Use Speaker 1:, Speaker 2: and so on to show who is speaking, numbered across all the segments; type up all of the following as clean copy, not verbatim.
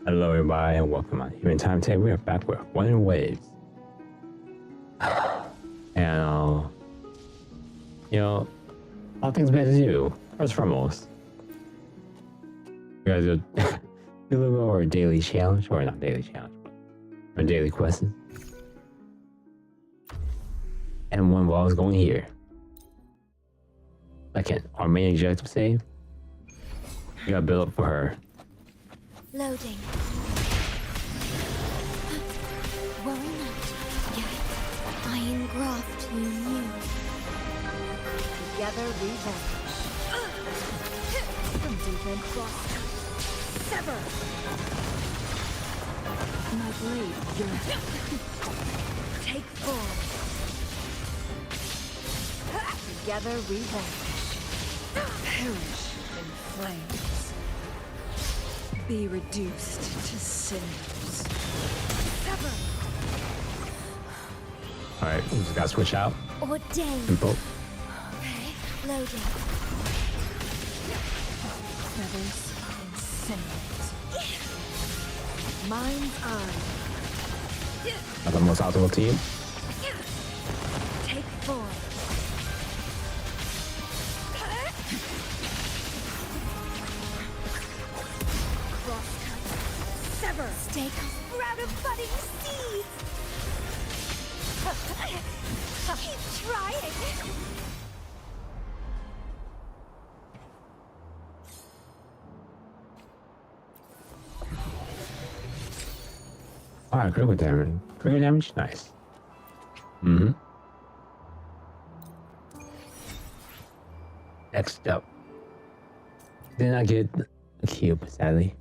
Speaker 1: Hello everybody and welcome on Here in Time today. We are back with Wuthering Waves. And all things better to do. First and foremost, we gotta do a little bit of our daily challenge, or not daily challenge, but our daily quest. And one while I was going here. Second, our main objective save. We gotta build up for her.
Speaker 2: Loading. Worry not, yet I engraft you new.
Speaker 3: Together we vanish. From deep and cross. Sever! My blade, take form. Together we vanish. Perish in flames. Be reduced to cinders. Sever!
Speaker 1: Alright, we just gotta switch out.
Speaker 2: Ordained.
Speaker 1: Simple.
Speaker 2: Okay, loading.
Speaker 3: Feathers and cinders. Mind's eye.
Speaker 1: Not the most optimal team.
Speaker 3: Take form. Sever!
Speaker 2: Stake sprout of budding seeds. Keep trying.
Speaker 1: Alright, critical damage. Critical damage? Nice. Next up. Did not get a cube, sadly.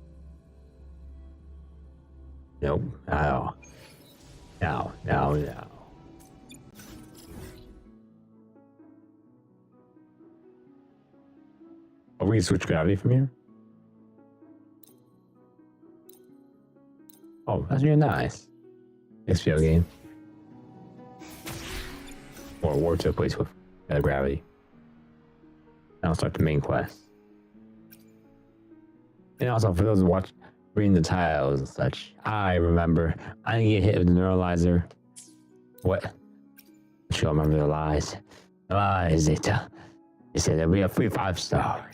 Speaker 1: Nope. No. No. Oh, we can switch gravity from here? Oh, that's really nice. XPO game. Or war took place with gravity. Now I'll start the main quest. And also, for those who watch, reading the titles and such, I remember I didn't get hit with the neuralyzer. What? I sure remember the lies. The lies they said that we have 5-star.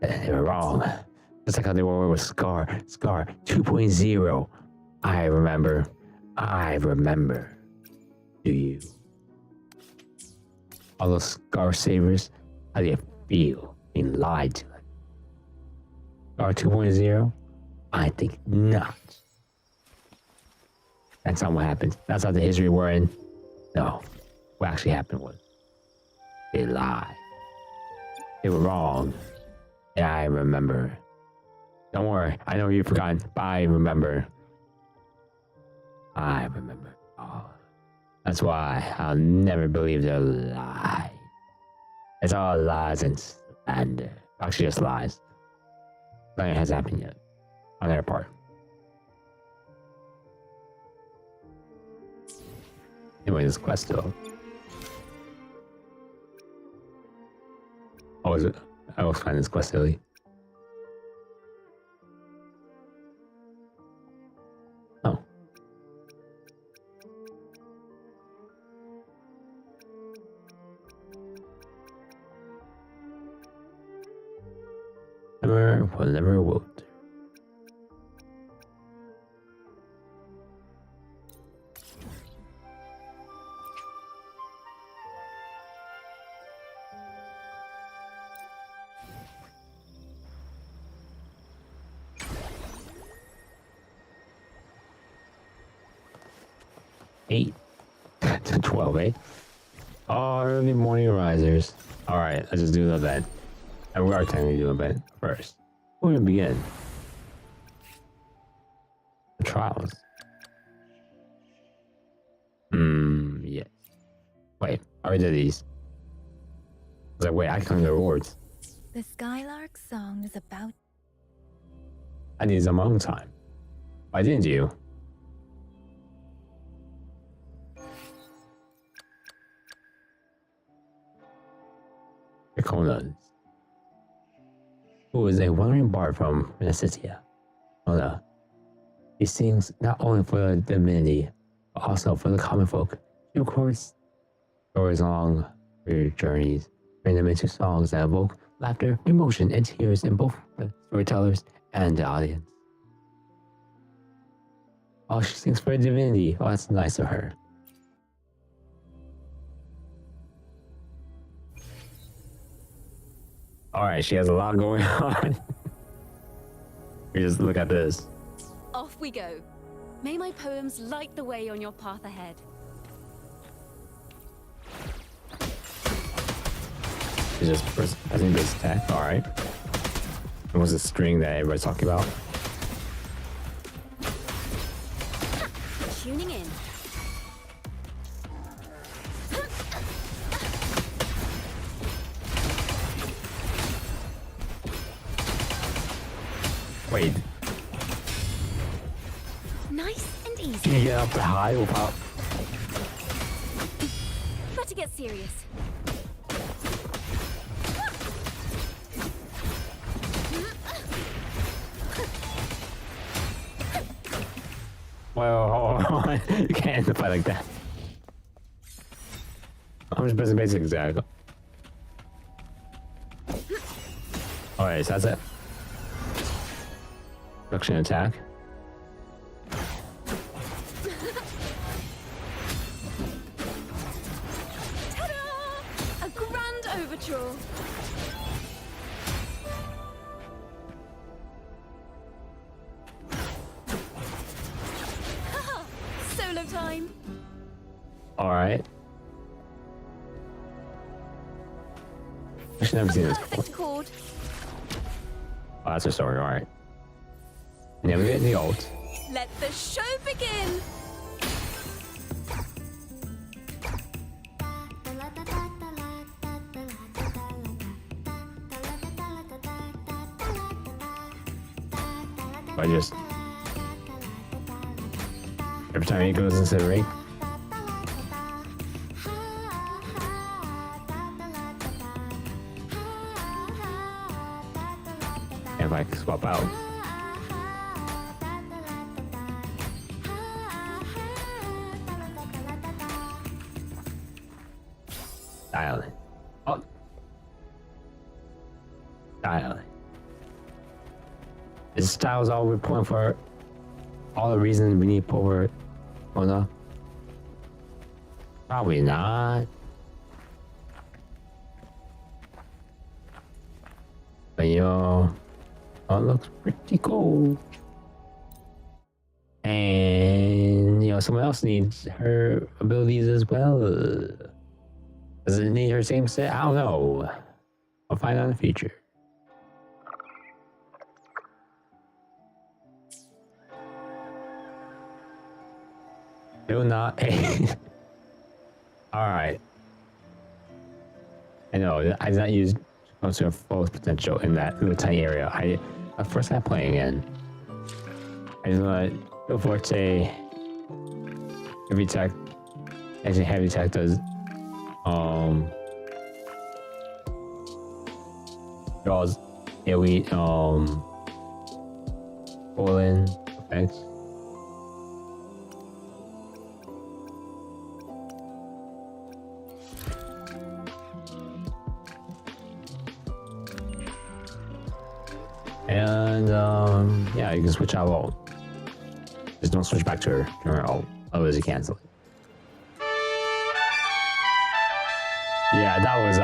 Speaker 1: They were wrong. Just like how they were with Scar 2.0. I remember. Do you? All those Scar savers, how do you feel being lied to? Scar 2.0? I think not. That's not what happened. That's not the history we're in. No. What actually happened was they lied. They were wrong. And I remember. Don't worry. I know you've forgotten, but I remember. Oh, that's why I'll never believe their lie. It's all lies and slander. Actually, just lies. Nothing has happened yet on their part. Anyway, this quest though. Oh, is it? I always find this quest silly. Oh. Never will do. Eight to 12, eh? Oh, early morning risers. Alright, let's just do the event. And we are technically doing the event first. We're gonna begin. The trials. Yes. Wait, I already did these. I was like, wait, I can get rewards.
Speaker 2: The Skylark song is about.
Speaker 1: I need some own time. Why didn't you? Ciaccona, who is a wandering bard from Ciaccona. He sings not only for the divinity, but also for the common folk. He records stories along their journeys, turning them into songs that evoke laughter, emotion, and tears in both the storytellers and the audience. Oh, she sings for the divinity. Oh, that's nice of her. Alright, she has a lot going on. You just look at this.
Speaker 4: Off we go. May my poems light the way on your path ahead.
Speaker 1: She's just pressing this attack. Alright. What was the string that everybody's talking about?
Speaker 4: Tuning in.
Speaker 1: Wait,
Speaker 4: Nice and
Speaker 1: can
Speaker 4: easy.
Speaker 1: you get up high without...
Speaker 4: Better get serious.
Speaker 1: Well, hold on. You can't end the fight like that. I'm just pressing basic attack. Alright, so that's it. Reduction attack.
Speaker 4: Ta-da! A grand overture. Haha! Solo time.
Speaker 1: Alright. I've never seen this before.
Speaker 4: Perfect chord.
Speaker 1: Oh, that's her story, alright. Never get the ult.
Speaker 4: Let the show begin.
Speaker 1: I just... Every time he goes into the ring. If I swap out. Dialing. Oh. Dialing. This style is all we're pulling for all the reasons we need to pull for it. Oh no. Probably not. But you know, oh, it looks pretty cool. And you know, someone else needs her abilities as well. Does it need her same set? I don't know. I'll find out in the future. Do not. Alright. I know, I did not use most of her full potential in that little tiny area. I first got playing in. I just want to go for it, say, heavy attack. Actually, heavy attack does, draws AoE, pull-in effects. And yeah, you can switch out ult. Just don't switch back to her ult, otherwise you cancel it. Yeah, that was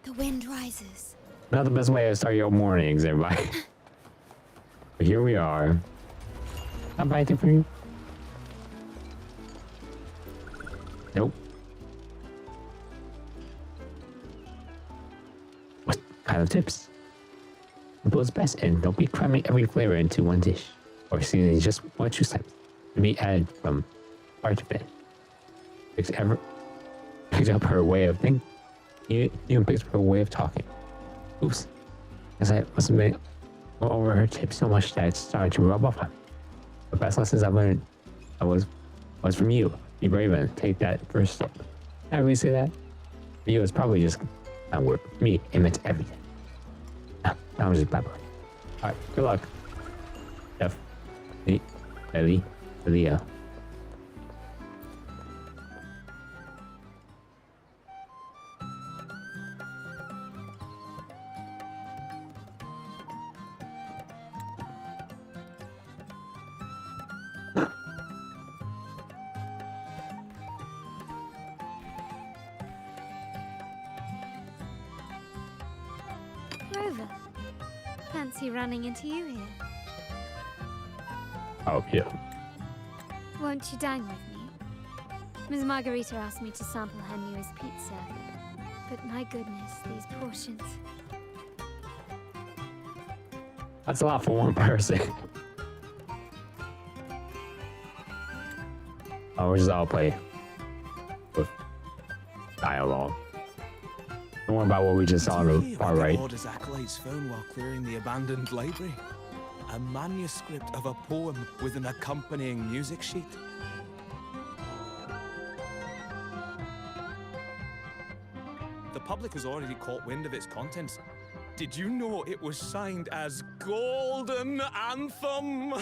Speaker 2: The wind rises.
Speaker 1: not the best way to start your mornings, everybody. But here we are. I'm fighting for you. Nope. What kind of tips? Simple is best, and don't be cramming every flavor into one dish, or seasoning just 1 or 2 steps to be added from part to finish. Picks up her way of thinking. Even picks up her way of talking. Oops. Because I must have been over her tips so much that it's starting to rub off on me. The best lessons I've learned was from you. Be brave and take that first step. I really say that? For you, it's probably just not work. For me, it meant everything. Now I'm just babbling. Alright, good luck. Jeff. Ellie, Leah.
Speaker 2: Rover, fancy running into you here.
Speaker 1: Oh yeah.
Speaker 2: Won't you dine with me? Ms. Margarita asked me to sample her newest pizza. But my goodness, these portions.
Speaker 1: That's a lot for one person. Oh, we'll just all play with dialogue. Don't worry about what we just saw on the far right.
Speaker 5: Orders acolytes found while clearing the abandoned library. A manuscript of a poem with an accompanying music sheet. The public has already caught wind of its contents. Did you know it was signed as Golden Anthem?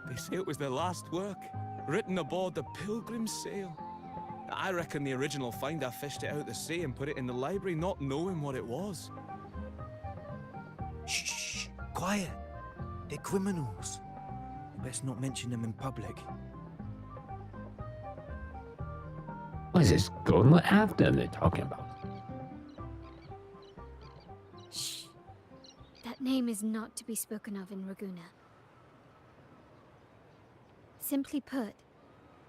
Speaker 5: They say it was their last work, written aboard the Pilgrim's Sail. I reckon the original finder fished it out the sea and put it in the library, not knowing what it was.
Speaker 6: Shh, quiet. They're criminals. Best not mention them in public.
Speaker 1: What is this? Golden Anthem they're talking about?
Speaker 2: Shh. That name is not to be spoken of in Raguna. Simply put,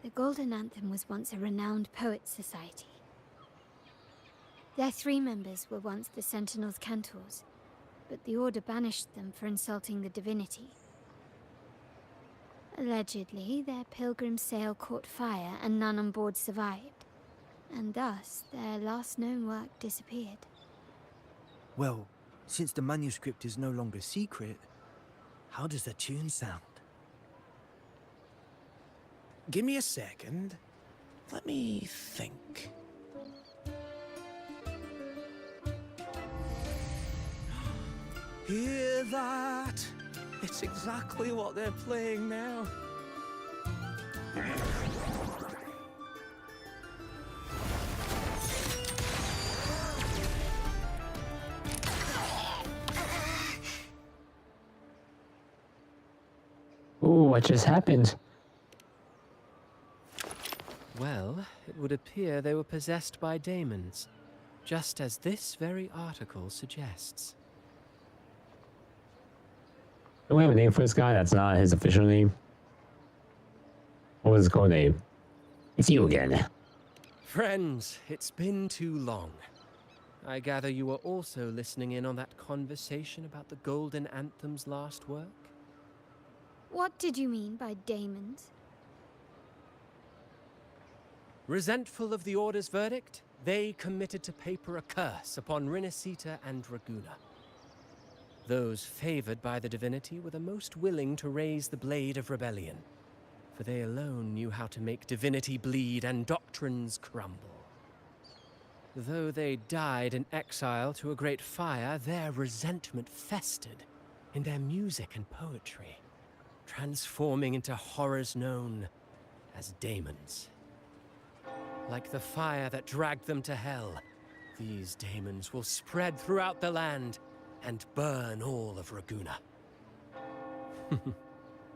Speaker 2: the Golden Anthem was once a renowned poets' society. Their 3 members were once the Sentinel's cantors, but the Order banished them for insulting the divinity. Allegedly, their pilgrim sail caught fire and none on board survived, and thus their last known work disappeared.
Speaker 6: Well, since the manuscript is no longer secret, how does the tune sound?
Speaker 5: Give me a second. Let me think. Hear that? It's exactly what they're playing now.
Speaker 1: Ooh, what just happened?
Speaker 7: Well, it would appear they were possessed by daemons, just as this very article suggests.
Speaker 1: Do we have a name for this guy? That's not his official name. What was his code name? It's you again.
Speaker 7: Friends, it's been too long. I gather you were also listening in on that conversation about the Golden Anthem's last work?
Speaker 2: What did you mean by daemons?
Speaker 7: Resentful of the Order's verdict, they committed to paper a curse upon Rinascita and Raguna. Those favored by the divinity were the most willing to raise the blade of rebellion, for they alone knew how to make divinity bleed and doctrines crumble. Though they died in exile to a great fire, their resentment festered in their music and poetry, transforming into horrors known as daemons. Like the fire that dragged them to hell, these daemons will spread throughout the land and burn all of Raguna.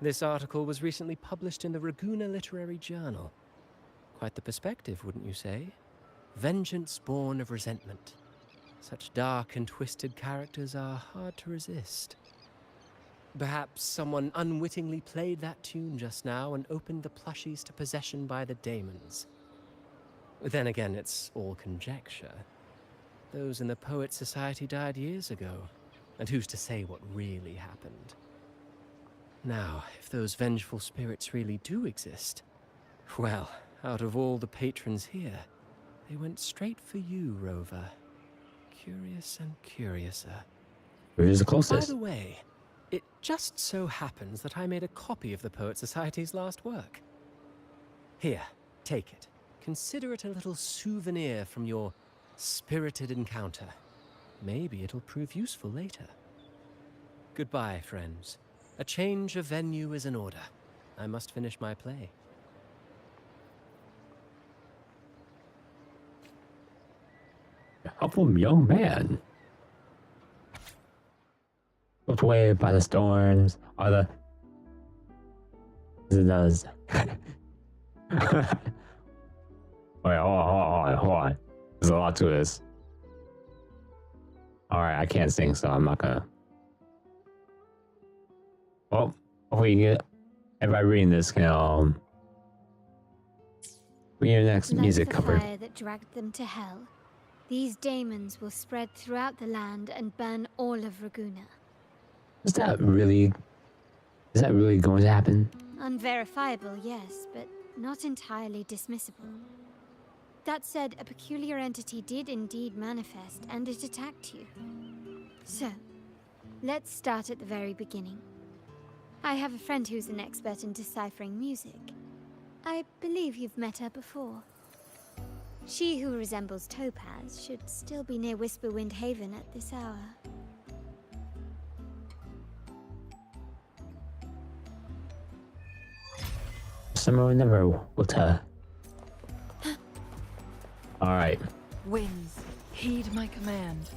Speaker 7: This article was recently published in the Raguna Literary Journal. Quite the perspective, wouldn't you say? Vengeance born of resentment. Such dark and twisted characters are hard to resist. Perhaps someone unwittingly played that tune just now and opened the plushies to possession by the daemons. Then again, it's all conjecture. Those in the Poets' Society died years ago, and who's to say what really happened? Now, if those vengeful spirits really do exist, well, out of all the patrons here, they went straight for you, Rover. Curious and curiouser.
Speaker 1: Who's the closest?
Speaker 7: By the way, it just so happens that I made a copy of the Poets' Society's last work. Here, take it. Consider it a little souvenir from your spirited encounter. Maybe it'll prove useful later. Goodbye, friends. A change of venue is in order. I must finish my play.
Speaker 1: Helpful young man. Swept away by the storms, or the... As it does. Wait, hold on. There's a lot to this. Alright, I can't sing, so I'm not gonna... Well, hopefully you get... Everybody reading this can, read your next music
Speaker 2: Like the
Speaker 1: cover.
Speaker 2: fire that dragged them to hell, these daemons will spread throughout the land and burn all of Raguna.
Speaker 1: Is that really going to happen?
Speaker 2: Unverifiable, yes, but not entirely dismissible. That said, a peculiar entity did indeed manifest, and it attacked you. So, let's start at the very beginning. I have a friend who's an expert in deciphering music. I believe you've met her before. She who resembles Topaz should still be near Whisperwind Haven at this hour.
Speaker 1: Summer never will tell. Alright.
Speaker 3: Winds, heed my command.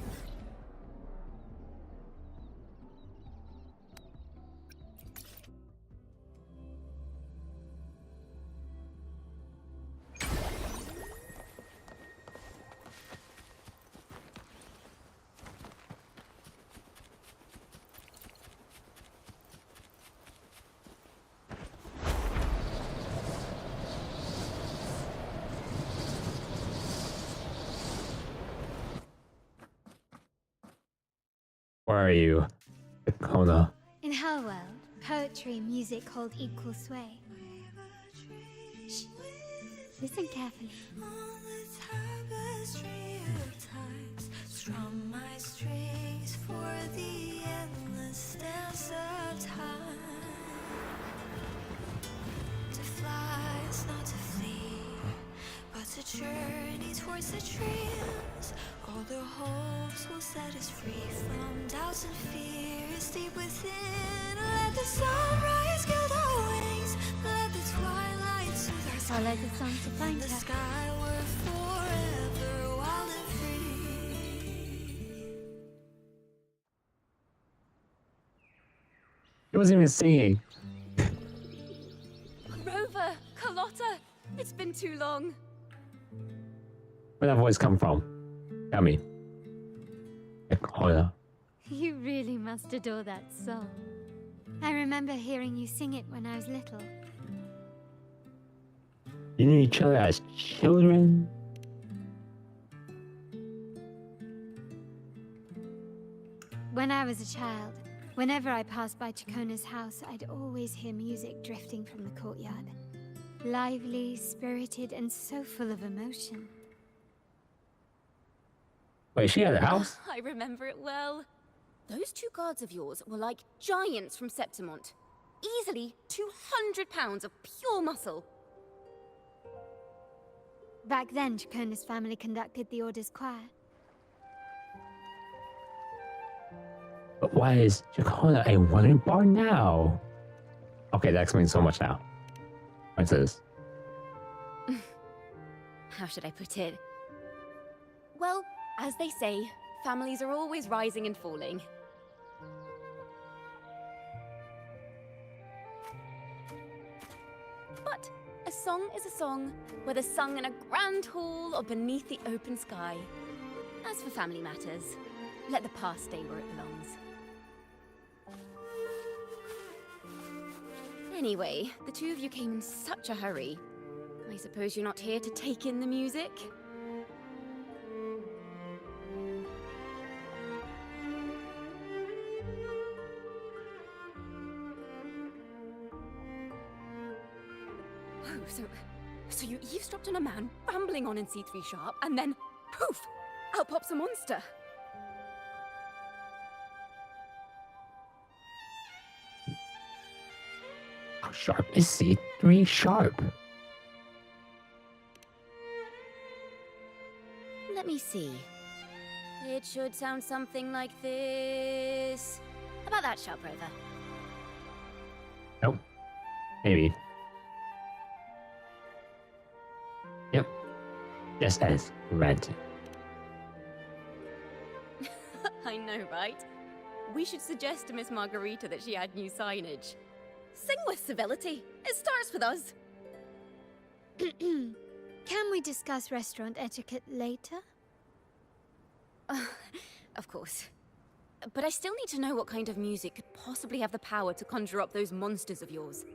Speaker 1: Where are you? Ciaccona.
Speaker 2: In Hellworld, poetry and music hold equal sway. Shh. Listen carefully.
Speaker 8: On the tapestry of times, strum my strings for the endless dance of time. To fly is not to flee, but to journey towards the dreams. All the hopes will set us free from doubts and fears deep within. Let the sunrise gild our wings, let the twilight soothe our
Speaker 2: Follow the song to find
Speaker 8: the
Speaker 2: her.
Speaker 8: sky were forever wild and free.
Speaker 1: He wasn't even singing.
Speaker 4: Rover, Carlotta, it's been too long.
Speaker 1: Where'd that voice come from? Tell me. Ciaccona.
Speaker 2: You really must adore that song. I remember hearing you sing it when I was little.
Speaker 1: You knew each other as children?
Speaker 2: When I was a child, whenever I passed by Ciaccona's house, I'd always hear music drifting from the courtyard. Lively, spirited, and so full of emotion.
Speaker 1: Wait, she had a house?
Speaker 4: I remember it well. Those two guards of yours were like giants from Septimont. Easily 200 pounds of pure muscle.
Speaker 2: Back then, Ciaccona's family conducted the Order's choir.
Speaker 1: But why is Ciaccona a wandering bar now? Okay, that explains so much now. What's this?
Speaker 4: How should I put it? Well, as they say, families are always rising and falling. But a song is a song, whether sung in a grand hall or beneath the open sky. As for family matters, let the past stay where it belongs. Anyway, the two of you came in such a hurry. I suppose you're not here to take in the music? Oh, so you eavesdropped on a man rambling on in C3 Sharp, and then, poof, out pops a monster.
Speaker 1: How sharp is C3 Sharp?
Speaker 4: Let me see. It should sound something like this. About that, Sharp Rover.
Speaker 1: Nope. Maybe. Yep. Just as granted.
Speaker 4: I know, right? We should suggest to Miss Margarita that she add new signage. Sing with civility. It starts with us.
Speaker 2: Can we discuss restaurant etiquette later?
Speaker 4: Of course. But I still need to know what kind of music could possibly have the power to conjure up those monsters of yours.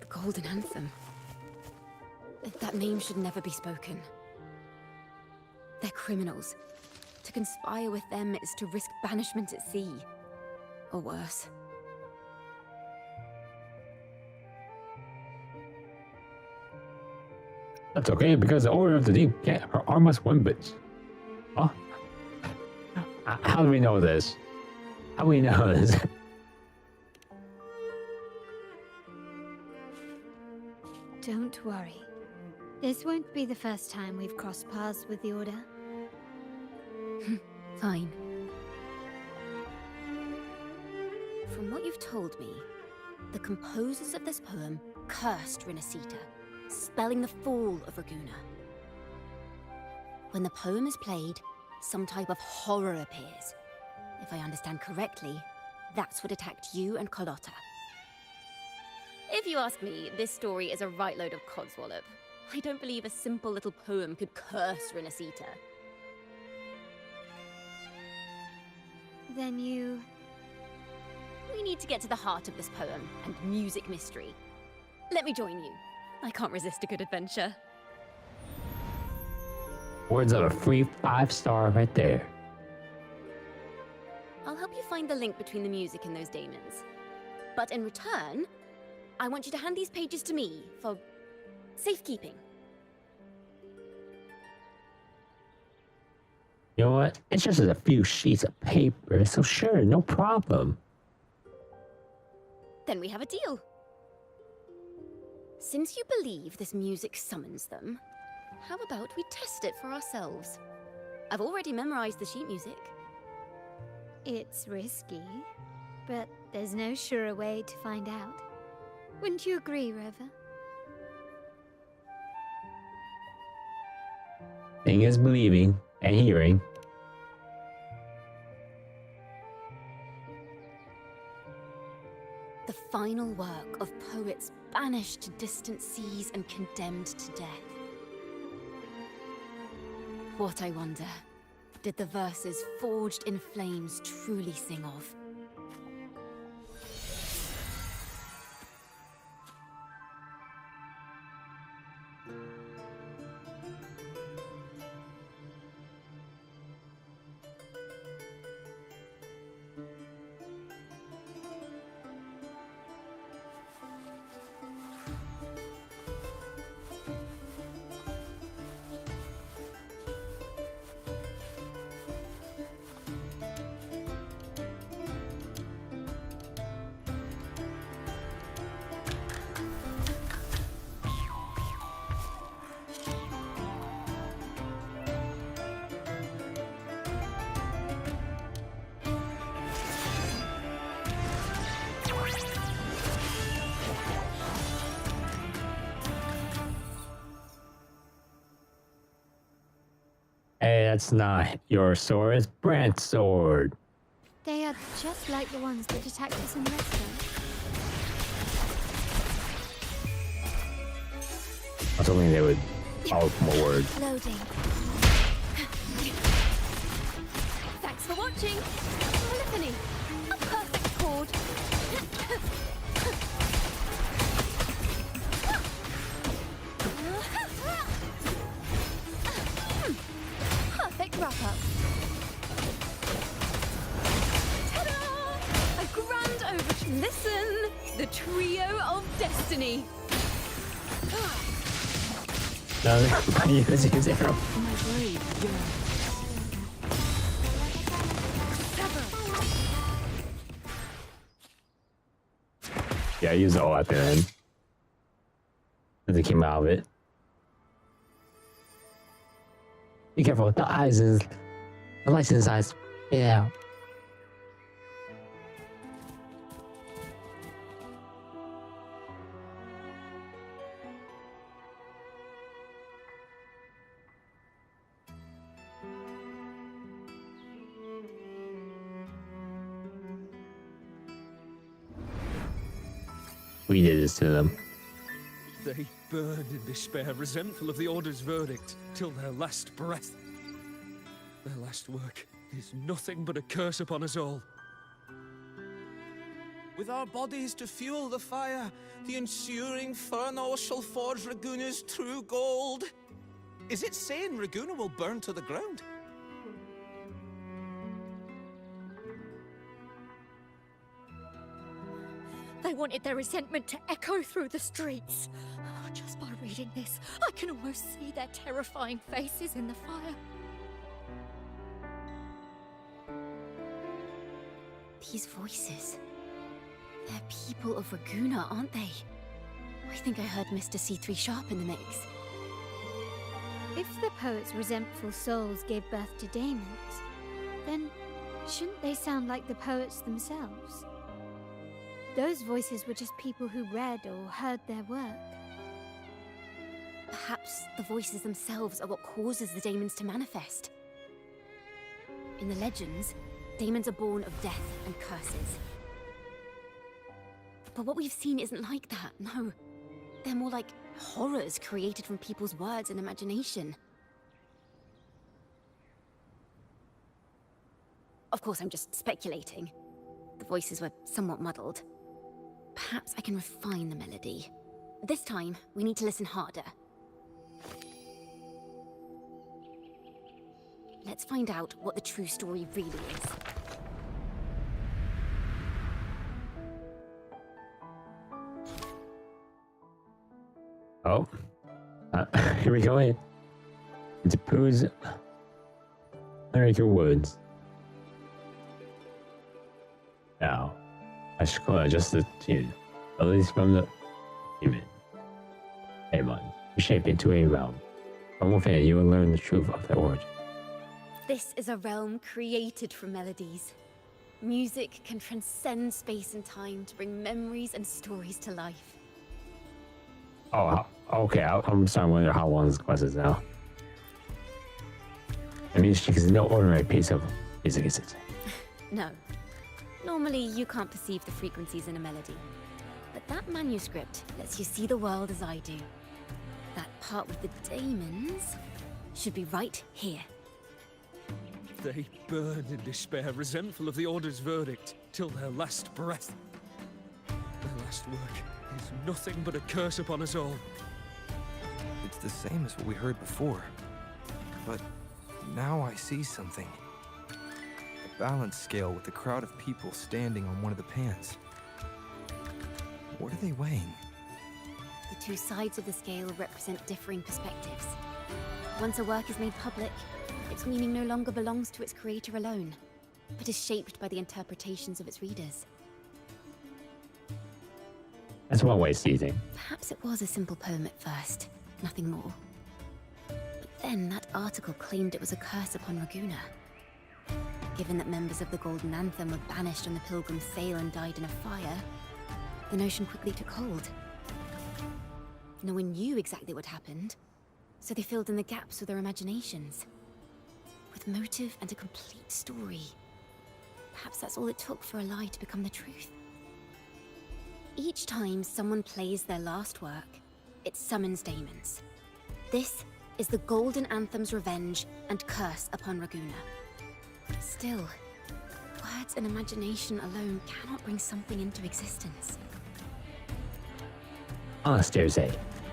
Speaker 4: The Golden Anthem. That name should never be spoken. They're criminals. To conspire with them is to risk banishment at sea. Or worse.
Speaker 1: That's okay, because the Order of the Deep can't harm us one bit. Huh? How do we know this? How do we know this?
Speaker 2: Don't worry. This won't be the first time we've crossed paths with the Order.
Speaker 4: Fine. From what you've told me, the composers of this poem cursed Rinascita, spelling the fall of Raguna. When the poem is played, some type of horror appears. If I understand correctly, that's what attacked you and Carlotta. If you ask me, this story is a right load of codswallop. I don't believe a simple little poem could curse Rinascita.
Speaker 2: Then you...
Speaker 4: We need to get to the heart of this poem and music mystery. Let me join you. I can't resist a good adventure.
Speaker 1: Words of a free 5-star right there.
Speaker 4: I'll help you find the link between the music and those daemons. But in return, I want you to hand these pages to me for safekeeping.
Speaker 1: You know what? It's just a few sheets of paper, so sure, no problem.
Speaker 4: Then we have a deal. Since you believe this music summons them, how about we test it for ourselves? I've already memorized the sheet music.
Speaker 2: It's risky, but there's no surer way to find out. Wouldn't you agree, Rover?
Speaker 1: Seeing is believing, and hearing.
Speaker 4: The final work of poets banished to distant seas and condemned to death. What, I wonder, did the verses forged in flames truly sing of?
Speaker 1: Hey, that's not your sword, it's Brant's sword.
Speaker 2: They are just like the ones that attacked us in the restaurant.
Speaker 1: I was hoping they would follow more words.
Speaker 2: Loading.
Speaker 4: Thanks for watching! Polyphony! A perfect chord! Perfect wrap-up! Ta-da! A grand overture. Listen! The trio of destiny!
Speaker 1: No, use arrow.
Speaker 3: My blade yearns.
Speaker 1: Yeah, I used it all at the end. As it came out of it. Be careful with the eyes. The license eyes. Yeah. We did this to them.
Speaker 5: They burned in despair, resentful of the Order's verdict, till their last breath. Their last work is nothing but a curse upon us all. With our bodies to fuel the fire, the ensuing furnace shall forge Raguna's true gold. Is it saying Raguna will burn to the ground?
Speaker 9: They wanted their resentment to echo through the streets. Just by reading this, I can almost see their terrifying faces in the fire.
Speaker 4: These voices. They're people of Raguna, aren't they? I think I heard Mr. C3 Sharp in the mix.
Speaker 2: If the poet's resentful souls gave birth to daemons, then shouldn't they sound like the poets themselves? Those voices were just people who read or heard their work.
Speaker 4: Perhaps the voices themselves are what causes the daemons to manifest. In the legends, daemons are born of death and curses. But what we've seen isn't like that, no. They're more like horrors created from people's words and imagination. Of course, I'm just speculating. The voices were somewhat muddled. Perhaps I can refine the melody. This time, we need to listen harder. Let's find out what the true story really is.
Speaker 1: Oh. Here we go in. It's Pooh's American Woods. Now, Ciaccona just the tune, at least from the human. Aemon, you shape into a realm. From within, you will learn the truth of their origin.
Speaker 4: This is a realm created from melodies. Music can transcend space and time to bring memories and stories to life.
Speaker 1: Oh, okay. I'm starting to wonder how long this quest is now. I mean, music is no ordinary piece of music, is it?
Speaker 4: No. Normally, you can't perceive the frequencies in a melody. But that manuscript lets you see the world as I do. That part with the daemons should be right here.
Speaker 5: They burned in despair, resentful of the Order's verdict, till their last breath. Their last work is nothing but a curse upon us all.
Speaker 10: It's the same as what we heard before. But now I see something. A balance scale with a crowd of people standing on one of the pans. What are they weighing?
Speaker 4: The two sides of the scale represent differing perspectives. Once a work is made public, its meaning no longer belongs to its creator alone, but is shaped by the interpretations of its readers.
Speaker 1: That's one way to see things.
Speaker 4: Perhaps it was a simple poem at first, nothing more. But then that article claimed it was a curse upon Raguna. Given that members of the Golden Anthem were banished on the Pilgrim's sail and died in a fire, the notion quickly took hold. No one knew exactly what happened, so they filled in the gaps with their imaginations. With motive and a complete story. Perhaps that's all it took for a lie to become the truth. Each time someone plays their last work, it summons daemons. This is the Golden Anthem's revenge and curse upon Raguna. Still, words and imagination alone cannot bring something into existence.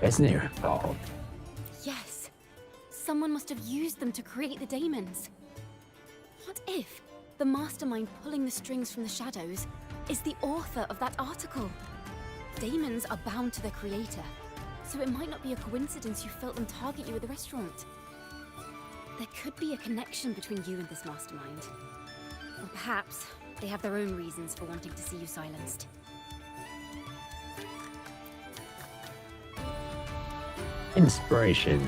Speaker 1: There's their fault.
Speaker 4: Yes, someone must have used them to create the daemons. What if the mastermind pulling the strings from the shadows is the author of that article? Daemons are bound to their creator, so it might not be a coincidence you felt them target you at the restaurant. There could be a connection between you and this mastermind. Or perhaps they have their own reasons for wanting to see you silenced.
Speaker 1: Inspiration.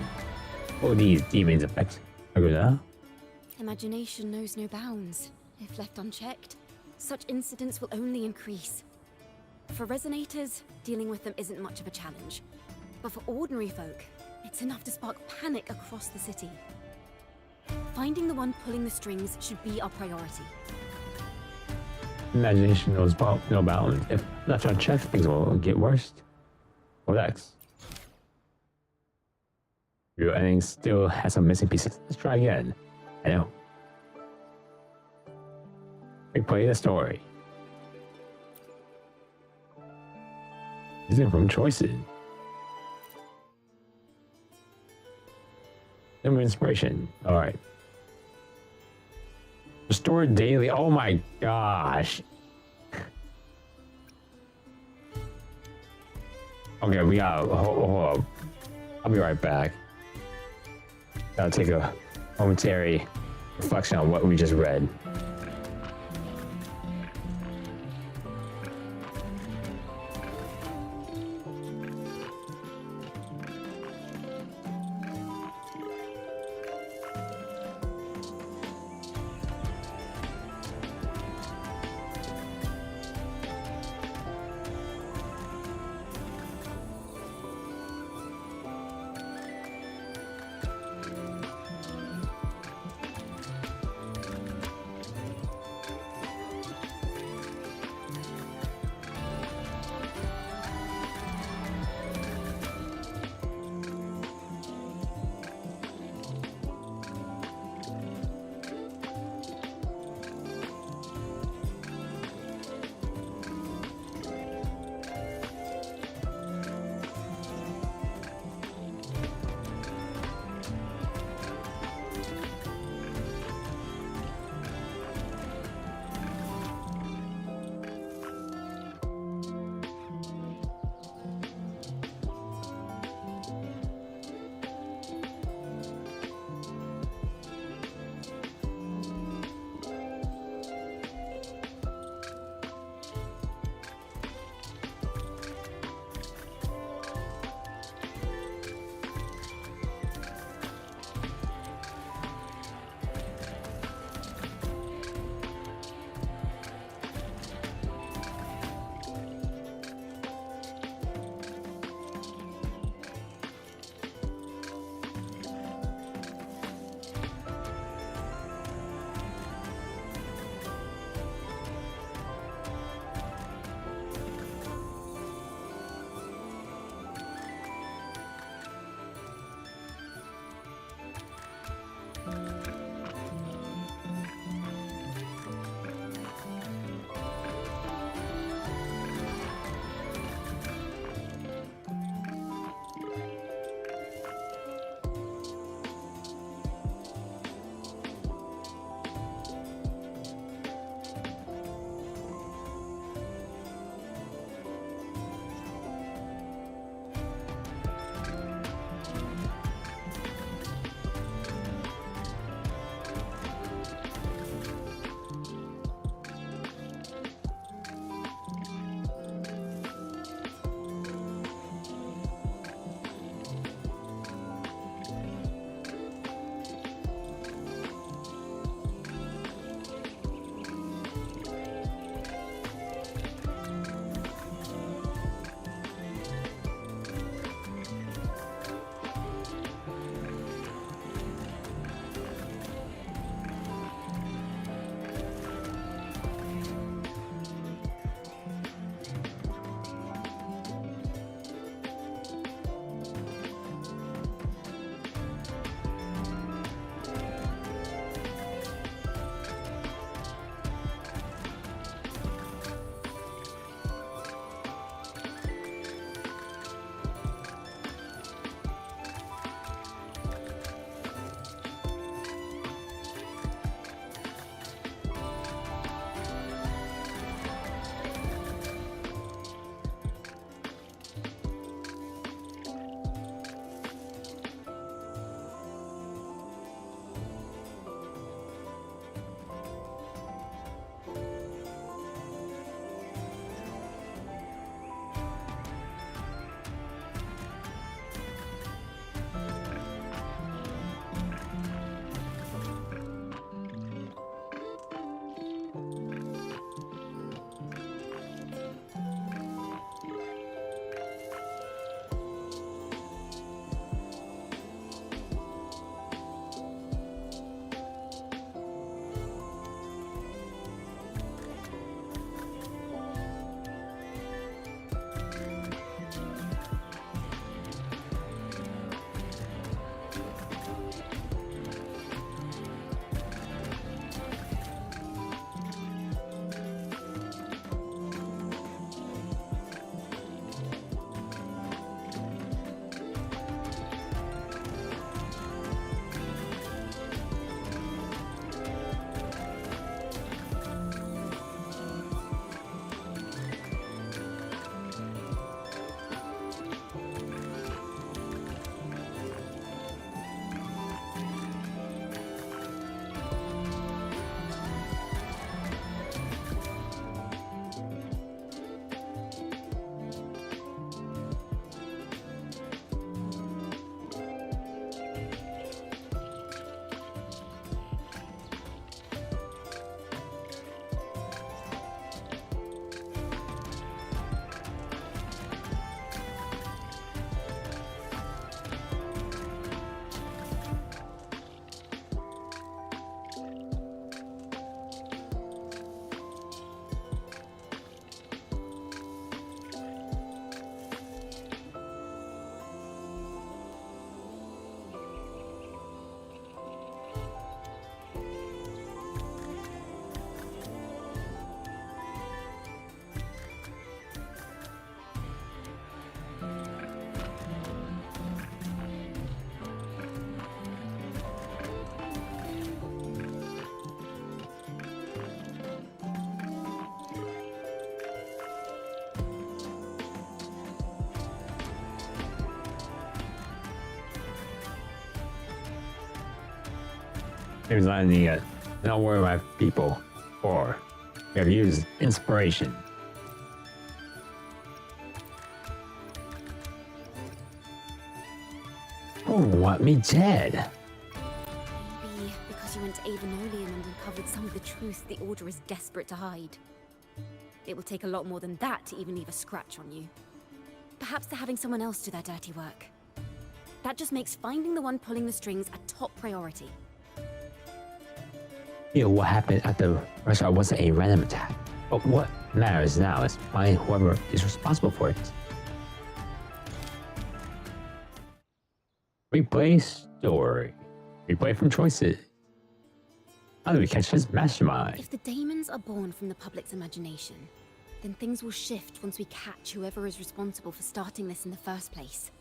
Speaker 1: Will these demons affect Laguna?
Speaker 4: Imagination knows no bounds. If left unchecked, such incidents will only increase. For resonators, dealing with them isn't much of a challenge. But for ordinary folk, it's enough to spark panic across the city. Finding the one pulling the strings should be our priority.
Speaker 1: Imagination knows no bounds. If left unchecked, things will get worse. What next? Your ending still has some missing pieces. Let's try again. I know. Replay the story. Using from choices. Number inspiration. Alright. Restore daily. Oh my gosh. Okay, we got. Hold up. I'll be right back. Gotta take a momentary reflection on what we just read. Here's landing it. Don't worry about people. Or we have used inspiration. Oh, want me dead?
Speaker 4: Maybe because you went to Avenolium and uncovered some of the truth the Order is desperate to hide. It will take a lot more than that to even leave a scratch on you. Perhaps they're having someone else do their dirty work. That just makes finding the one pulling the strings a top priority.
Speaker 1: You know, what happened at the restaurant wasn't a random attack. But what matters now is finding whoever is responsible for it. Replay story. Replay from choices. How do we catch his mastermind?
Speaker 4: If the daemons are born from the public's imagination, then things will shift once we catch whoever is responsible for starting this in the first place.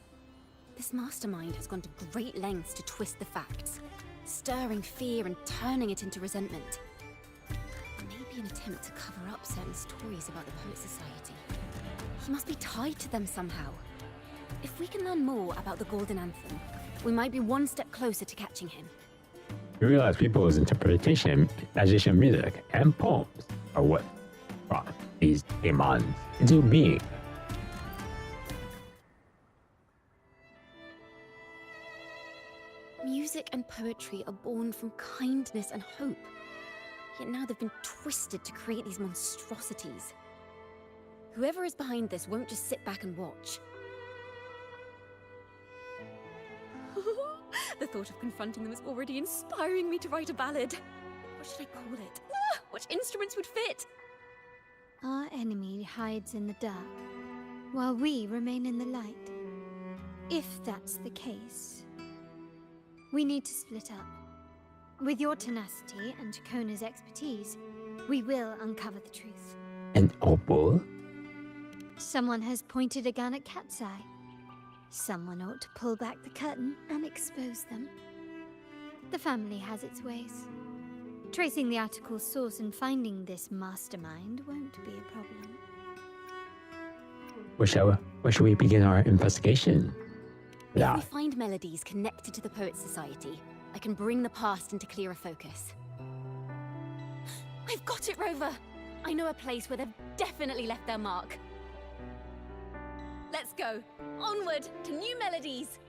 Speaker 4: This mastermind has gone to great lengths to twist the facts, stirring fear and turning it into resentment. Maybe an attempt to cover up certain stories about the Poet Society. He must be tied to them somehow. If we can learn more about the Golden Anthem, we might be one step closer to catching him.
Speaker 1: You realize people's interpretation, imagination of music, and poems are what brought these demons into being.
Speaker 4: Music and poetry are born from kindness and hope. Yet now they've been twisted to create these monstrosities. Whoever is behind this won't just sit back and watch. The thought of confronting them is already inspiring me to write a ballad. What should I call it? Which instruments would fit?
Speaker 2: Our enemy hides in the dark, while we remain in the light. If that's the case, we need to split up. With your tenacity and Ciaccona's expertise, we will uncover the truth.
Speaker 1: And Opal?
Speaker 2: Someone has pointed a gun at Cat's Eye. Someone ought to pull back the curtain and expose them. The family has its ways. Tracing the article's source and finding this mastermind won't be a problem.
Speaker 1: Where should we begin our investigation?
Speaker 4: If we find melodies connected to the Poet Society, I can bring the past into clearer focus. I've got it, Rover! I know a place where they've definitely left their mark. Let's go! Onward to new melodies!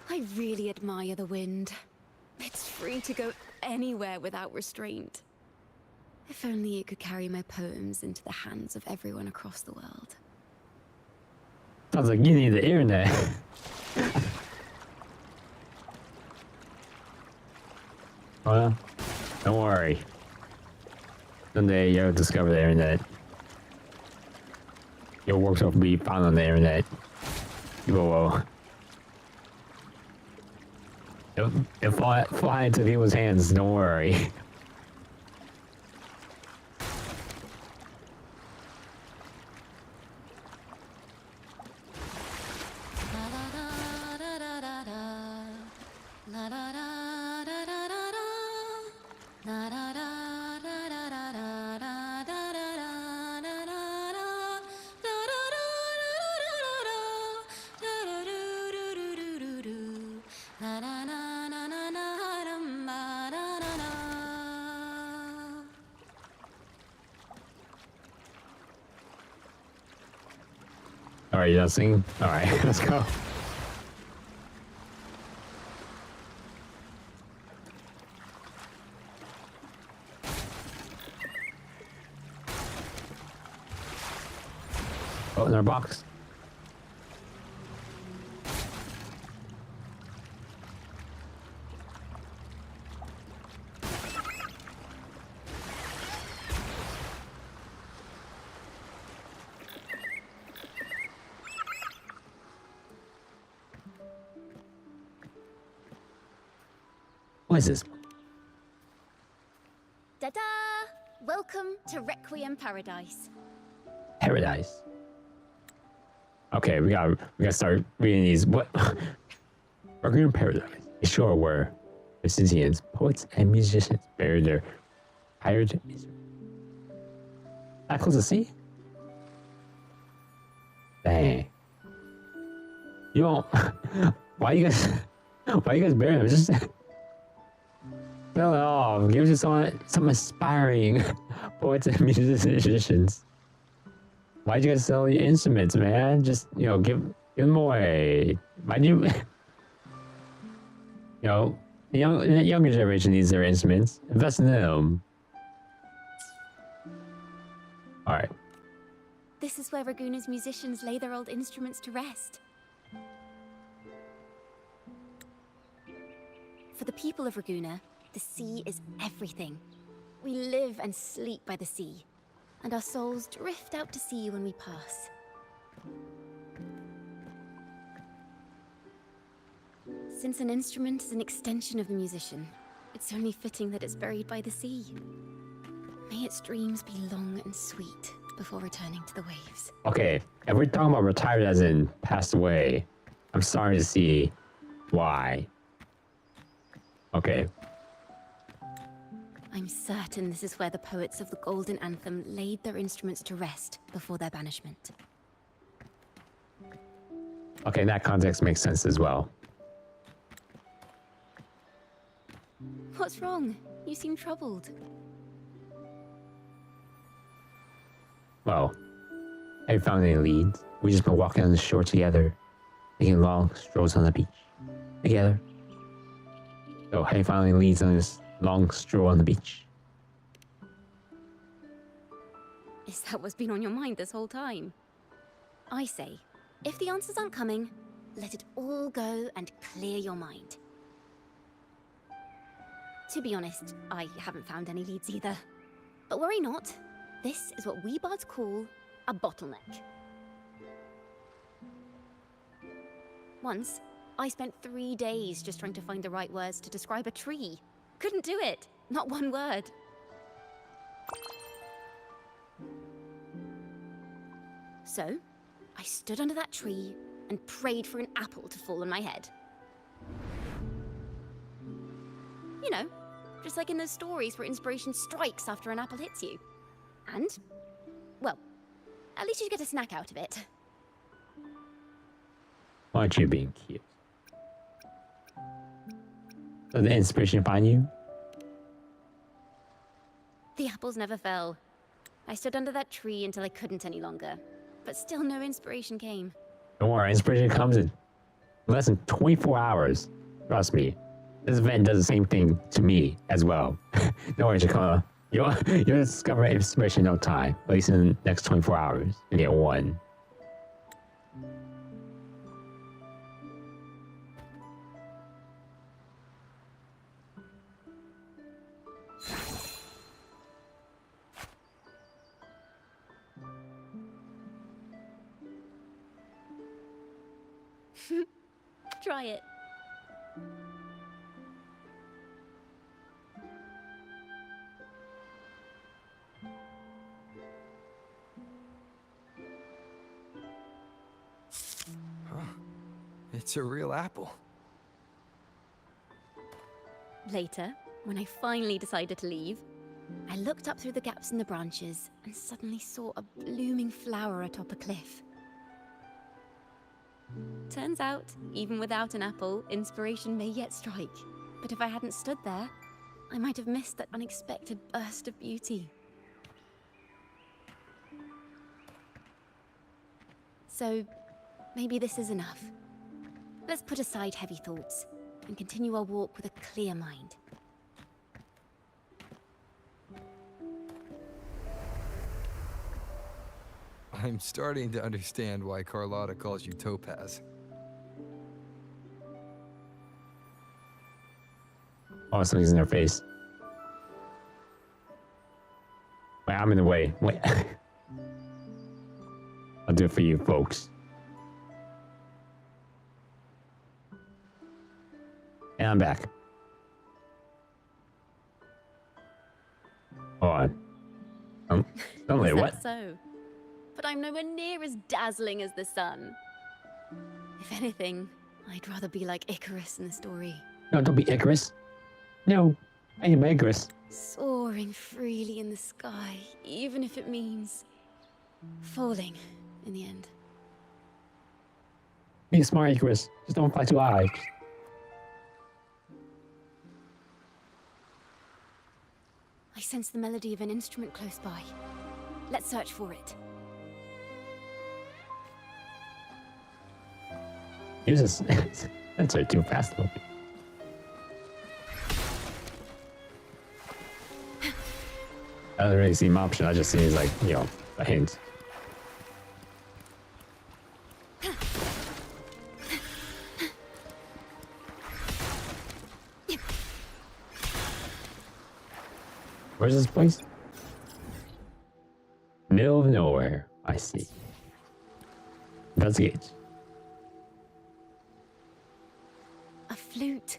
Speaker 4: I really admire the wind. It's free to go anywhere without restraint. If only it could carry my poems into the hands of everyone across the world.
Speaker 1: Sounds like you need the internet. Well, don't worry. Someday you'll discover the internet. Your works will be found on the internet. People will... It'll fly into people's hands, don't worry. Alright, you done singing? Alright, let's go. Oh, in our box. What is this?
Speaker 4: Ta-da! Welcome to Requiem Paradise.
Speaker 1: Paradise. Okay, we gotta start reading these. What? Requiem Paradise. A shore where musicians, poets, and musicians bury their hired. That close to sea? Dang. You don't. Why you guys? Why you guys burying him? Just fill it off. Give us some aspiring poets and musicians. Why'd you guys sell your instruments, man? Just give them away. Why'd you? The younger generation needs their instruments. Invest in them. All right.
Speaker 4: This is where Raguna's musicians lay their old instruments to rest. For the people of Raguna, the sea is everything. We live and sleep by the sea, and our souls drift out to sea when we pass. Since an instrument is an extension of the musician, it's only fitting that it's buried by the sea. May its dreams be long and sweet before returning to the waves.
Speaker 1: Okay, if we're talking about retired as in passed away, I'm sorry to see why. Okay.
Speaker 4: I'm certain this is where the poets of the Golden Anthem laid their instruments to rest before their banishment.
Speaker 1: Okay, in that context makes sense as well.
Speaker 4: What's wrong? You seem troubled.
Speaker 1: Well, have you found any leads? We just been walking on the shore together, taking long strolls on the beach together. So, have you found any leads on this long stroll on the beach?
Speaker 4: Is that what's been on your mind this whole time? I say, if the answers aren't coming, let it all go and clear your mind. To be honest, I haven't found any leads either. But worry not. This is what we bards call a bottleneck. Once, I spent 3 days just trying to find the right words to describe a tree. Couldn't do it. Not one word. So, I stood under that tree and prayed for an apple to fall on my head. You know, just like in those stories where inspiration strikes after an apple hits you. And, well, at least you get a snack out of it.
Speaker 1: Why aren't you being cute? So the inspiration find you?
Speaker 4: The apples never fell. I stood under that tree until I couldn't any longer. But still no inspiration came.
Speaker 1: Don't worry, inspiration comes in less than 24 hours. Trust me. This event does the same thing to me as well. Don't worry, Ciaccona. You'll discover inspiration in no time. At least in the next 24 hours. You get one.
Speaker 4: Try it.
Speaker 10: Huh. It's a real apple.
Speaker 4: Later, when I finally decided to leave, I looked up through the gaps in the branches and suddenly saw a blooming flower atop a cliff. Turns out, even without an apple, inspiration may yet strike. But if I hadn't stood there, I might have missed that unexpected burst of beauty. So, maybe this is enough. Let's put aside heavy thoughts and continue our walk with a clear mind.
Speaker 10: I'm starting to understand why Carlotta calls you Topaz.
Speaker 1: Oh, something's in their face. Wait, I'm in the way. Wait. I'll do it for you, folks. And I'm back. Hold on. Don't wait,
Speaker 4: Is that
Speaker 1: what?
Speaker 4: so? But I'm nowhere near as dazzling as the sun. If anything, I'd rather be like Icarus in the story.
Speaker 1: No, don't be Icarus. No, I am Icarus.
Speaker 4: Soaring freely in the sky, even if it means falling in the end.
Speaker 1: Be smart, Icarus. Just don't fly too high.
Speaker 4: I sense the melody of an instrument close by. Let's search for it.
Speaker 1: Use this. That's too fast. I don't really see an option. I just see it's like, you know, a hint. Where's this place? Middle of nowhere. I see. Investigate.
Speaker 4: A flute.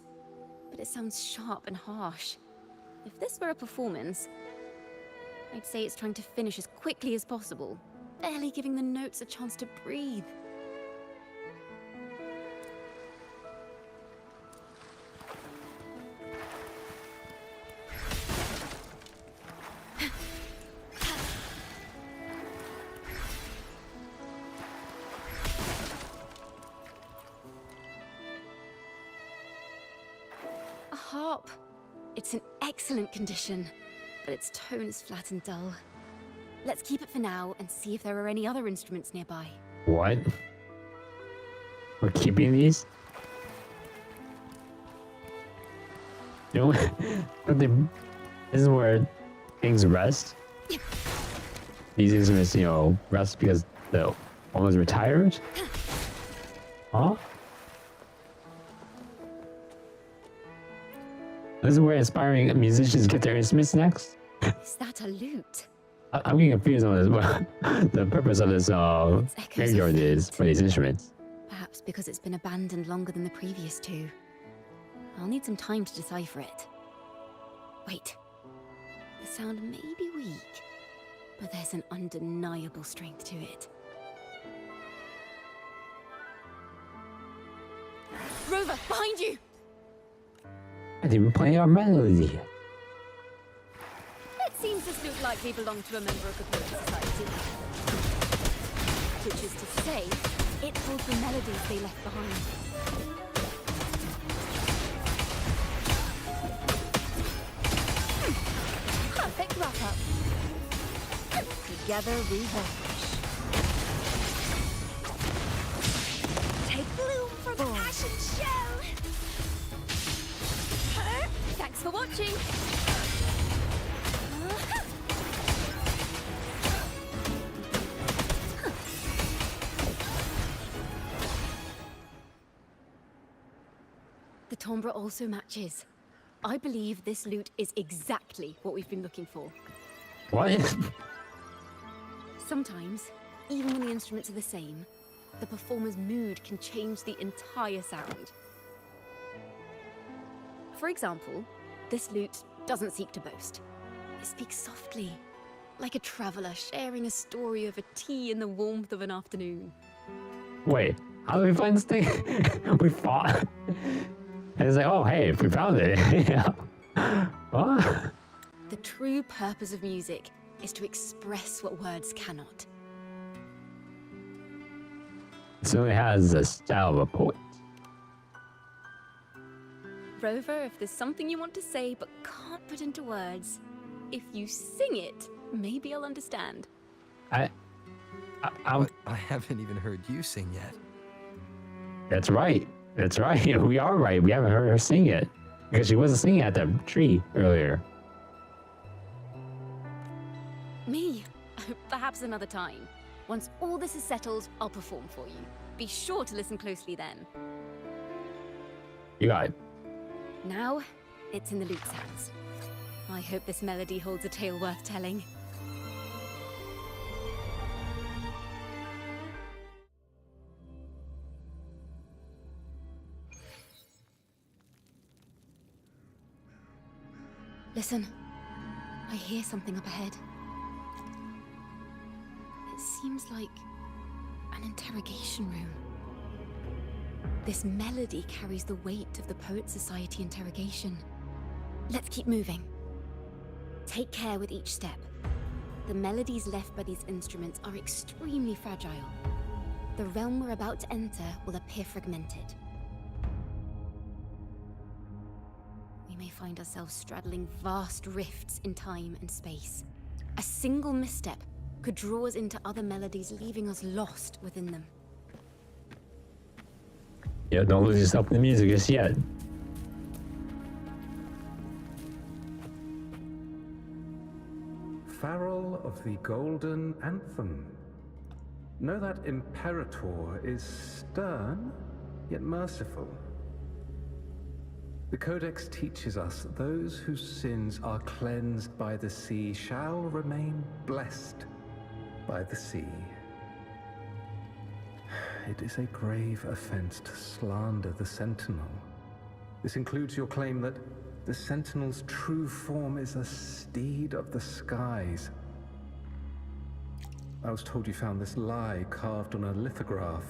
Speaker 4: But it sounds sharp and harsh. If this were a performance, I'd say it's trying to finish as quickly as possible, barely giving the notes a chance to breathe. A harp. It's in excellent condition, but its tone is flat and dull. Let's keep it for now and see if there are any other instruments nearby.
Speaker 1: What? We're keeping these? You know, this is where things rest. These instruments, you know, rest because the one was retired? Huh? This is where aspiring musicians get their instruments next?
Speaker 4: Is that a lute?
Speaker 1: I'm getting confused on this. What the purpose of this graveyard is for these instruments.
Speaker 4: Perhaps because it's been abandoned longer than the previous two. I'll need some time to decipher it. Wait. The sound may be weak, but there's an undeniable strength to it. Rover, behind you!
Speaker 1: I didn't even play our melody.
Speaker 4: It seems this lute likely belonged to a member of the Poet Society. Which is to say, it holds the melodies they left behind. Perfect wrap-up. Together we vanish. Take bloom for the fashion show! Thanks for watching! The timbre also matches. I believe this lute is exactly what we've been looking for.
Speaker 1: What?
Speaker 4: Sometimes, even when the instruments are the same, the performer's mood can change the entire sound. For example, this lute doesn't seek to boast. It speaks softly, like a traveler sharing a story over tea in the warmth of an afternoon.
Speaker 1: Wait, how did we find this thing? We fought. And it's like, oh, hey, we found it. Yeah. What?
Speaker 4: The true purpose of music is to express what words cannot.
Speaker 1: It certainly has the style of a poet.
Speaker 4: Rover, if there's something you want to say but can't put into words, if you sing it, maybe I'll understand.
Speaker 10: But I haven't even heard you sing yet.
Speaker 1: That's right. That's right. We are right. We haven't heard her sing yet. Because she wasn't singing at the tree earlier.
Speaker 4: Me? Perhaps another time. Once all this is settled, I'll perform for you. Be sure to listen closely then.
Speaker 1: You got it.
Speaker 4: Now, it's in the lute's hands. I hope this melody holds a tale worth telling. Listen, I hear something up ahead. It seems like an interrogation room. This melody carries the weight of the Poet Society interrogation. Let's keep moving. Take care with each step. The melodies left by these instruments are extremely fragile. the realm we're about to enter will appear fragmented. We may find ourselves straddling vast rifts in time and space. A single misstep could draw us into other melodies, leaving us lost within them.
Speaker 1: Yeah, don't lose yourself in the music just yet.
Speaker 11: Farrell of the Golden Anthem. Know that Imperator is stern, yet merciful. The Codex teaches us that those whose sins are cleansed by the sea shall remain blessed by the sea. It is a grave offense to slander the Sentinel. This includes your claim that the Sentinel's true form is a steed of the skies. I was told you found this lie carved on a lithograph.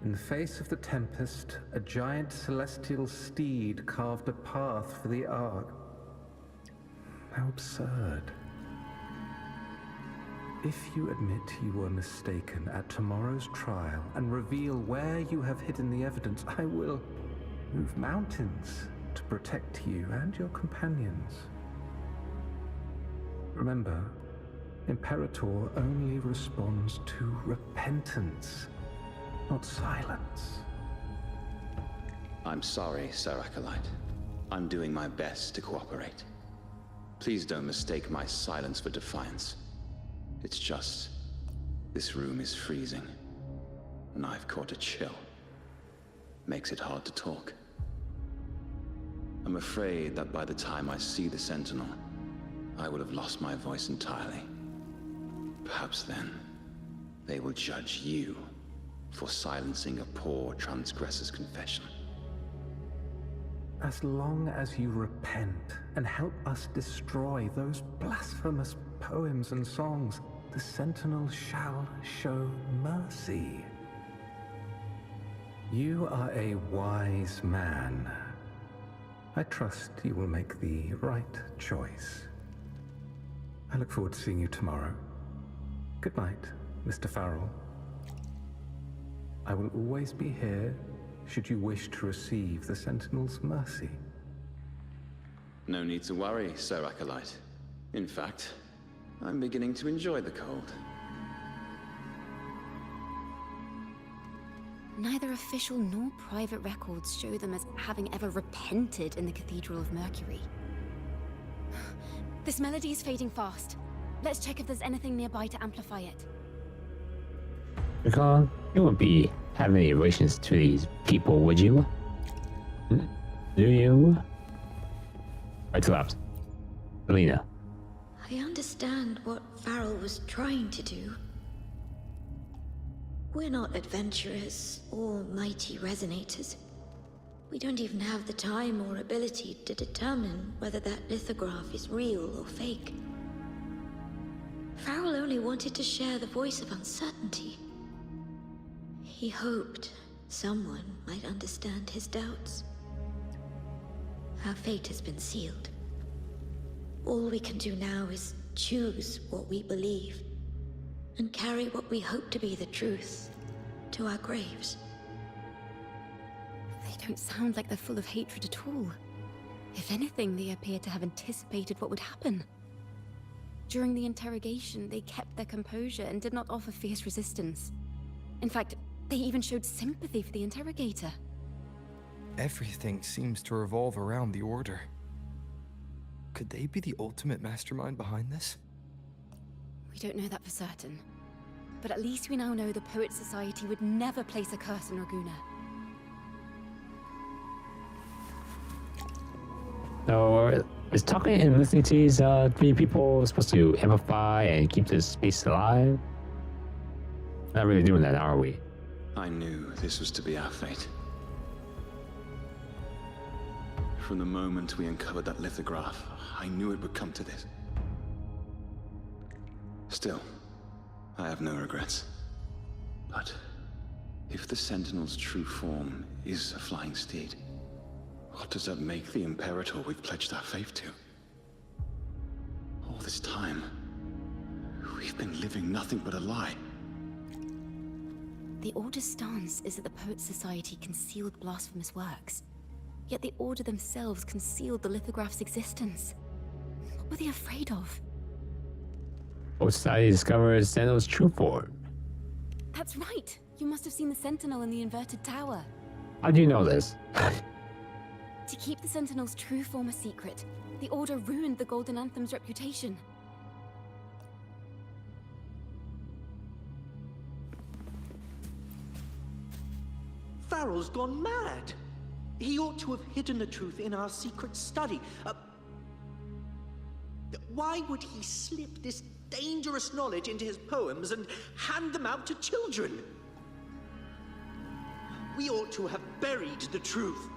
Speaker 11: In the face of the tempest, a giant celestial steed carved a path for the Ark. How absurd. If you admit you were mistaken at tomorrow's trial and reveal where you have hidden the evidence, I will move mountains to protect you and your companions. Remember, Imperator only responds to repentance, not silence.
Speaker 12: I'm sorry, Sir Acolyte. I'm doing my best to cooperate. Please don't mistake my silence for defiance. It's just, this room is freezing, and I've caught a chill. Makes it hard to talk. I'm afraid that by the time I see the Sentinel, I will have lost my voice entirely. Perhaps then, they will judge you for silencing a poor transgressor's confession.
Speaker 11: As long as you repent and help us destroy those blasphemous poems and songs, the Sentinel shall show mercy. You are a wise man. I trust you will make the right choice. I look forward to seeing you tomorrow. Good night, Mr. Farrell. I will always be here should you wish to receive the Sentinel's mercy.
Speaker 12: No need to worry, Sir Acolyte. In fact, I'm beginning to enjoy the cold.
Speaker 4: Neither official nor private records show them as having ever repented in the Cathedral of Mercury. This melody is fading fast. Let's check if there's anything nearby to amplify it.
Speaker 1: Recon, you wouldn't be having any relations to these people, would you? Do you? Right to left. Selena.
Speaker 9: I understand what Farrell was trying to do. We're not adventurers or mighty resonators. We don't even have the time or ability to determine whether that lithograph is real or fake. Farrell only wanted to share the voice of uncertainty. He hoped someone might understand his doubts. Our fate has been sealed. All we can do now is choose what we believe and carry what we hope to be the truth to our graves.
Speaker 4: They don't sound like they're full of hatred at all. If anything, they appear to have anticipated what would happen. During the interrogation, they kept their composure and did not offer fierce resistance. In fact, they even showed sympathy for the interrogator.
Speaker 10: Everything seems to revolve around the Order. Could they be the ultimate mastermind behind this?
Speaker 4: We don't know that for certain. But at least we now know the Poet Society would never place a curse on Raguna.
Speaker 1: So, is talking and listening to these three people supposed to amplify and keep this space alive? Not really doing that, are we?
Speaker 12: I knew this was to be our fate. From the moment we uncovered that lithograph, I knew it would come to this. Still, I have no regrets. But if the Sentinel's true form is a flying steed, what does that make the Imperator we've pledged our faith to? All this time, we've been living nothing but a lie.
Speaker 4: The Order's stance is that the Poets Society concealed blasphemous works, yet the Order themselves concealed the lithograph's existence. What were they afraid of?
Speaker 1: Both sides discovered Sentinel's true form.
Speaker 4: That's right! You must have seen the Sentinel in the inverted tower.
Speaker 1: How do you know this?
Speaker 4: To keep the Sentinel's true form a secret, the Order ruined the Golden Anthem's reputation.
Speaker 13: Farrell's gone mad. He ought to have hidden the truth in our secret study. Why would he slip this dangerous knowledge into his poems and hand them out to children? We ought to have buried the truth.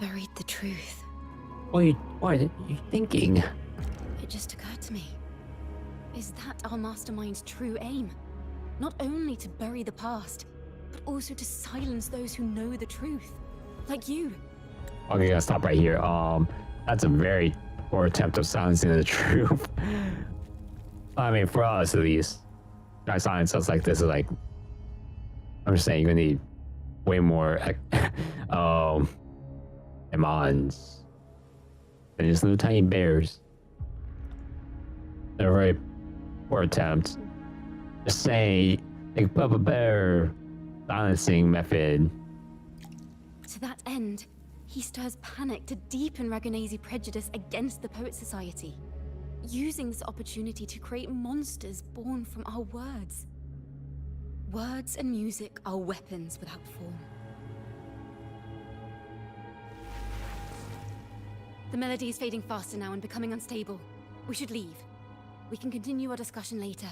Speaker 4: Buried the truth.
Speaker 1: What are you thinking?
Speaker 4: It just occurred to me. Is that our mastermind's true aim? Not only to bury the past, but also to silence those who know the truth. Like you.
Speaker 1: Okay, gotta stop right here. That's a very poor attempt of silencing the truth. I mean, for us at least. Try to silence us like this is like, I'm just saying you're gonna need way more Emons than just little tiny bears. They're a very poor attempt. Just say, like, Papa Bear silencing method.
Speaker 4: To that end, he stirs panic to deepen Ragonese prejudice against the Poet Society, using this opportunity to create monsters born from our words. Words and music are weapons without form. The melody is fading faster now and becoming unstable. We should leave. We can continue our discussion later.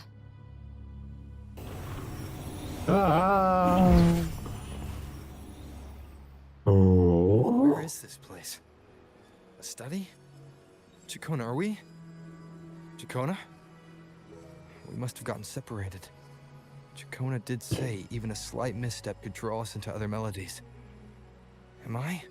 Speaker 10: Where is this place? A study? Ciaccona, are we? Ciaccona? We must have gotten separated. Ciaccona did say even a slight misstep could draw us into other melodies. Am I?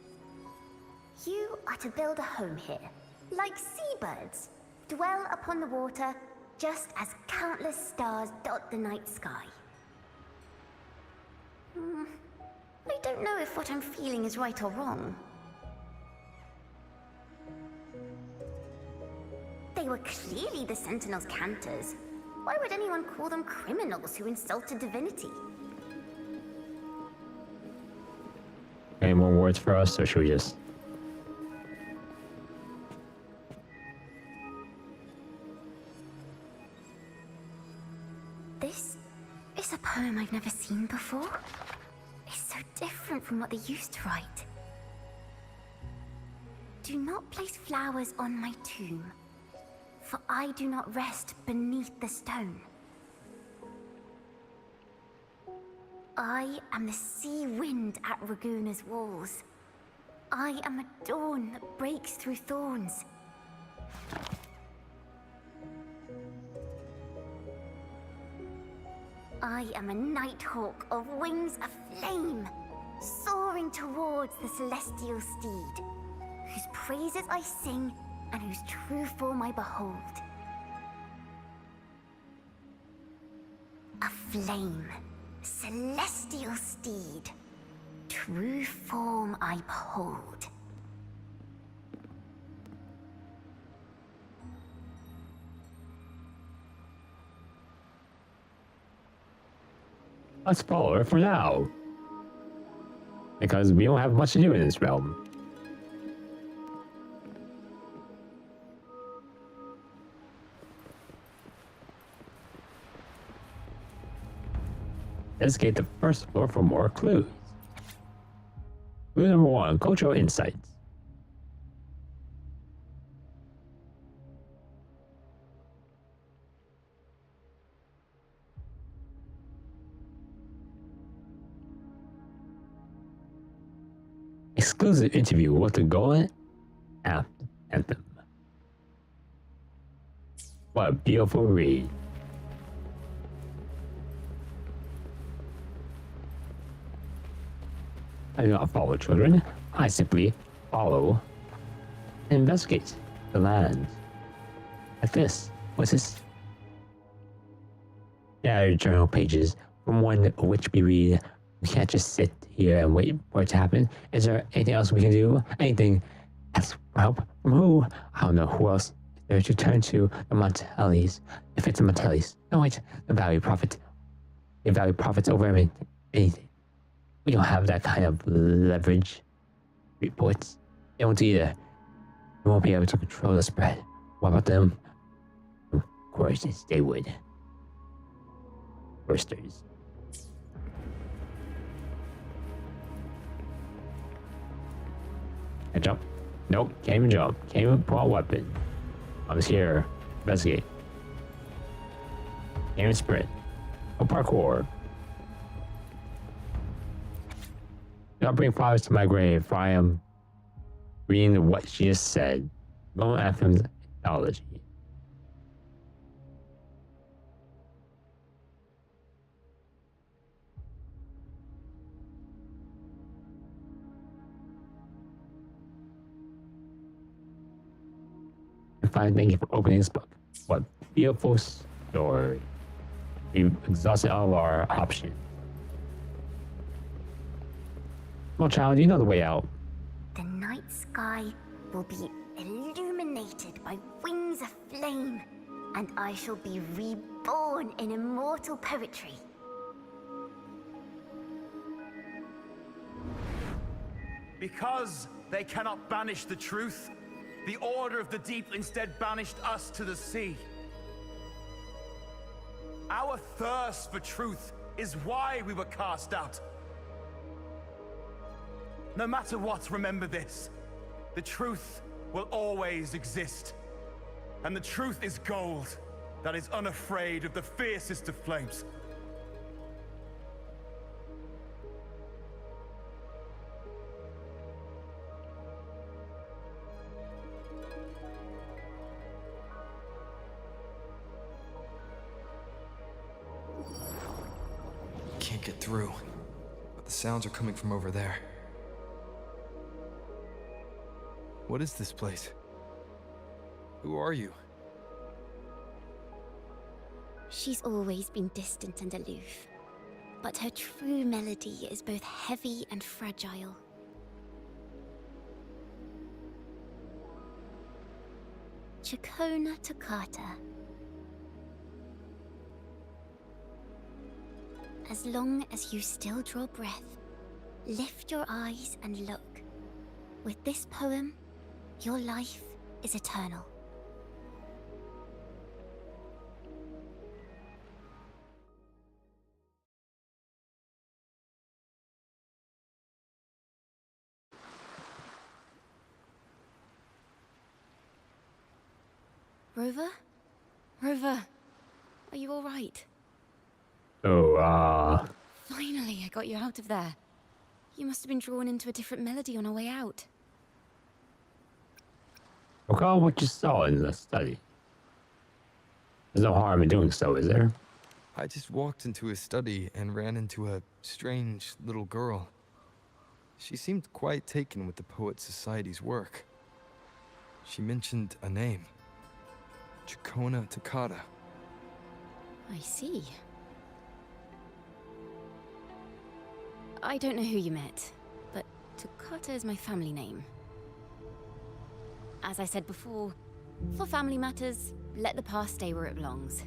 Speaker 14: You are to build a home here, like seabirds. Dwell upon the water, just as countless stars dot the night sky. I don't know if what I'm feeling is right or wrong. They were clearly the Sentinel's cantors. Why would anyone call them criminals who insulted divinity?
Speaker 1: Any more words for us, or should we just...
Speaker 14: This is a poem I've never seen before. It's so different from what they used to write. Do not place flowers on my tomb, for I do not rest beneath the stone. I am the sea wind at Raguna's walls. I am a dawn that breaks through thorns. I am a nighthawk of wings aflame, soaring towards the celestial steed, whose praises I sing and whose true form I behold. A flame, celestial steed, true form I behold.
Speaker 1: Let's follow her for now. Because we don't have much to do in this realm. Investigate the first floor for more clues. Clue number 1, cultural insights. Exclusive interview with the Golden Anthem. What a beautiful read. I do not follow children. I simply follow and investigate the land. Like this. What's this? Yeah, your journal pages, from one of which we read, we can't just sit here and wait for it to happen. Is there anything else we can do? Anything? Ask for help from who? I don't know who else. There to turn to the Montellis. If it's the Montellis. No, wait, the value profit. They value profits over anything. We don't have that kind of leverage. Reports. They won't either. We won't be able to control the spread. What about them? Of course, they would. Roasters. I jump. Nope, can't even jump. Can't even pull a weapon. I'm just here. Investigate. Can't even sprint. No parkour. Do not bring flowers to my grave, for I am reading what she just said. Roman Anthem's theology. Fine, thank you for opening this book. What beautiful story. We've exhausted all of our options. Well, child, you know the way out.
Speaker 14: The night sky will be illuminated by wings of flame, and I shall be reborn in immortal poetry.
Speaker 15: Because they cannot banish the truth, the Order of the Deep instead banished us to the sea. Our thirst for truth is why we were cast out. No matter what, remember this. The truth will always exist. And the truth is gold that is unafraid of the fiercest of flames.
Speaker 10: Can't get through, but the sounds are coming from over there. What is this place? Who are you?
Speaker 4: She's always been distant and aloof, but her true melody is both heavy and fragile. Ciaccona toccata. As long as you still draw breath, lift your eyes and look. With this poem, your life is eternal. Rover? Rover, are you all right?
Speaker 1: Oh,
Speaker 4: Finally, I got you out of there. You must have been drawn into a different melody on our way out.
Speaker 1: recall what you saw in the study. There's no harm in doing so, is there?
Speaker 10: I just walked into his study and ran into a strange little girl. She seemed quite taken with the Poet Society's work. She mentioned a name. Ciaccona toccata.
Speaker 4: I see. I don't know who you met, but Toccata is my family name. As I said before, for family matters, let the past stay where it belongs.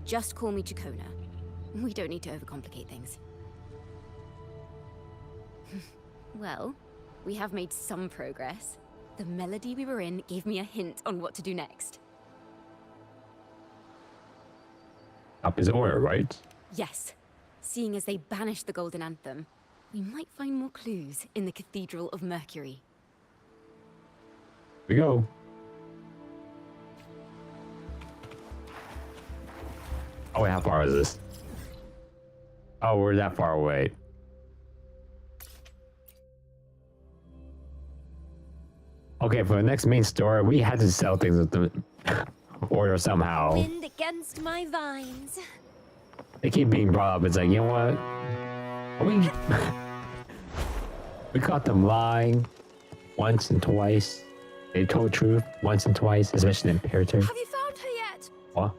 Speaker 4: Just call me Ciaccona. We don't need to overcomplicate things. Well, we have made some progress. The melody we were in gave me a hint on what to do next.
Speaker 1: Up is order, right?
Speaker 4: Yes. Seeing as they banished the Golden Anthem, we might find more clues in the Cathedral of Mercury.
Speaker 1: Here we go. Oh, wait, how far is this? Oh, we're that far away. Okay, for the next main story, we had to sell things with the order somehow.
Speaker 2: Wind against my vines.
Speaker 1: They keep being brought up. It's like, you know what? We caught them lying once and twice. They told the truth once and twice, especially the Imperator.
Speaker 2: Have you found her yet?
Speaker 1: What?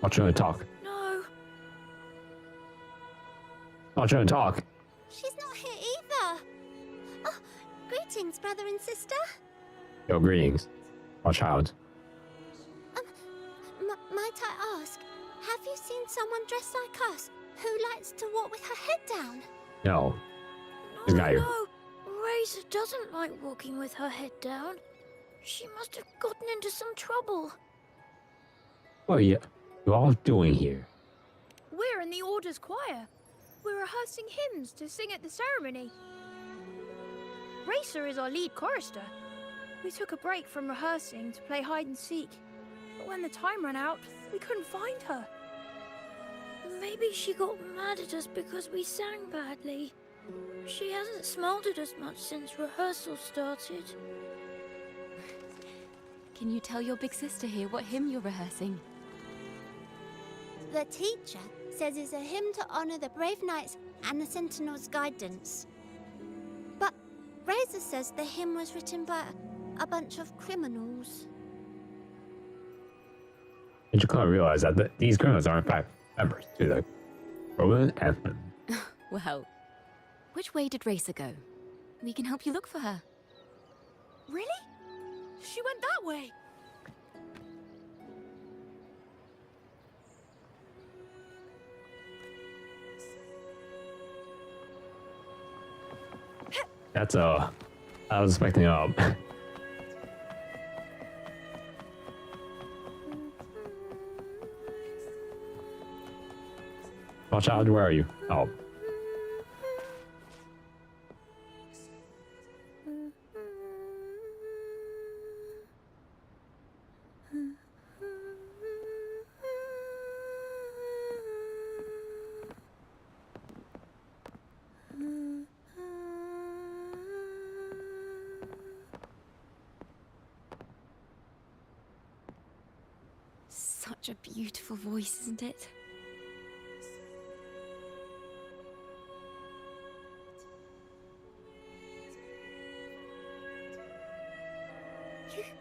Speaker 1: Not trying to talk.
Speaker 14: No.
Speaker 1: Not trying to talk.
Speaker 14: She's not here either. Oh, greetings, brother and sister.
Speaker 1: Yo, greetings. My child.
Speaker 14: Might I ask, have you seen someone dressed like us who likes to walk with her head down?
Speaker 1: No. This guy here.
Speaker 16: No, Razor doesn't like walking with her head down. She must have gotten into some trouble.
Speaker 1: What are you all doing here?
Speaker 16: We're in the Order's choir. We're rehearsing hymns to sing at the ceremony. Racer is our lead chorister. We took a break from rehearsing to play hide and seek. But when the time ran out, we couldn't find her. Maybe she got mad at us because we sang badly. She hasn't smiled at us much since rehearsal started.
Speaker 4: Can you tell your big sister here what hymn you're rehearsing?
Speaker 14: The teacher says it's a hymn to honor the brave knights and the Sentinel's guidance. But Razor says the hymn was written by a bunch of criminals.
Speaker 1: Did you kind of realize that these criminals are in fact members to the Roman anthem?
Speaker 4: Well, which way did Racer go? We can help you look for her.
Speaker 16: Really? She went that way.
Speaker 1: That's I was expecting Oh, child, where are you? Oh.
Speaker 4: Such a beautiful voice, isn't it?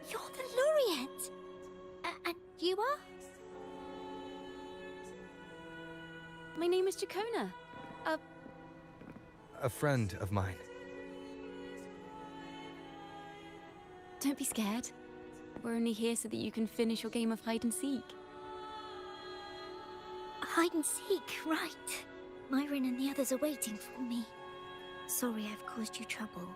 Speaker 14: You're the laureate. And you are?
Speaker 4: My name is Ciaccona.
Speaker 10: A friend of mine.
Speaker 4: Don't be scared. We're only here so that you can finish your game of hide and seek.
Speaker 14: Hide and seek, right. Myron and the others are waiting for me. Sorry I've caused you trouble.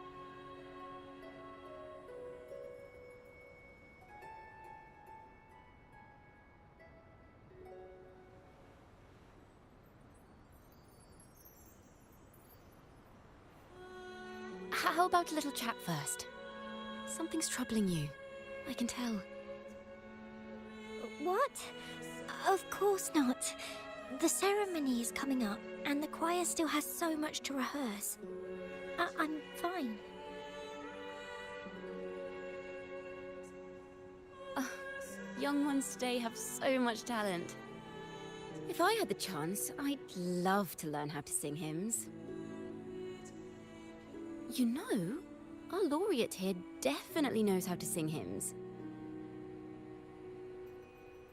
Speaker 4: How about a little chat first? Something's troubling you. I can tell.
Speaker 14: What? Of course not. The ceremony is coming up, and the choir still has so much to rehearse. I'm fine.
Speaker 4: Young ones today have so much talent. If I had the chance, I'd love to learn how to sing hymns. You know, our laureate here definitely knows how to sing hymns.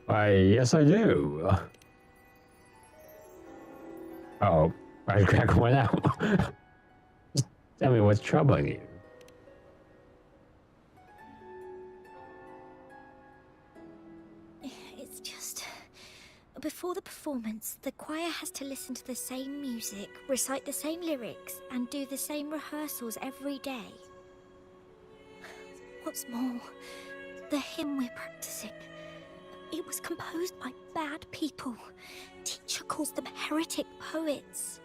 Speaker 1: Why, yes, I do. Oh, my crack went out. Just tell me what's troubling you.
Speaker 14: It's just... Before the performance, the choir has to listen to the same music, recite the same lyrics, and do the same rehearsals every day. What's more, the hymn we're practicing, it was composed by bad people. Teacher calls them heretic poets.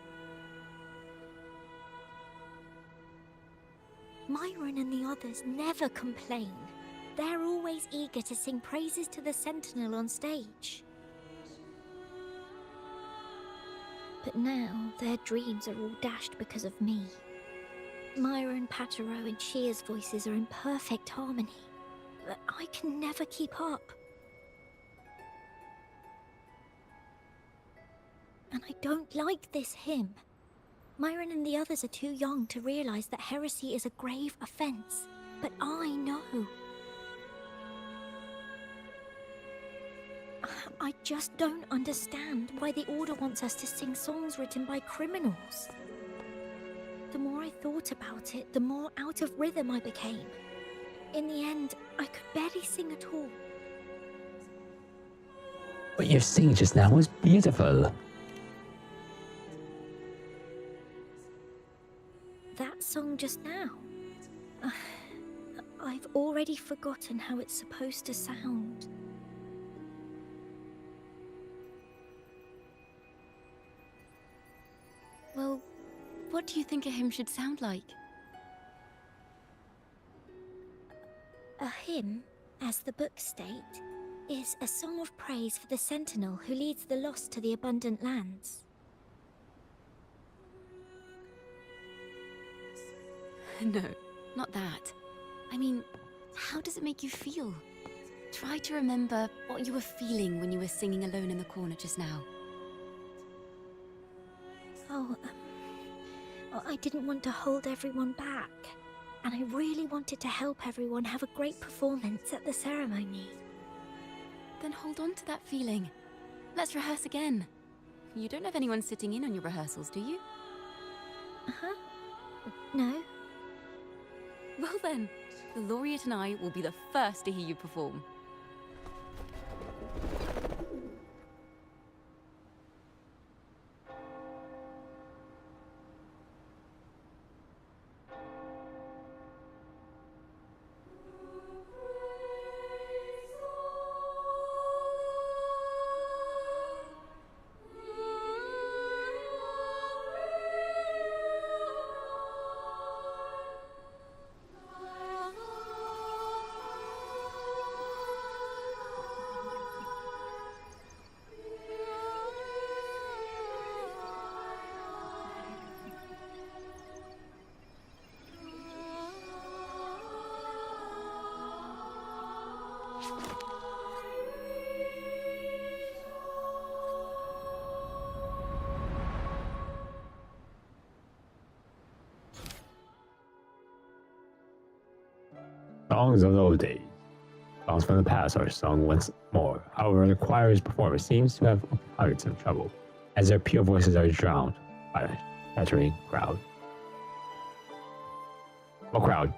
Speaker 14: Myron and the others never complain. They're always eager to sing praises to the Sentinel on stage. But now, their dreams are all dashed because of me. Myron, Patero, and Shear's voices are in perfect harmony, but I can never keep up. And I don't like this hymn. Myron and the others are too young to realize that heresy is a grave offense, but I know. I just don't understand why the Order wants us to sing songs written by criminals. The more I thought about it, the more out of rhythm I became. In the end, I could barely sing at all.
Speaker 1: What you singing just now was beautiful.
Speaker 14: That song just now. I've already forgotten how it's supposed to sound.
Speaker 4: Well, what do you think a hymn should sound like?
Speaker 14: A hymn, as the books state, is a song of praise for the sentinel who leads the lost to the abundant lands.
Speaker 4: No, not that. I mean, how does it make you feel? Try to remember what you were feeling when you were singing alone in the corner just now.
Speaker 14: Oh, I didn't want to hold everyone back. And I really wanted to help everyone have a great performance at the ceremony.
Speaker 4: Then hold on to that feeling. Let's rehearse again. You don't have anyone sitting in on your rehearsals, do you?
Speaker 14: Uh-huh. No.
Speaker 4: Well then, the laureate and I will be the first to hear you perform.
Speaker 1: Songs of those days. Songs from the past are sung once more. However, the choir's performer seems to have encountered some trouble, as their pure voices are drowned by a shattering crowd. What crowd?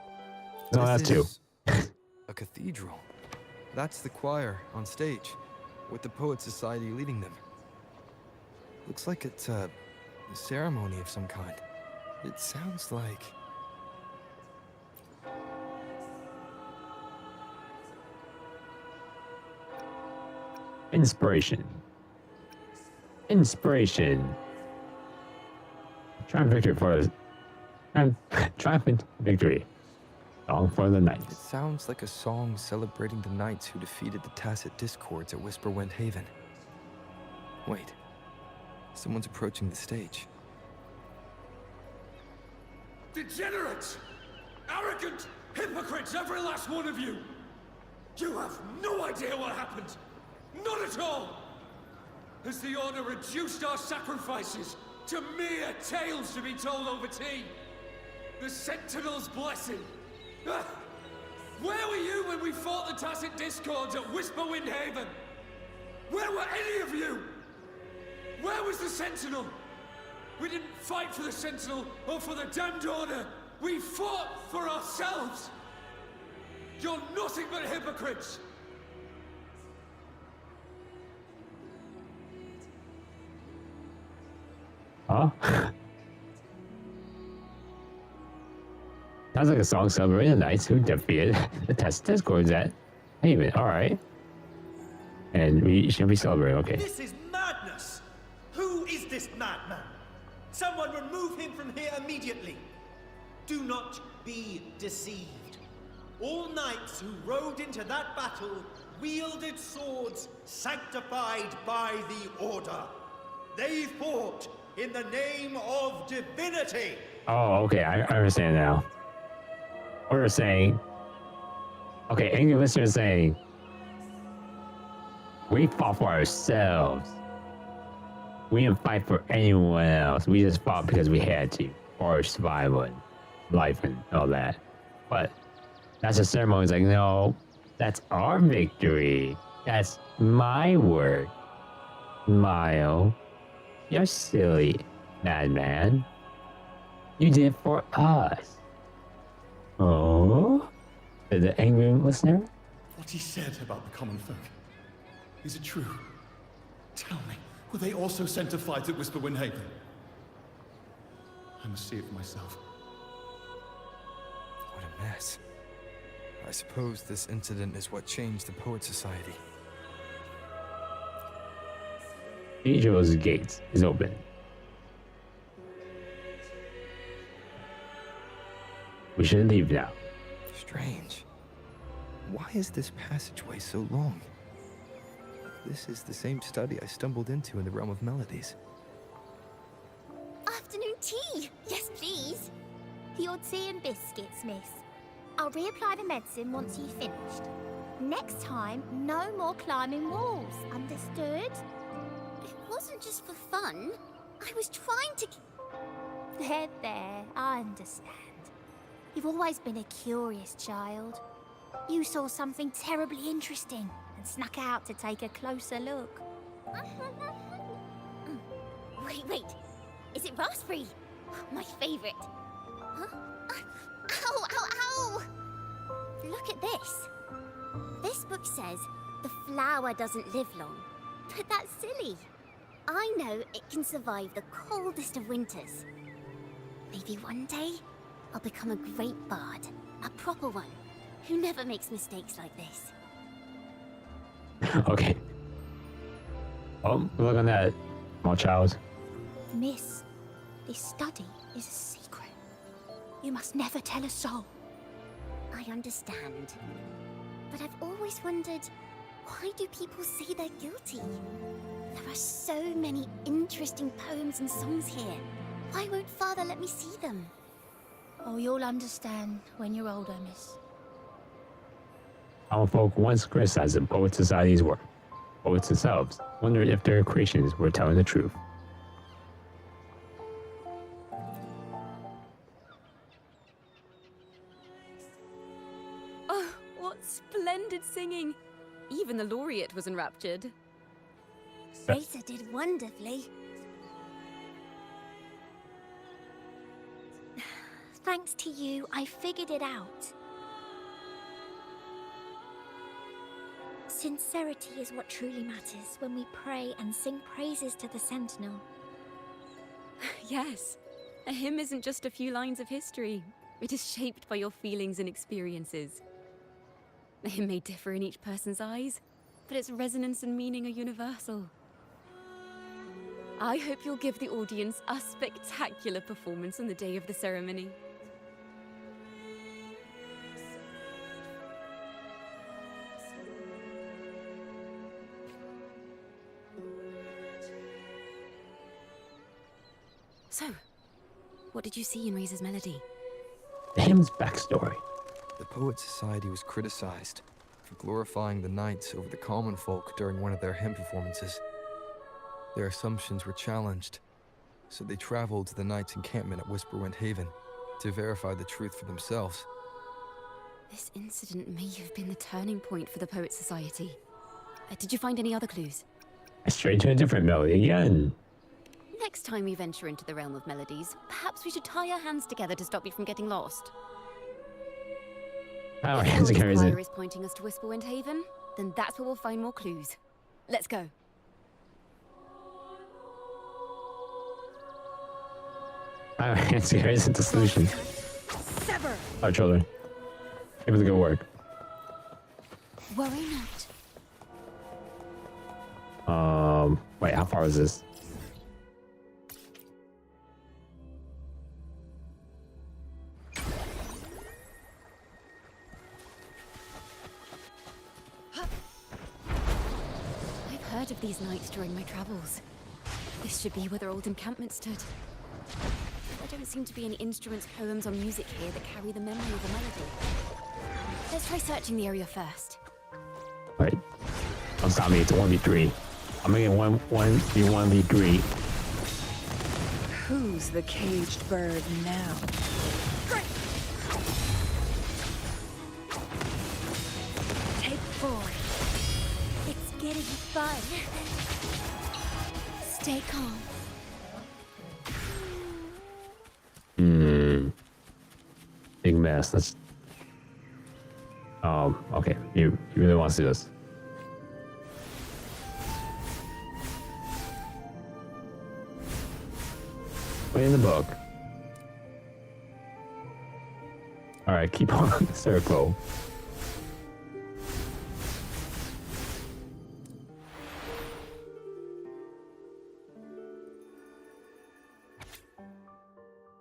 Speaker 1: No, that's two.
Speaker 10: A cathedral. That's the choir on stage, with the Poet Society leading them. Looks like it's a ceremony of some kind. It sounds like...
Speaker 1: Inspiration. Inspiration. Triumphant victory. Song for the knights.
Speaker 10: It sounds like a song celebrating the knights who defeated the Tacit Discords at Whisperwind Haven. Wait. Someone's approaching the stage.
Speaker 5: Degenerates! Arrogant hypocrites, every last one of you! You have no idea what happened! Not at all! Has the Order reduced our sacrifices to mere tales to be told over tea? The Sentinel's blessing! Ah, where were you when we fought the Tacit Discords at Whisperwind Haven? Where were any of you? Where was the Sentinel? We didn't fight for the Sentinel or for the damned Order. We fought for ourselves. You're nothing but hypocrites.
Speaker 1: Huh? Sounds like a song celebrating the knights who defeated the Tacit Discords at Haven. Alright. And we should be celebrating, okay.
Speaker 13: This is madness! Who is this madman? Someone remove him from here immediately. Do not be deceived. All knights who rode into that battle wielded swords sanctified by the Order. They fought in the name of divinity.
Speaker 1: Oh, okay, I understand now. We're saying, okay, angry listener is saying, we fought for ourselves. We didn't fight for anyone else. We just fought because we had to, for our survival and life and all that. But that's a ceremony. It's like, no, that's our victory. That's my word. Smile. You're silly, madman. You did it for us. Oh? Said the angry listener?
Speaker 5: What he said about the common folk. Is it true? Tell me, were they also sent to fight at Whisperwind Haven? I must see it for myself.
Speaker 10: What a mess. I suppose this incident is what changed the Poet Society.
Speaker 1: Cathedral's gate is open. We should leave now.
Speaker 10: Strange. Why is this passageway so long? This is the same study I stumbled into in the realm of melodies.
Speaker 4: Afternoon tea! Yes, please. Your tea and biscuits, miss. I'll reapply the medicine once you've finished. Next time, no more climbing walls. Understood? It wasn't just for fun. I was trying to... There, I understand. You've always been a curious child. You saw something terribly interesting and snuck out to take a closer look. Wait. Is it raspberry? My favorite. Huh? Ow! Look at this. This book says the flower doesn't live long. But that's silly. I know it can survive the coldest of winters. Maybe one day, I'll become a great bard. A proper one. Who never makes mistakes like this.
Speaker 1: Okay. Oh, look at that, small child.
Speaker 16: Miss, this study is a secret. You must never tell a soul.
Speaker 4: I understand. But I've always wondered, why do people say they're guilty? There are so many interesting poems and songs here. Why won't Father let me see them?
Speaker 16: Oh, you'll understand when you're older, miss.
Speaker 1: Our folk once criticized the Poet Society's work. Poets themselves wondered if their creations were telling the truth.
Speaker 17: Oh, what splendid singing! Even the laureate was enraptured.
Speaker 4: Rita did wonderfully.
Speaker 14: Thanks to you, I figured it out. Sincerity is what truly matters when we pray and sing praises to the Sentinel.
Speaker 17: Yes, a hymn isn't just a few lines of history. It is shaped by your feelings and experiences. A hymn may differ in each person's eyes, but its resonance and meaning are universal. I hope you'll give the audience a spectacular performance on the day of the ceremony. So, what did you see in Razor's melody?
Speaker 1: The hymn's backstory.
Speaker 10: The Poet Society was criticized for glorifying the knights over the common folk during one of their hymn performances. Their assumptions were challenged, so they traveled to the knights' encampment at Whisperwind Haven to verify the truth for themselves.
Speaker 17: This incident may have been the turning point for the Poet Society. Did you find any other clues?
Speaker 1: Straight to a different melody again.
Speaker 17: Next time we venture into the realm of melodies, perhaps we should tie our hands together to stop you from getting lost.
Speaker 1: Our
Speaker 17: If
Speaker 1: hands
Speaker 17: the
Speaker 1: carries
Speaker 17: choir
Speaker 1: it.
Speaker 17: is pointing us to Whisperwind Haven, then that's where we'll find more clues. Let's go.
Speaker 1: Our hands carries it the solution.
Speaker 16: Sever!
Speaker 1: Our children. It was good work.
Speaker 4: Worry not.
Speaker 1: Wait, how far is this?
Speaker 17: I've heard of these knights during my travels. This should be where their old encampment stood. There don't seem to be any instruments, poems, or music here that carry the memory of a melody. Let's try searching the area first.
Speaker 1: Wait. Don't stop me. It's a 1v3. I'm making 1v3.
Speaker 3: Who's the caged bird now?
Speaker 16: Take 4.
Speaker 4: It here to have fun. Stay calm.
Speaker 1: Big mess. Let's. Okay. You really want to see this? Put it in the book. All right. Keep on the circle.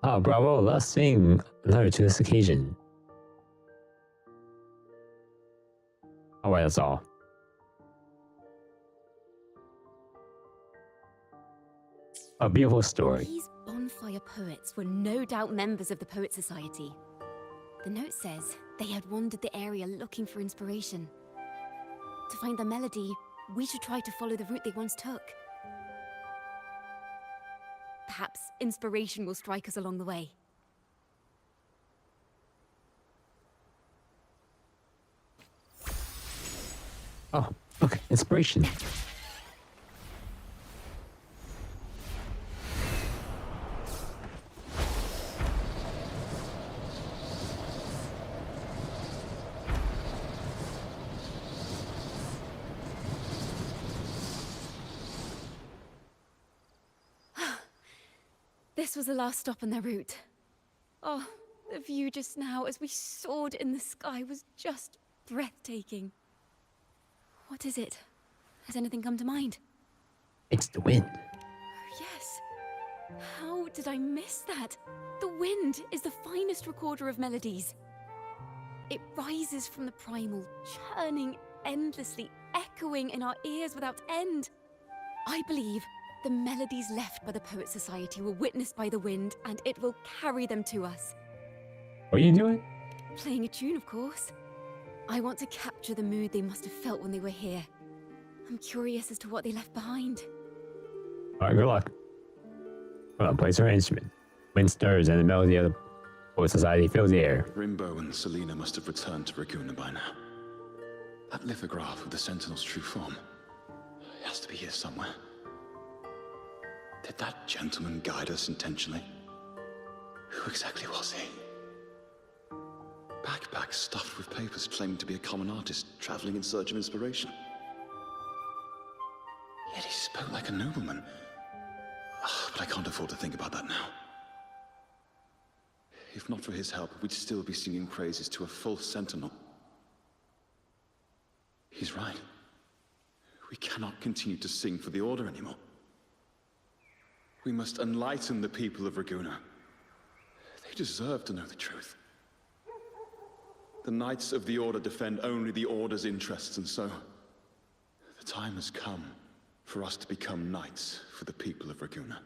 Speaker 1: Oh, bravo. Let's sing another to this occasion. Alright, that's all. A beautiful story.
Speaker 17: These bonfire poets were no doubt members of the Poet Society. The note says they had wandered the area looking for inspiration. To find the melody, we should try to follow the route they once took. Perhaps inspiration will strike us along the way.
Speaker 1: Oh, look, inspiration.
Speaker 17: This was the last stop on their route. Oh, the view just now as we soared in the sky was just breathtaking. What is it? Has anything come to mind?
Speaker 1: It's the wind.
Speaker 17: Yes. How did I miss that? The wind is the finest recorder of melodies. It rises from the primal, churning endlessly, echoing in our ears without end. I believe the melodies left by the Poet Society were witnessed by the wind, and it will carry them to us.
Speaker 1: What are you doing?
Speaker 17: Playing a tune, of course. I want to capture the mood they must have felt when they were here. I'm curious as to what they left behind.
Speaker 1: Alright, good luck. Well, plays her instrument. Wind stirs and the melody of the Poet Society fills the air.
Speaker 12: Rimbo and Selena must have returned to Raguna by now. That lithograph of the Sentinel's true form. It has to be here somewhere. Did that gentleman guide us intentionally? Who exactly was he? Backpack stuffed with papers claiming to be a common artist traveling in search of inspiration. Yet he spoke like a nobleman. But I can't afford to think about that now. If not for his help, we'd still be singing praises to a false sentinel. He's right. We cannot continue to sing for the Order anymore. We must enlighten the people of Raguna. They deserve to know the truth. The Knights of the Order defend only the Order's interests, and so the time has come for us to become knights for the people of Raguna.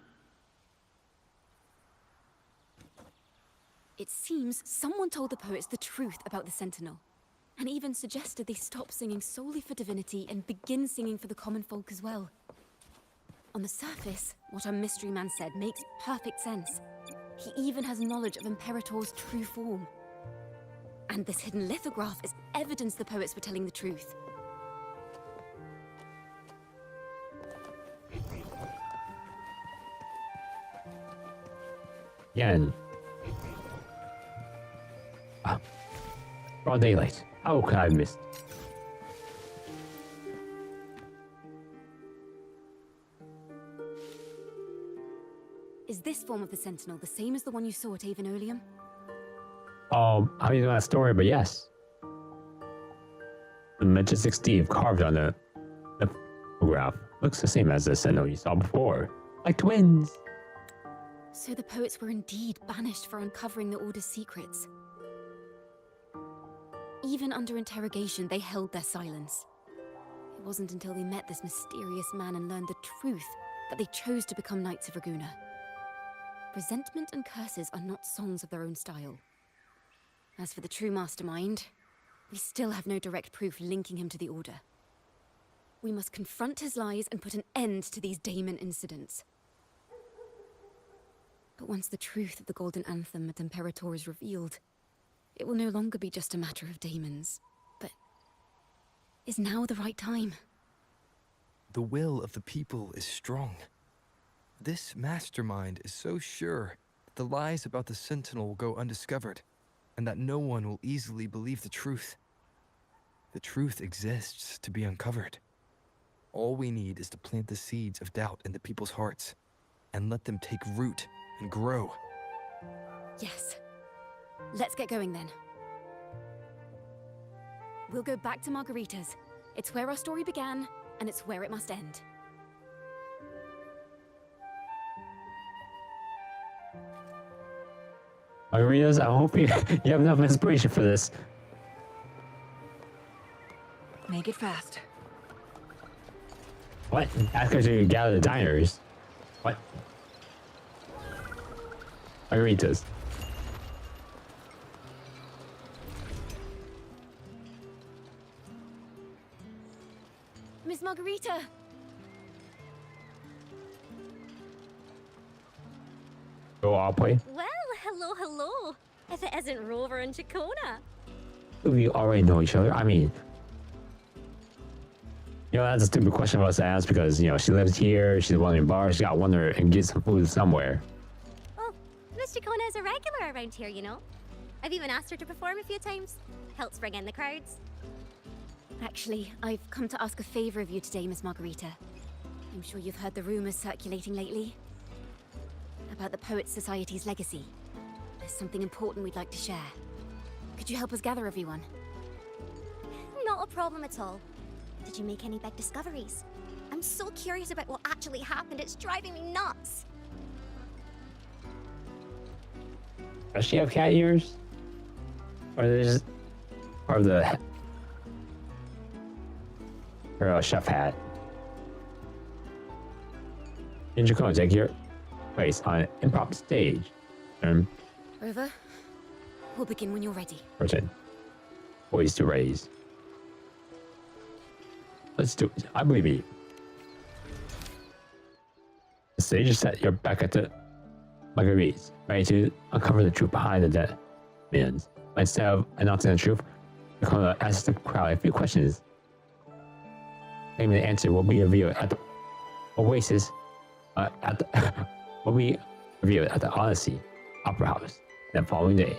Speaker 17: It seems someone told the poets the truth about the Sentinel, and even suggested they stop singing solely for divinity and begin singing for the common folk as well. On the surface, what our mystery man said makes perfect sense. He even has knowledge of Imperator's true form. And this hidden lithograph is evidence the poets were telling the truth.
Speaker 1: Again. Broad daylight. How could I have missed?
Speaker 17: Is this form of the Sentinel the same as the one you saw at Avon Oleum?
Speaker 1: I don't know that story, but yes. The Majestic Steve carved on the photograph looks the same as the Sentinel you saw before. Like twins.
Speaker 17: So the poets were indeed banished for uncovering the Order's secrets. Even under interrogation, they held their silence. It wasn't until they met this mysterious man and learned the truth that they chose to become Knights of Raguna. Resentment and curses are not songs of their own style. As for the true mastermind, we still have no direct proof linking him to the Order. We must confront his lies and put an end to these Daemon incidents. But once the truth of the Golden Anthem at Imperator is revealed, it will no longer be just a matter of daemons. But is now the right time?
Speaker 10: the will of the people is strong. This mastermind is so sure that the lies about the Sentinel will go undiscovered, and that no one will easily believe the truth. The truth exists to be uncovered. All we need is to plant the seeds of doubt in the people's hearts, and let them take root and grow.
Speaker 17: Yes. Let's get going then. We'll go back to Margarita's. It's where our story began, and it's where it must end.
Speaker 1: Margaritas, I hope you have enough inspiration for this.
Speaker 3: Make it fast.
Speaker 1: What? That's because you gather the diners. What? Margaritas.
Speaker 17: Miss Margarita!
Speaker 1: Go all play.
Speaker 18: Well, hello. If it isn't Rover and Ciaccona.
Speaker 1: We already know each other. I mean, that's a stupid question for us to ask because, she lives here, she's one in bar, she got to wander and get some food somewhere.
Speaker 18: Oh, Miss Ciaccona is a regular around here, I've even asked her to perform a few times. Helps bring in the crowds.
Speaker 17: Actually, I've come to ask a favor of you today, Miss Margarita. I'm sure you've heard the rumors circulating lately about the Poets Society's legacy. There's something important we'd like to share. Could you help us gather everyone?
Speaker 18: Not a problem at all. Did you make any big discoveries? I'm so curious about what actually happened. It's driving me nuts.
Speaker 1: Does she have cat ears? Or is this part of the her chef hat? In Ciaccona, take your place on an impromptu stage.
Speaker 17: Rover, we'll begin when you're ready.
Speaker 1: Person. Voice to raise. Let's do it. I believe you. The stage is set. You're back at the Marguerite's, ready to uncover the truth behind the dead minions. But instead of announcing the truth, you're going to ask the crowd a few questions. Maybe the answer will be revealed at the Oasis. Will be revealed at the Odyssey Opera House the following day.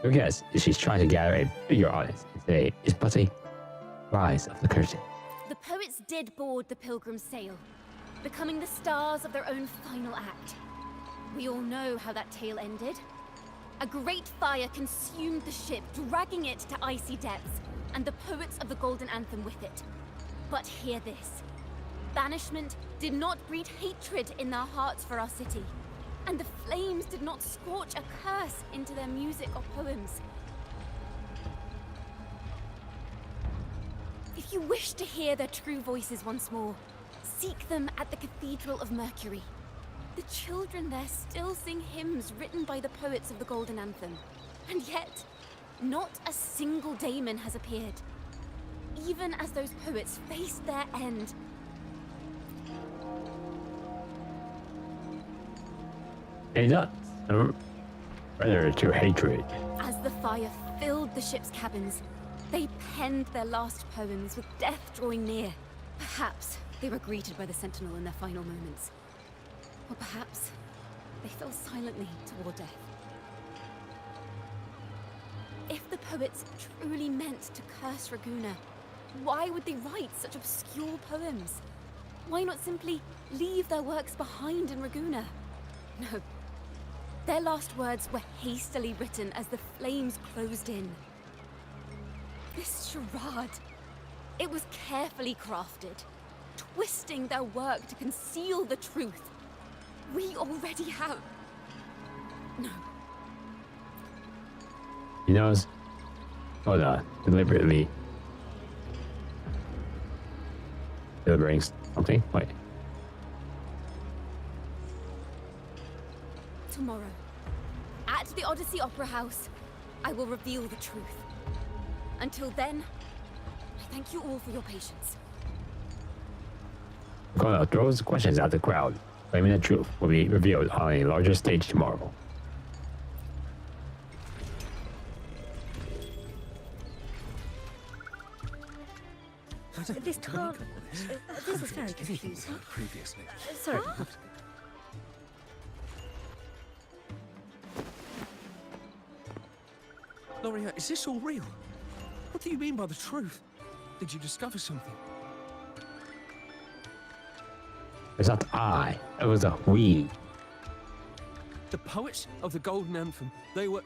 Speaker 1: Your guess is she's trying to gather a bigger audience, and today is but a rise of the curtain.
Speaker 17: The poets did board the Pilgrim's sail, becoming the stars of their own final act. We all know how that tale ended. A great fire consumed the ship, dragging it to icy depths, and the poets of the Golden Anthem with it. But hear this. Banishment did not breed hatred in their hearts for our city, and the flames did not scorch a curse into their music or poems. If you wish to hear their true voices once more, seek them at the Cathedral of Mercury. The children there still sing hymns written by the poets of the Golden Anthem. And yet, not a single daemon has appeared. Even as those poets faced their end.
Speaker 1: Hey, that's rather to hatred.
Speaker 17: As the fire filled the ship's cabins, they penned their last poems with death drawing near. Perhaps they were greeted by the Sentinel in their final moments. Or perhaps they fell silently toward death. If the poets truly meant to curse Raguna, why would they write such obscure poems? Why not simply leave their works behind in Raguna? No. Their last words were hastily written as the flames closed in. This charade, it was carefully crafted, twisting their work to conceal the truth. We already have... No.
Speaker 1: He knows. Hold on. Deliberately. Deliberating something? Wait.
Speaker 17: Tomorrow, at the Odyssey Opera House, I will reveal the truth. Until then, I thank you all for your patience.
Speaker 1: Ciaccona throws questions at the crowd, claiming the truth will be revealed on a larger stage tomorrow.
Speaker 16: This can't This is very confusing.
Speaker 10: Previously.
Speaker 16: Sorry.
Speaker 19: Loria, is this all real? What do you mean by the truth? Did you discover something?
Speaker 1: It's not I. It was a we.
Speaker 19: The poets of the Golden Anthem, they were...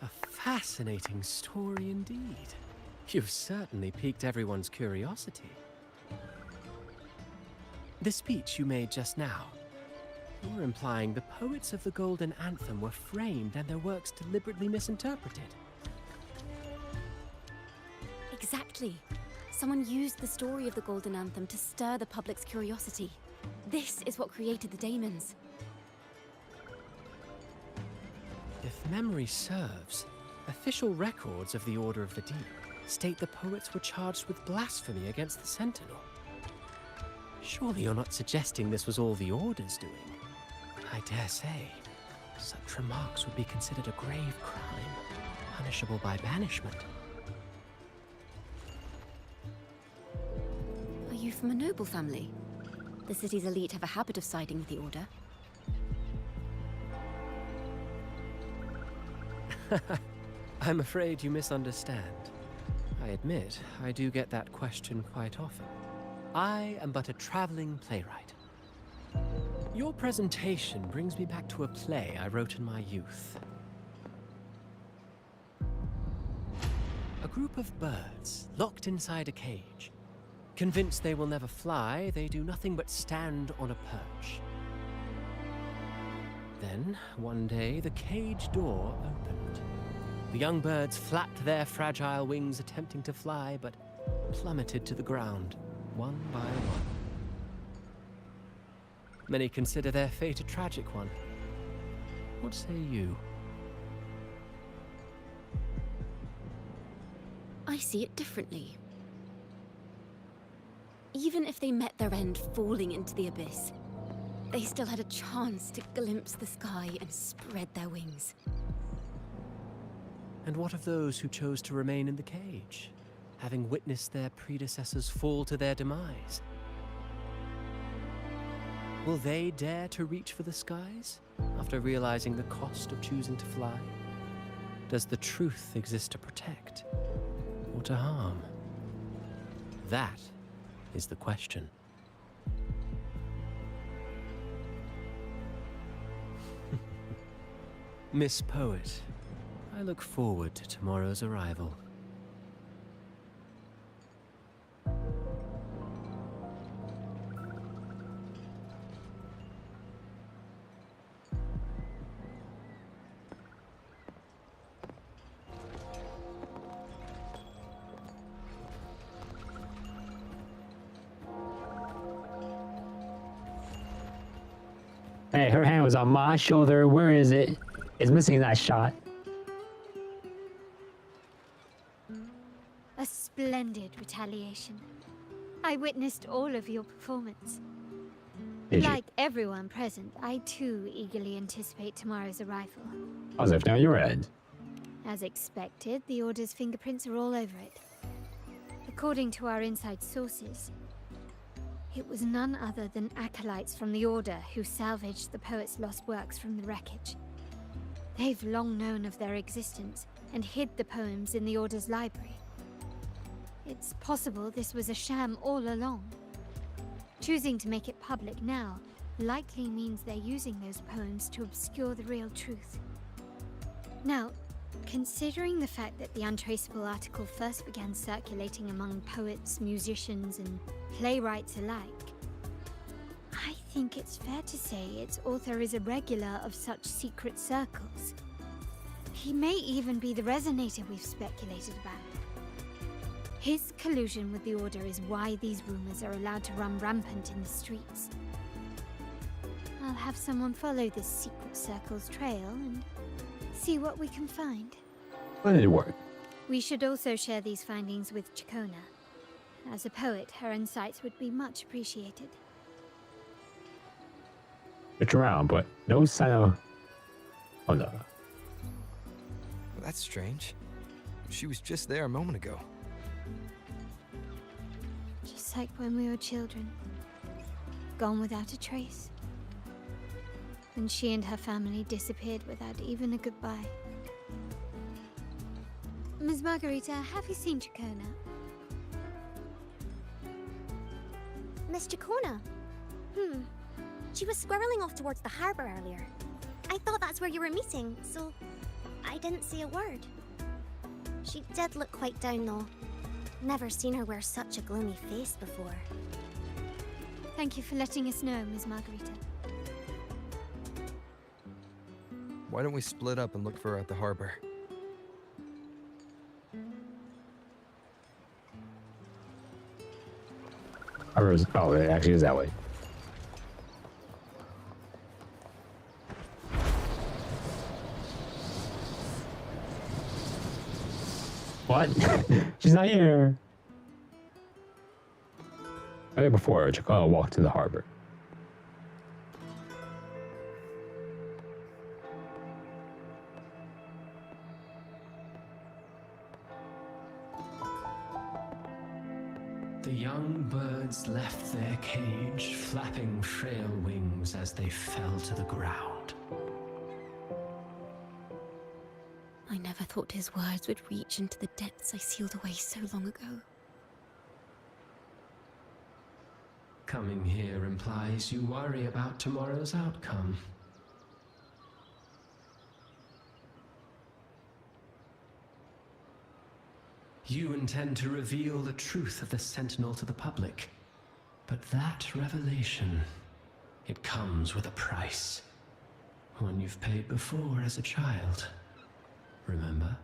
Speaker 7: A fascinating story indeed. You've certainly piqued everyone's curiosity. The speech you made just now, you're implying the poets of the Golden Anthem were framed and their works deliberately misinterpreted.
Speaker 17: Exactly. Someone used the story of the Golden Anthem to stir the public's curiosity. This is what created the daemons.
Speaker 7: If memory serves, official records of the Order of the Deep state the poets were charged with blasphemy against the Sentinel. Surely you're not suggesting this was all the Order's doing? I dare say, such remarks would be considered a grave crime, punishable by banishment.
Speaker 17: Are you from a noble family? The city's elite have a habit of siding with the Order.
Speaker 7: I'm afraid you misunderstand. I admit, I do get that question quite often. I am but a traveling playwright. Your presentation brings me back to a play I wrote in my youth. A group of birds locked inside a cage. Convinced they will never fly, they do nothing but stand on a perch. Then, one day, the cage door opened. The young birds flapped their fragile wings attempting to fly, but plummeted to the ground, one by one. Many consider their fate a tragic one. What say you?
Speaker 17: I see it differently. Even if they met their end falling into the abyss, they still had a chance to glimpse the sky and spread their wings.
Speaker 7: And what of those who chose to remain in the cage, having witnessed their predecessors fall to their demise? Will they dare to reach for the skies, after realizing the cost of choosing to fly? Does the truth exist to protect, or to harm? That is the question. Miss Poet, I look forward to tomorrow's arrival.
Speaker 1: Hey, her hand was on my shoulder. Where is it? It's missing that shot.
Speaker 2: A splendid retaliation. I witnessed all of your performance.
Speaker 1: Did you?
Speaker 2: Like everyone present, I too eagerly anticipate tomorrow's arrival.
Speaker 1: As if on your end.
Speaker 2: As expected, the Order's fingerprints are all over it. According to our inside sources, it was none other than acolytes from the Order who salvaged the poet's lost works from the wreckage. They've long known of their existence and hid the poems in the Order's library. It's possible this was a sham all along. Choosing to make it public now likely means they're using those poems to obscure the real truth. Now, considering the fact that the untraceable article first began circulating among poets, musicians, and playwrights alike, I think it's fair to say its author is a regular of such secret circles. He may even be the resonator we've speculated about. His collusion with the Order is why these rumors are allowed to run rampant in the streets. I'll have someone follow this secret circle's trail and see what we can find.
Speaker 1: Let it work.
Speaker 2: We should also share these findings with Ciaccona. As a poet, her insights would be much appreciated.
Speaker 1: Looked around, but no sign of. Oh no.
Speaker 10: That's strange. She was just there a moment ago.
Speaker 2: Just like when we were children. Gone without a trace. And she and her family disappeared without even a goodbye. Ms. Margarita, have you seen Ciaccona?
Speaker 18: Miss Ciaccona? She was squirreling off towards the harbor earlier. I thought that's where you were meeting, so I didn't say a word. She did look quite down though. Never seen her wear such a gloomy face before.
Speaker 2: Thank you for letting us know, Ms. Margarita.
Speaker 10: Why don't we split up and look for her at the harbor?
Speaker 1: Oh, it actually is that way. What? She's not here. I think before Ciaccona walked to the harbor.
Speaker 7: The young birds left their cage, flapping frail wings as they fell to the ground.
Speaker 17: I never thought his words would reach into the depths I sealed away so long ago.
Speaker 7: Coming here implies you worry about tomorrow's outcome. You intend to reveal the truth of the Sentinel to the public. But that revelation, it comes with a price. One you've paid before as a child. Remember?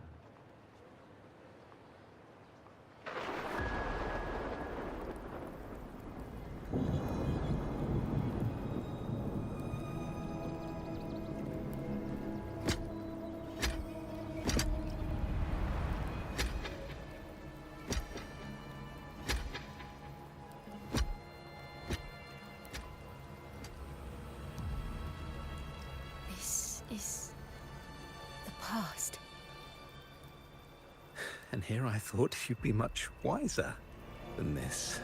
Speaker 17: This is the past.
Speaker 11: And here I thought you'd be much wiser than this.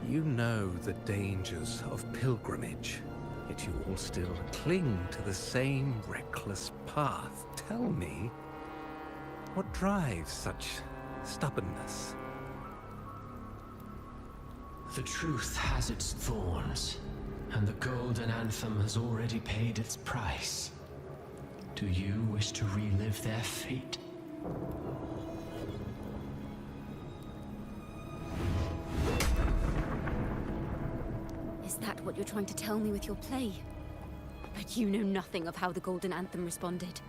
Speaker 11: You know the dangers of pilgrimage, yet you all still cling to the same reckless path. Tell me, what drives such stubbornness?
Speaker 7: The truth has its thorns, and the golden anthem has already paid its price. Do you wish to relive their fate?
Speaker 17: Is that what you're trying to tell me with your play? But you know nothing of how the Golden Anthem responded.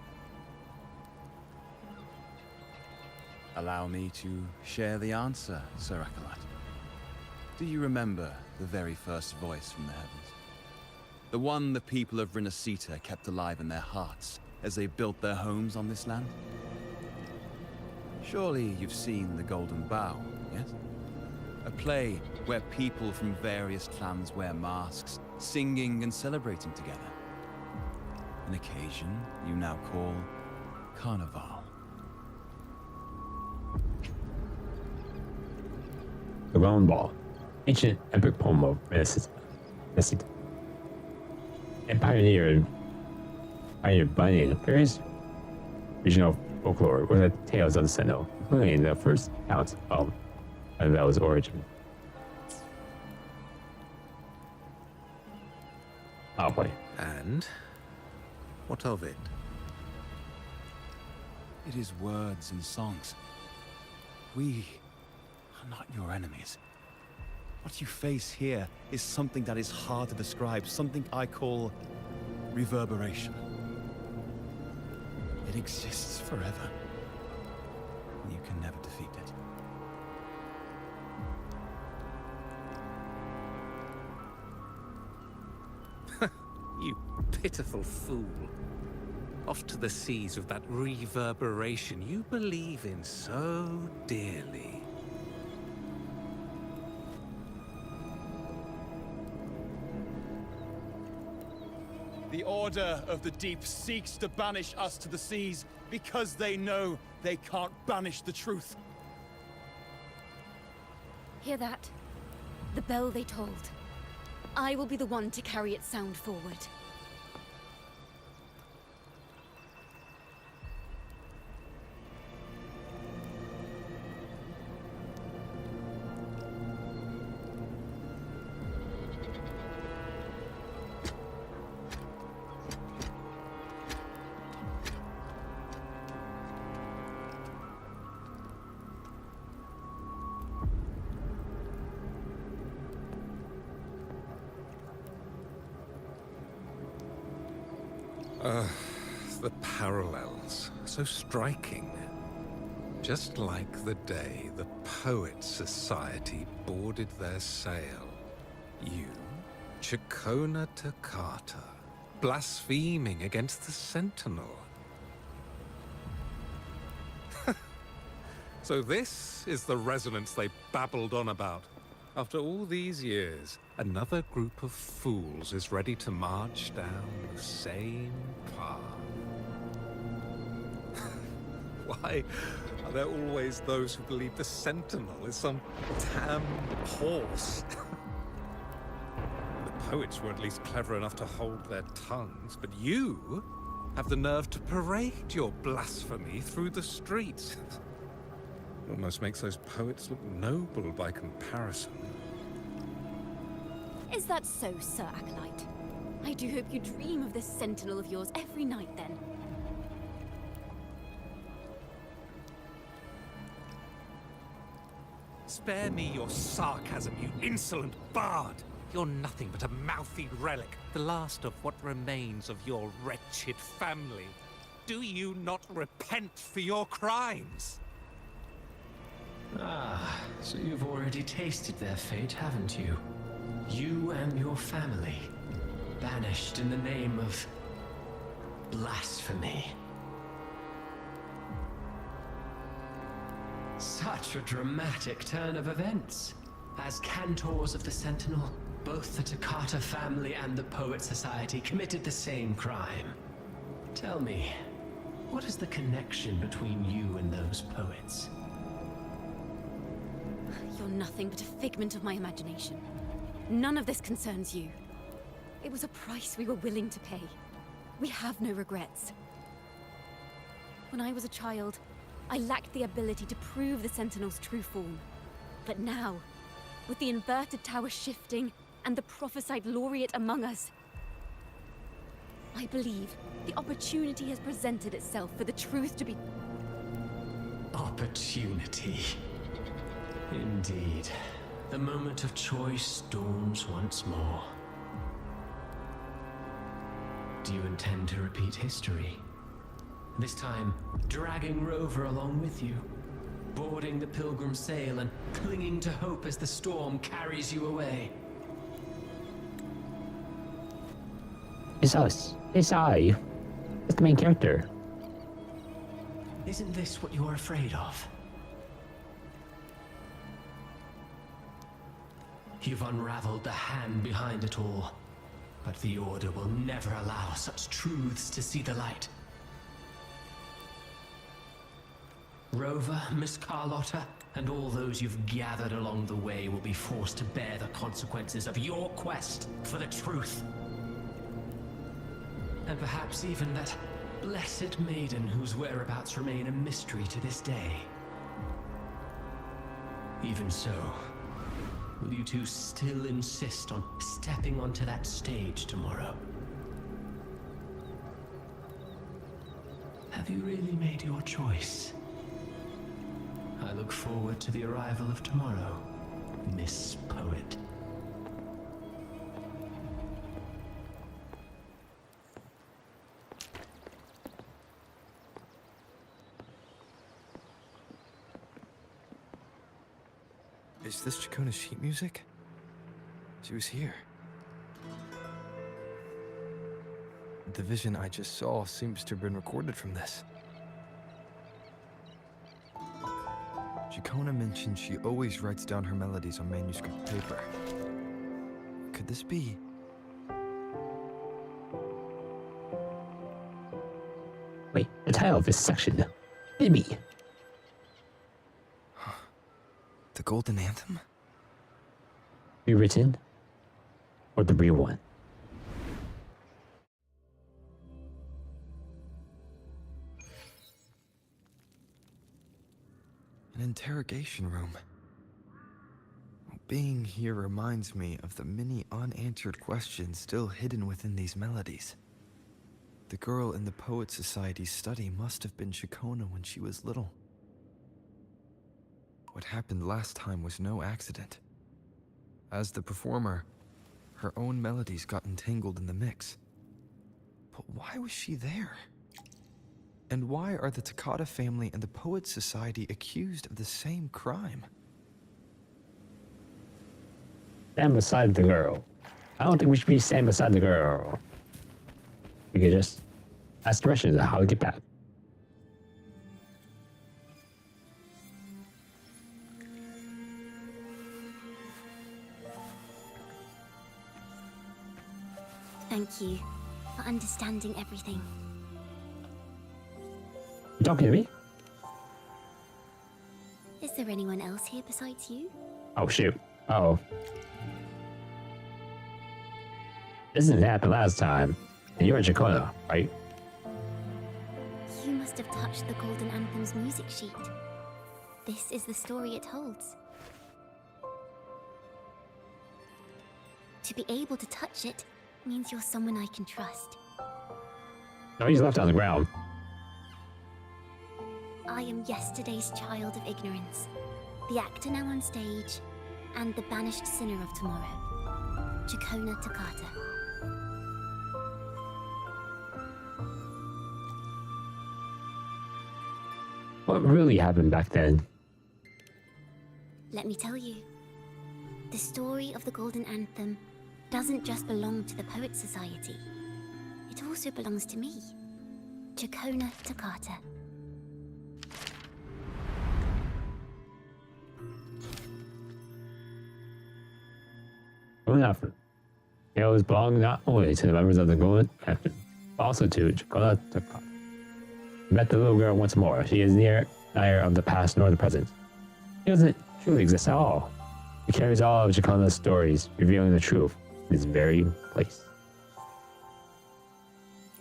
Speaker 12: Allow me to share the answer, Sir Acolyte. Do you remember the very first voice from the heavens? The one the people of Renacita kept alive in their hearts as they built their homes on this land? Surely you've seen The Golden Bough, yes? A play where people from various clans wear masks, singing and celebrating together. An occasion you now call Carnival.
Speaker 1: The Round Ball, ancient epic poem of Renacita, and pioneered blending various regional folklore with the tales of the Sentinel, including the first accounts of Annabelle's origin. Oh boy.
Speaker 11: And what of it?
Speaker 12: It is words and songs. We are not your enemies. What you face here is something that is hard to describe, something I call reverberation. It exists forever. You can never defeat it.
Speaker 11: You pitiful fool. Off to the seas with that reverberation you believe in so dearly.
Speaker 15: The Order of the Deep seeks to banish us to the seas because they know they can't banish the truth.
Speaker 17: Hear that? The bell they tolled. I will be the one to carry its sound forward.
Speaker 11: The parallels, so striking. Just like the day the Poets Society boarded their sail. You, Ciaccona Toccata, blaspheming against the Sentinel. So this is the resonance they babbled on about. After all these years, another group of fools is ready to march down the same path. Why are there always those who believe the Sentinel is some damn horse? The poets were at least clever enough to hold their tongues, but you have the nerve to parade your blasphemy through the streets. Almost makes those poets look noble by comparison.
Speaker 17: Is that so, Sir Acolyte? I do hope you dream of this sentinel of yours every night, then.
Speaker 11: Spare me your sarcasm, you insolent bard! You're nothing but a mouthy relic, the last of what remains of your wretched family. Do you not repent for your crimes?
Speaker 7: Ah, so you've already tasted their fate, haven't you? You and your family, banished in the name of blasphemy. Such a dramatic turn of events. As cantors of the Sentinel, both the Toccata family and the Poet Society committed the same crime. Tell me, what is the connection between you and those poets?
Speaker 17: You're nothing but a figment of my imagination. None of this concerns you. It was a price we were willing to pay. We have no regrets. When I was a child, I lacked the ability to prove the Sentinel's true form. But now, with the inverted tower shifting and the prophesied laureate among us, I believe the opportunity has presented itself for the truth to be...
Speaker 7: Opportunity. Indeed. The moment of choice dawns once more. Do you intend to repeat history? This time, dragging Rover along with you, boarding the pilgrim sail and clinging to hope as the storm carries you away.
Speaker 1: It's us. It's I. It's the main character.
Speaker 7: Isn't this what you're afraid of? You've unraveled the hand behind it all, but the Order will never allow such truths to see the light. Rover, Miss Carlotta, and all those you've gathered along the way will be forced to bear the consequences of your quest for the truth. And perhaps even that blessed maiden whose whereabouts remain a mystery to this day. Even so, will you two still insist on stepping onto that stage tomorrow? Have you really made your choice? I look forward to the arrival of tomorrow, Miss Poet.
Speaker 10: Is this Ciaccona's sheet music? She was here. The vision I just saw seems to have been recorded from this. Ciaccona mentioned she always writes down her melodies on manuscript paper. Could this be?
Speaker 1: Wait, the title of this section. Maybe.
Speaker 10: The Golden Anthem?
Speaker 1: Rewritten? Or the real one?
Speaker 10: An interrogation room. Being here reminds me of the many unanswered questions still hidden within these melodies. The girl in the Poet Society's study must have been Ciaccona when she was little. What happened last time was no accident. As the performer, her own melodies got entangled in the mix. But why was she there? And why are the Takata family and the Poet Society accused of the same crime?
Speaker 1: Stand beside the girl. I don't think we should be standing beside the girl. We could just ask directions on how to get back.
Speaker 4: Thank you for understanding everything.
Speaker 1: You talking to me?
Speaker 4: Is there anyone else here besides you?
Speaker 1: Oh shoot. Uh-oh. This didn't happen last time. And you're in Ciaccona, right?
Speaker 4: You must have touched the Golden Anthem's music sheet. This is the story it holds. To be able to touch it means you're someone I can trust.
Speaker 1: No, he's left on the ground.
Speaker 4: I am yesterday's child of ignorance, the actor now on stage, and the banished sinner of tomorrow, Ciaccona Takata.
Speaker 1: What really happened back then?
Speaker 4: Let me tell you. The story of the Golden Anthem doesn't just belong to the Poet Society. It also belongs to me, Ciaccona Takata.
Speaker 1: Golden Anthem. Tales belong not only to the members of the Golden Anthem, but also to Ciaccona Takata. Met the little girl once more. She is neither of the past nor the present. She doesn't truly exist at all. She carries all of Ciaccona's stories, revealing the truth in this very place.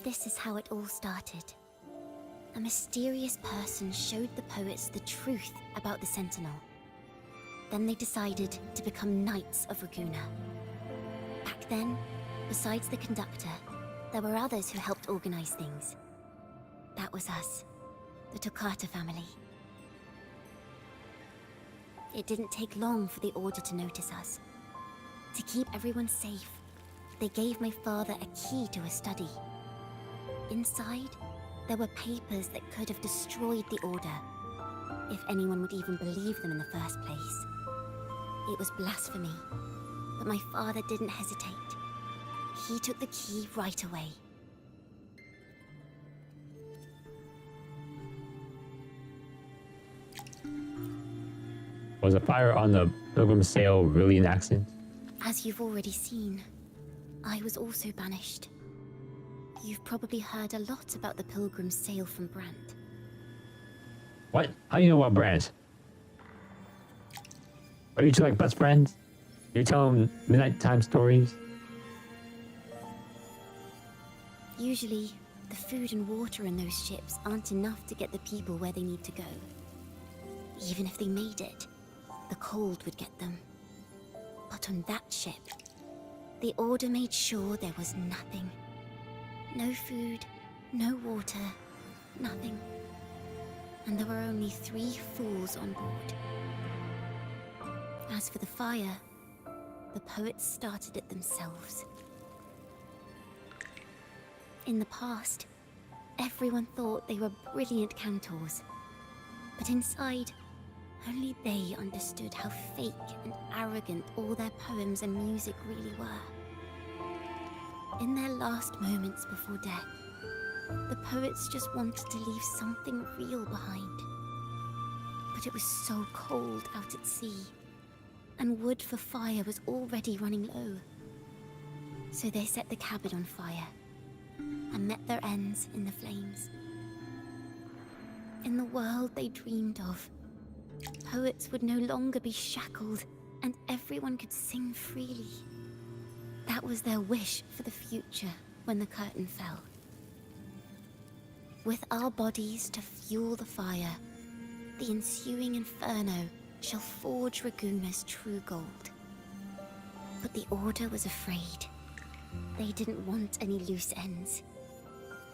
Speaker 4: This is how it all started. A mysterious person showed the poets the truth about the Sentinel. Then they decided to become Knights of Raguena. Back then, besides the conductor, there were others who helped organize things. That was us, the Takata family. It didn't take long for the Order to notice us. To keep everyone safe, they gave my father a key to a study. Inside, there were papers that could have destroyed the Order, if anyone would even believe them in the first place. It was blasphemy, but my father didn't hesitate. He took the key right away.
Speaker 1: Was a fire on the Pilgrim's sail really an accident?
Speaker 4: As you've already seen, I was also banished. You've probably heard a lot about the Pilgrim's sail from Brandt.
Speaker 1: What? How do you know about Brandt? Are you two like best friends? You tell him midnight time stories?
Speaker 4: Usually, the food and water in those ships aren't enough to get the people where they need to go. Even if they made it, the cold would get them. But on that ship, the Order made sure there was nothing. No food, no water, nothing. And there were only 3 fools on board. As for the fire, the poets started it themselves. In the past, everyone thought they were brilliant cantors. But inside, only they understood how fake and arrogant all their poems and music really were. In their last moments before death, the poets just wanted to leave something real behind. But it was so cold out at sea, and wood for fire was already running low. So they set the cabin on fire, and met their ends in the flames. in the world they dreamed of. Poets would no longer be shackled, and everyone could sing freely. That was their wish for the future when the curtain fell. With our bodies to fuel the fire, the ensuing inferno shall forge Raguna's true gold. But the Order was afraid. They didn't want any loose ends.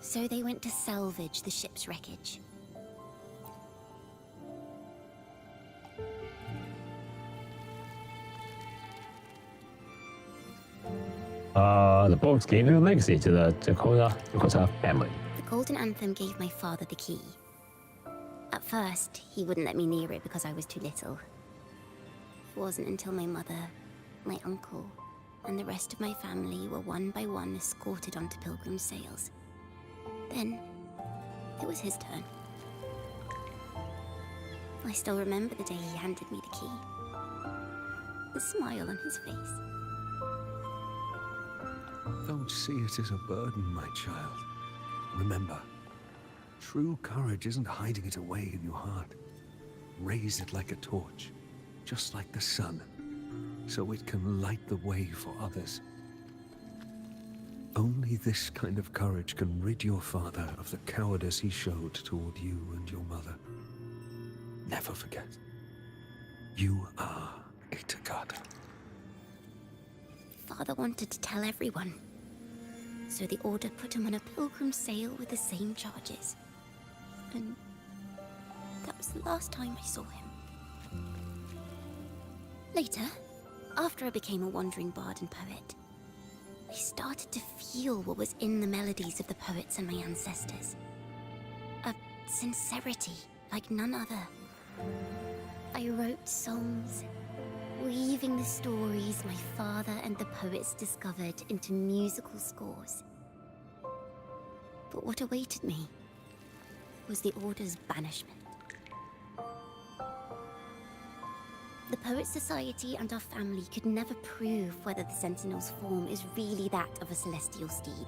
Speaker 4: So they went to salvage the ship's wreckage.
Speaker 1: The books gave a legacy to the Ciaccona family.
Speaker 4: The Golden Anthem gave my father the key. At first, he wouldn't let me near it because I was too little. It wasn't until my mother, my uncle, and the rest of my family were one by one escorted onto pilgrim sails. Then, it was his turn. I still remember the day he handed me the key. The smile on his face.
Speaker 19: Don't see it as a burden, my child. Remember, true courage isn't hiding it away in your heart. Raise it like a torch, just like the sun, so it can light the way for others. Only this kind of courage can rid your father of the cowardice he showed toward you and your mother. Never forget, you are a Ciaccona.
Speaker 4: Father wanted to tell everyone. So the Order put him on a pilgrim sail with the same charges. And that was the last time I saw him. Later, after I became a wandering bard and poet, I started to feel what was in the melodies of the poets and my ancestors. A sincerity like none other. I wrote songs, weaving the stories my father and the poets discovered into musical scores. But what awaited me was the Order's banishment. The Poets Society and our family could never prove whether the Sentinel's form is really that of a celestial steed.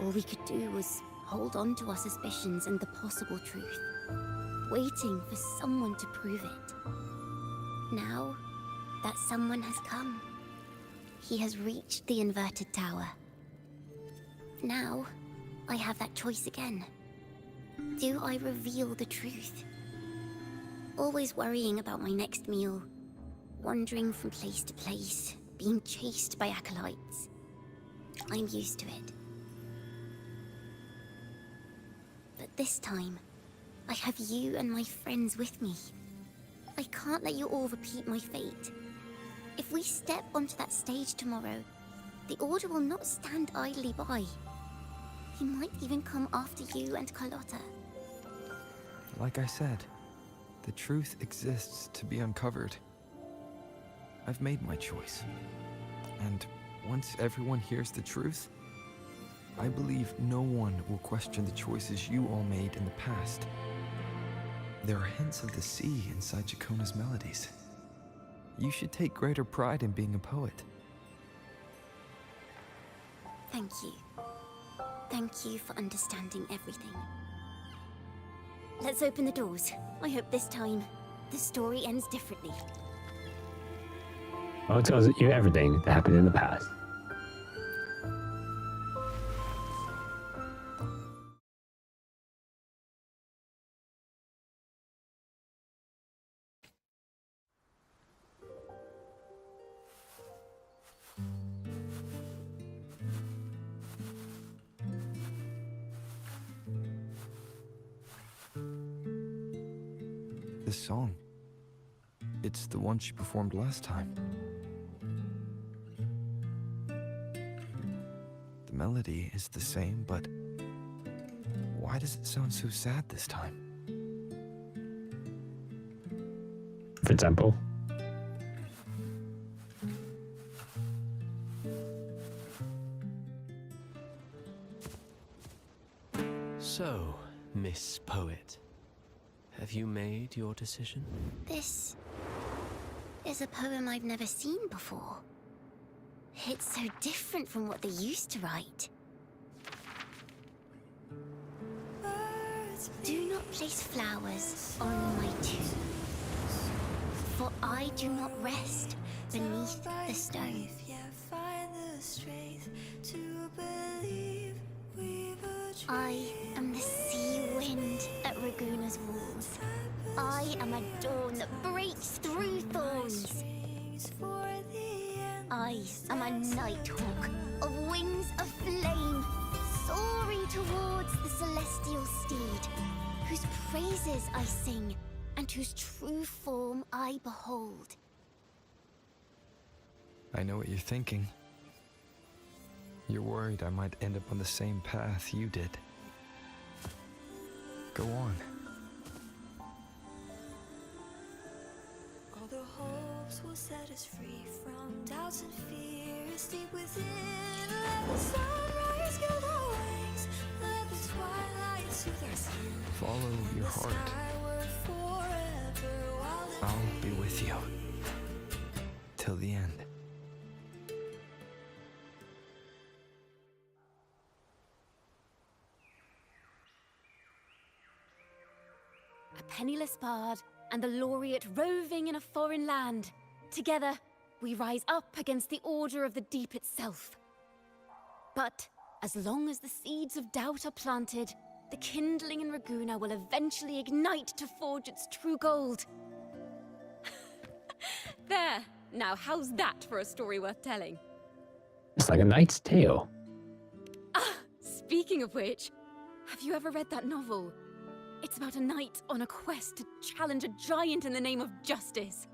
Speaker 4: All we could do was hold on to our suspicions and the possible truth, waiting for someone to prove it. Now, that someone has come. He has reached the inverted tower. Now, I have that choice again. Do I reveal the truth? Always worrying about my next meal, wandering from place to place, being chased by acolytes. I'm used to it. But this time, I have you and my friends with me. I can't let you all repeat my fate. If we step onto that stage tomorrow, the Order will not stand idly by. He might even come after you and Carlotta.
Speaker 10: Like I said, the truth exists to be uncovered. I've made my choice. And once everyone hears the truth, I believe no one will question the choices you all made in the past. There are hints of the sea inside Ciaccona's melodies. You should take greater pride in being a poet.
Speaker 4: Thank you. Thank you for understanding everything. Let's open the doors. I hope this time, the story ends differently.
Speaker 1: Well, it tells you everything that happened in the past.
Speaker 10: This song, it's the one she performed last time. The melody is the same, but why does it sound so sad this time?
Speaker 1: For example,
Speaker 7: So, Miss Poet, have you made your decision?
Speaker 4: This is a poem I've never seen before. It's so different from what they used to write. Do not
Speaker 18: not place flowers on my tomb, for I do not rest beneath the stone. I am the sea wind at Raguna's walls. I am a dawn that breaks through thorns. I am a nighthawk of wings of flame, soaring towards the celestial steed, whose praises I sing and whose true form I behold.
Speaker 10: I know what you're thinking. You're worried I might end up on the same path you did. Go on.
Speaker 8: All the hopes will set us free from doubts and fears deep within. Let the sunrise gild our wings. Let the twilight soothe our skin.
Speaker 10: Follow your heart.
Speaker 8: Forever wild and
Speaker 10: I'll be with you. Till the end.
Speaker 17: A penniless bard and the laureate roving in a foreign land. Together, we rise up against the order of the deep itself. But as long as the seeds of doubt are planted, the kindling in Raguna will eventually ignite to forge its true gold. There! Now how's that for a story worth telling?
Speaker 1: It's like A Knight's Tale.
Speaker 17: Ah! Speaking of which, have you ever read that novel? It's about a knight on a quest to challenge a giant in the name of justice.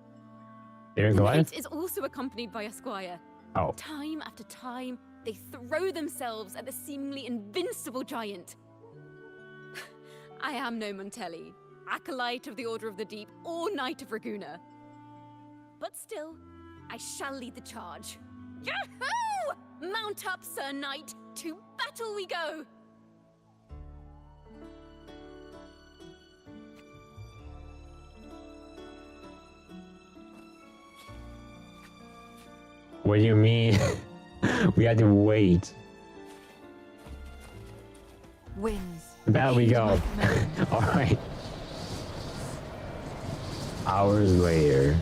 Speaker 1: There you
Speaker 17: The
Speaker 1: go.
Speaker 17: knight is also accompanied by a squire.
Speaker 1: Oh.
Speaker 17: Time after time, they throw themselves at the seemingly invincible giant. I am no Montelli, acolyte of the Order of the Deep, or Knight of Raguna. But still, I shall lead the charge. Yahoo! Mount up, Sir Knight! To battle we go!
Speaker 1: What do you mean? We had to wait.
Speaker 3: Winds.
Speaker 1: Back we go. Alright. Hours later.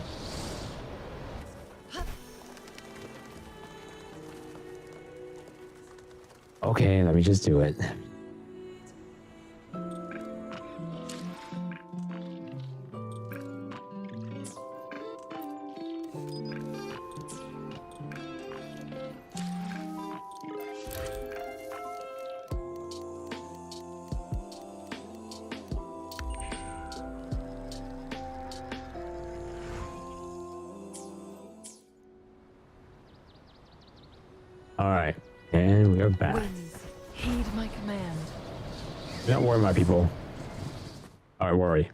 Speaker 1: Okay, let me just do it. Alright, and we're back.
Speaker 3: Winds, heed my command.
Speaker 1: Don't worry, my people. Alright, worry.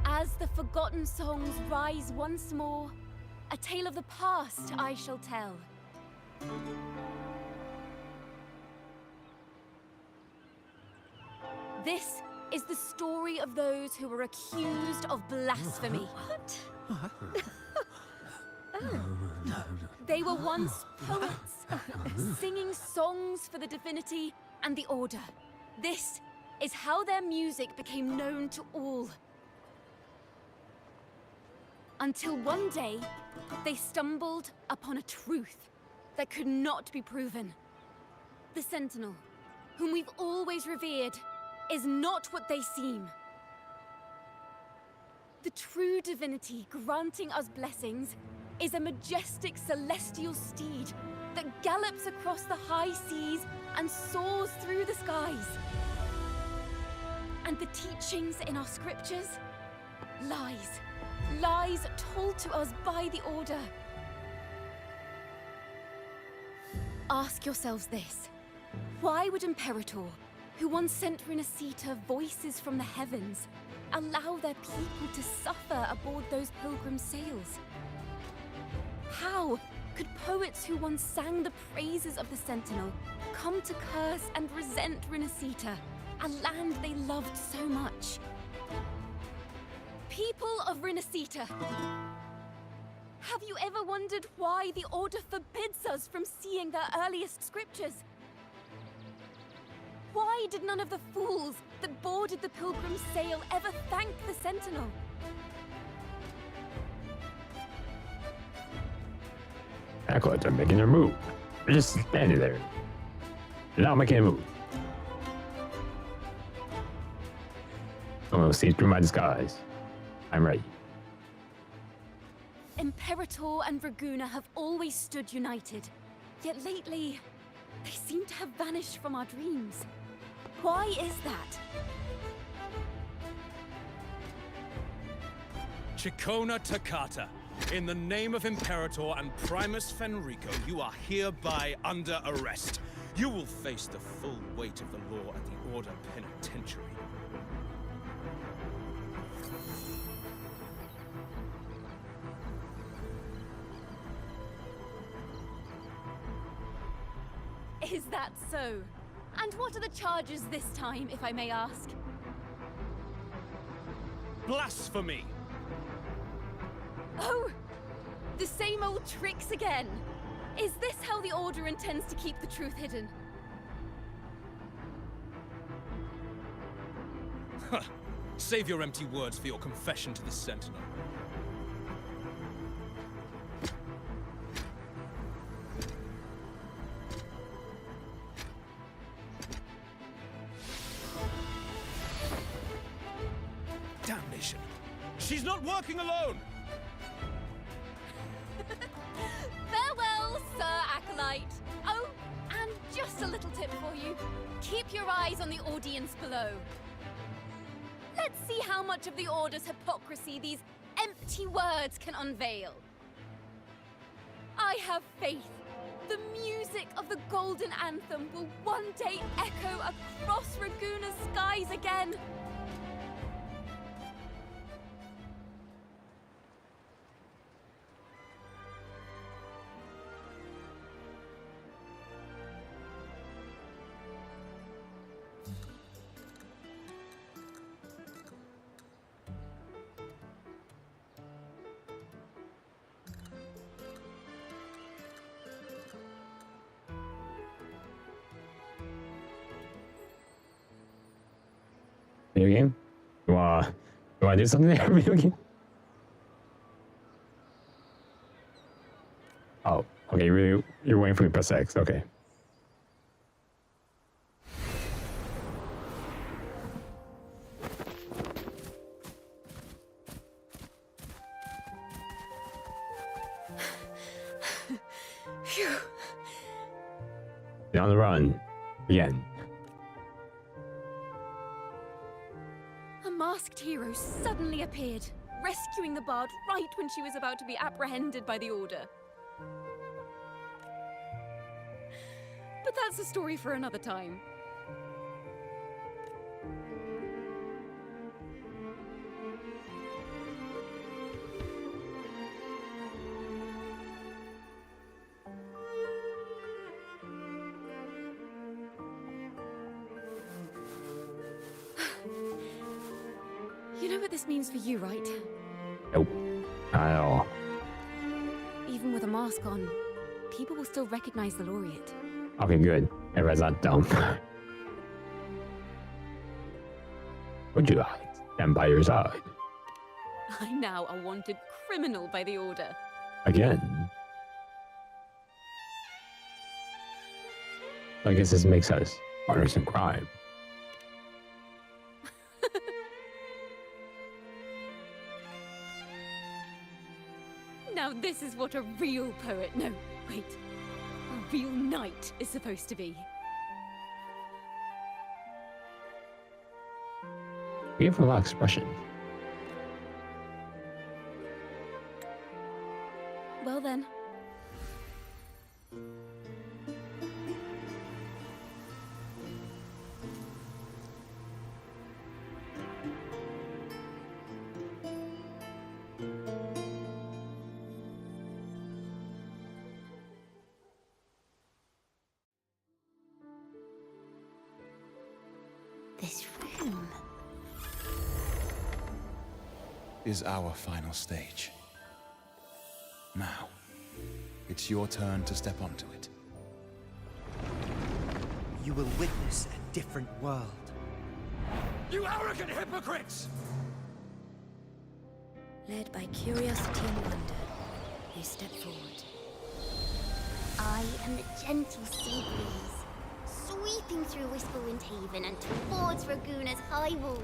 Speaker 17: As the forgotten songs rise once more, a tale of the past I shall tell. This is the story of those who were accused of blasphemy. They were once poets, singing songs for the divinity and the order. This is how their music became known to all. Until one day, they stumbled upon a truth that could not be proven. The Sentinel, whom we've always revered, is not what they seem. The true divinity granting us blessings is a majestic celestial steed that gallops across the high seas and soars through the skies. And the teachings in our scriptures? Lies. Lies told to us by the Order. Ask yourselves this. Why would Imperator, who once sent Renacita voices from the heavens, allow their people to suffer aboard those pilgrim sails? How could poets who once sang the praises of the Sentinel come to curse and resent Renacita, a land they loved so much? People of Renacita, have you ever wondered why the Order forbids us from seeing their earliest scriptures? Why did none of the fools that boarded the Pilgrim's sail ever thank the Sentinel?
Speaker 1: Acolytes are making their move. They're just standing there. They're not making a move. Someone will see through my disguise. I'm ready.
Speaker 17: Imperator and Raguna have always stood united, yet lately, they seem to have vanished from our dreams. Why is that?
Speaker 20: Ciaccona Toccata, in the name of Imperator and Primus Fenrico, you are hereby under arrest. You will face the full weight of the law at the Order Penitentiary.
Speaker 17: Is that so? And what are the charges this time, if I may ask?
Speaker 20: Blasphemy!
Speaker 17: Oh! The same old tricks again! Is this how the Order intends to keep the truth hidden?
Speaker 20: Huh. Save your empty words for your confession to the Sentinel. Damnation! She's not working alone!
Speaker 17: Farewell, Sir Acolyte! Oh, and just a little tip for you. Keep your eyes on the audience below. Let's see how much of the Order's hypocrisy these empty words can unveil. I have faith. The music of the Golden Anthem will one day echo across Raguna's skies again.
Speaker 1: Video game? You wanna do something there? Video game? Oh, okay. You're waiting for me to press X. Okay.
Speaker 17: Phew.
Speaker 1: You're on the run again.
Speaker 17: A masked hero suddenly appeared, rescuing the bard right when she was about to be apprehended by the Order. But that's a story for another time. You know what this means for you, right?
Speaker 1: Nope. Not at all.
Speaker 17: Even with a mask on, people will still recognize the laureate.
Speaker 1: Okay, good. Everybody's not dumb. Would you like stand by your side?
Speaker 17: I'm now a wanted criminal by the Order.
Speaker 1: Again? I guess this makes us partners in crime.
Speaker 17: Now this is what a real poet, no, wait, a real knight is supposed to be.
Speaker 1: We have a lot of expression.
Speaker 17: Well then. This room
Speaker 12: is our final stage. Now, it's your turn to step onto it.
Speaker 6: You will witness a different world.
Speaker 5: You arrogant hypocrites!
Speaker 17: led by curiosity and wonder, they step forward.
Speaker 18: I am the gentle sea breeze, sweeping through Whisperwind Haven and towards Raguna's high walls.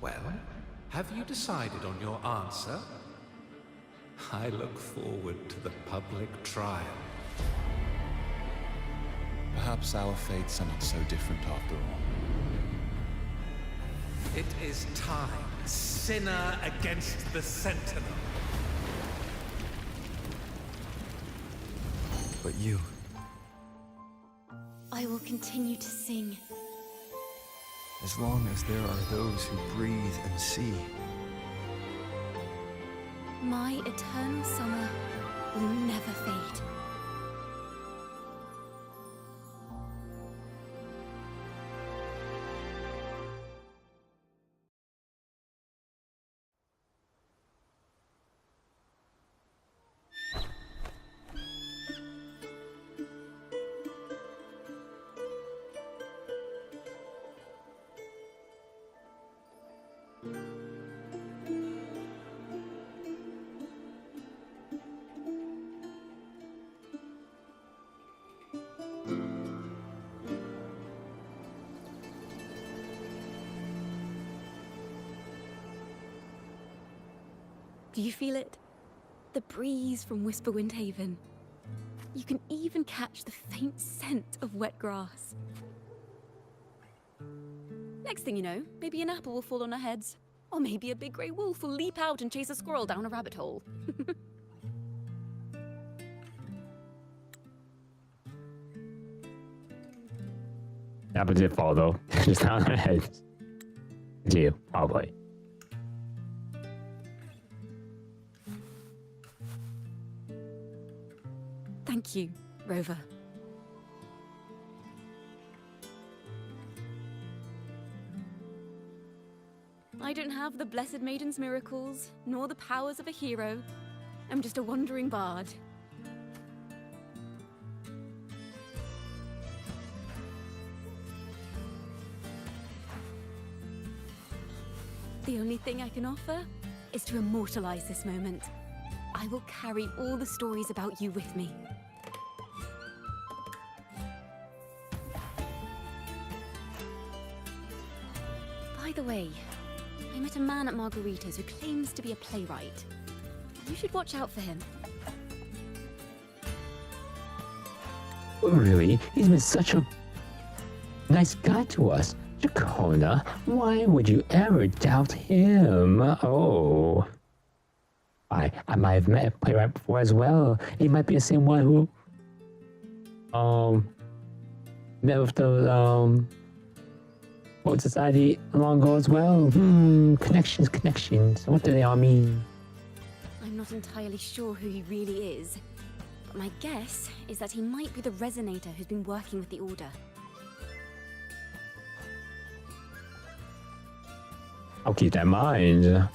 Speaker 11: Well, have you decided on your answer? I look forward to the public trial.
Speaker 12: Perhaps our fates are not so different after all.
Speaker 11: It is time, sinner against the Sentinel.
Speaker 10: But you...
Speaker 17: I will continue to sing.
Speaker 10: As long as there are those who breathe and see.
Speaker 17: My eternal summer will never fade. Do you feel it? The breeze from Whisperwind Haven. You can even catch the faint scent of wet grass. Next thing you know, maybe an apple will fall on our heads. Or maybe a big grey wolf will leap out and chase a squirrel down a rabbit hole.
Speaker 1: Apple did fall though, just on our heads. You, probably.
Speaker 17: Thank you, Rover. I don't have the Blessed Maiden's miracles, nor the powers of a hero. I'm just a wandering bard. The only thing I can offer is to immortalize this moment. I will carry all the stories about you with me. By the way, I met a man at Margarita's who claims to be a playwright. You should watch out for him.
Speaker 1: Oh, really? He's been such a nice guy to us. Ciaccona, why would you ever doubt him? Oh. I might have met a playwright before as well. He might be the same one who met with the Poet Society long ago as well. Connections. What do they all mean?
Speaker 17: I'm not entirely sure who he really is, but my guess is that he might be the resonator who's been working with the Order.
Speaker 1: I'll keep that in mind.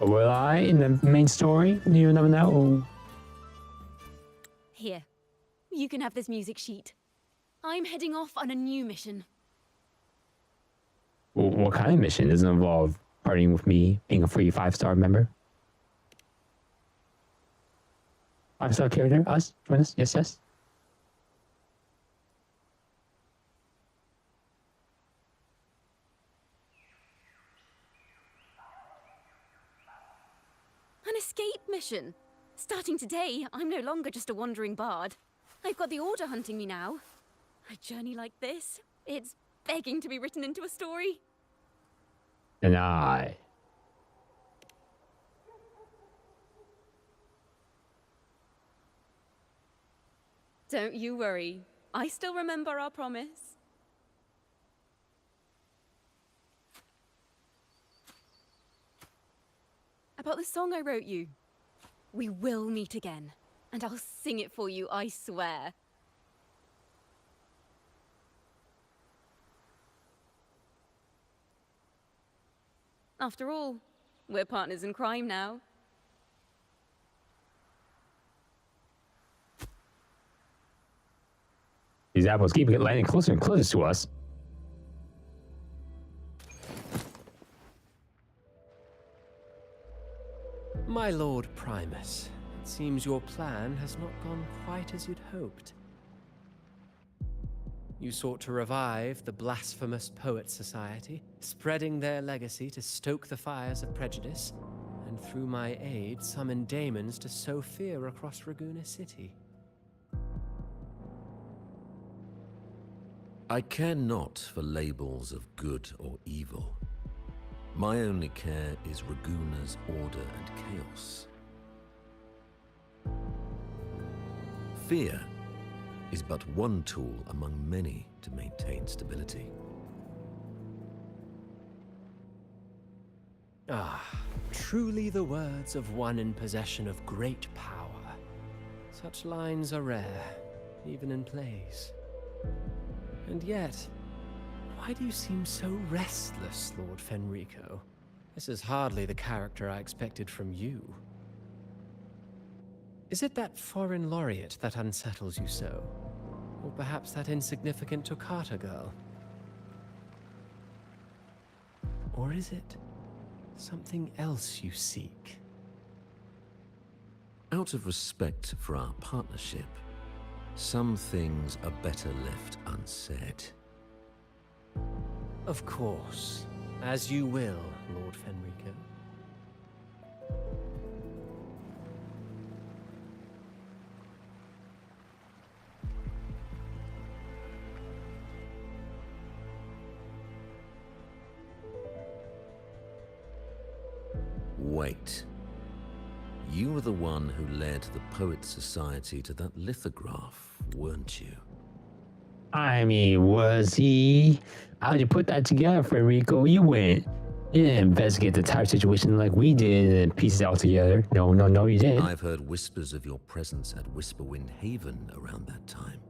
Speaker 1: But will I in the main story? You never know.
Speaker 17: Here, you can have this music sheet. I'm heading off on a new mission.
Speaker 1: Well, what kind of mission? Does it involve partying with me, being a free 5-star member? 5-star character? Us? Join us? Yes.
Speaker 17: An escape mission. Starting today, I'm no longer just a wandering bard. I've got the Order hunting me now. A journey like this, it's begging to be written into a story.
Speaker 1: And I.
Speaker 17: Don't you worry. I still remember our promise. About the song I wrote you. We will meet again, and I'll sing it for you, I swear. After all, we're partners in crime now.
Speaker 1: These apples keep landing closer and closer to us.
Speaker 7: My Lord Primus, it seems your plan has not gone quite as you'd hoped. You sought to revive the Blasphemous Poets Society, spreading their legacy to stoke the fires of prejudice, and through my aid summon daemons to sow fear across Raguna City.
Speaker 19: I care not for labels of good or evil. My only care is Raguna's order and chaos. Fear is but one tool among many to maintain stability.
Speaker 7: Ah, truly the words of one in possession of great power. Such lines are rare, even in plays. And yet, why do you seem so restless, Lord Fenrico? This is hardly the character I expected from you. Is it that foreign laureate that unsettles you so? Or perhaps that insignificant Toccata girl? Or is it something else you seek?
Speaker 19: Out of respect for our partnership, some things are better left unsaid.
Speaker 7: Of course. As you will, Lord Fenrico.
Speaker 19: Wait. You were the one who led the Poets Society to that lithograph, weren't you?
Speaker 1: I mean, was he? How'd you put that together, Federico? You didn't investigate the entire situation like we did and piece it all together. No, you didn't.
Speaker 19: I've heard whispers of your presence at Whisperwind Haven around that time.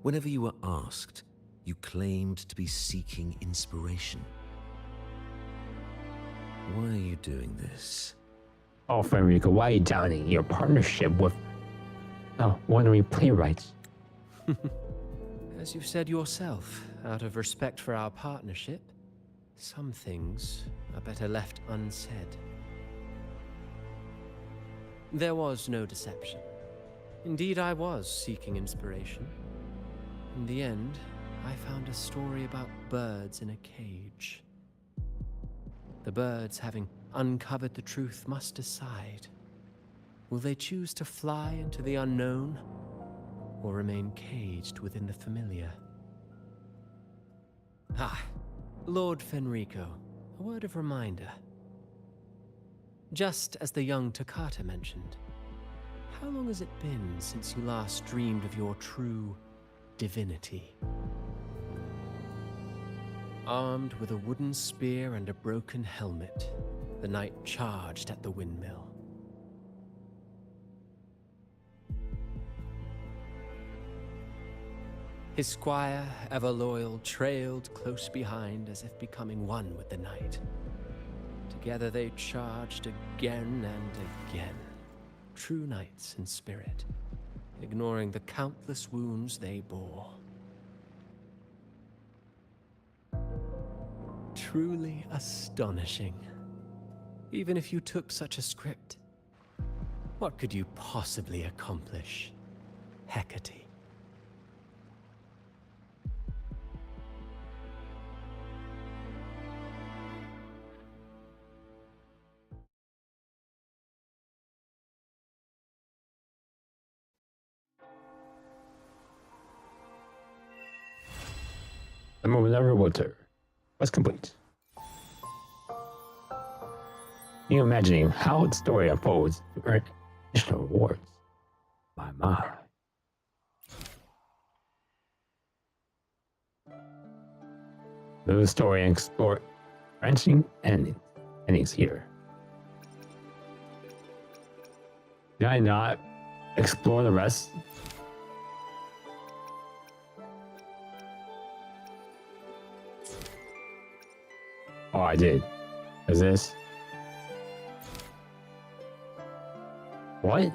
Speaker 19: Whenever you were asked, you claimed to be seeking inspiration. Why are you doing this?
Speaker 1: Oh, Federico, why are you downing your partnership with wandering playwrights?
Speaker 7: As you've said yourself, out of respect for our partnership, some things are better left unsaid. There was no deception. Indeed, I was seeking inspiration. In the end, I found a story about birds in a cage. The birds, having uncovered the truth, must decide. Will they choose to fly into the unknown, or remain caged within the familiar? Ah, Lord Fenrico, a word of reminder. Just as the young Toccata mentioned, how long has it been since you last dreamed of your true divinity? Armed with a wooden spear and a broken helmet, the knight charged at the windmill. His squire, ever loyal, trailed close behind as if becoming one with the knight. Together they charged again and again, true knights in spirit, ignoring the countless wounds they bore. Truly astonishing. Even if you took such a script, what could you possibly accomplish, Hecate?
Speaker 1: The moment of water was complete. You imagining how the story unfolds to earn additional rewards. My. Move the story and explore branching endings here. Did I not explore the rest? Oh, I did. Is this? What?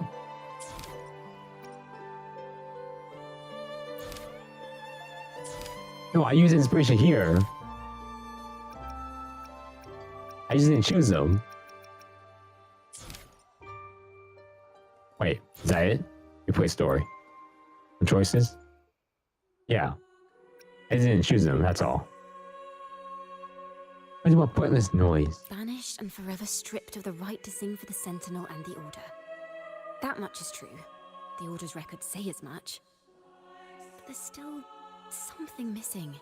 Speaker 1: No, I use inspiration here. I just didn't choose them. Wait, is that it? You play story. The choices? Yeah. I didn't choose them, that's all. What about pointless noise?
Speaker 17: Banished and forever stripped of the right to sing for the Sentinel and the Order. That much is true. The Order's records say as much. But there's still something missing.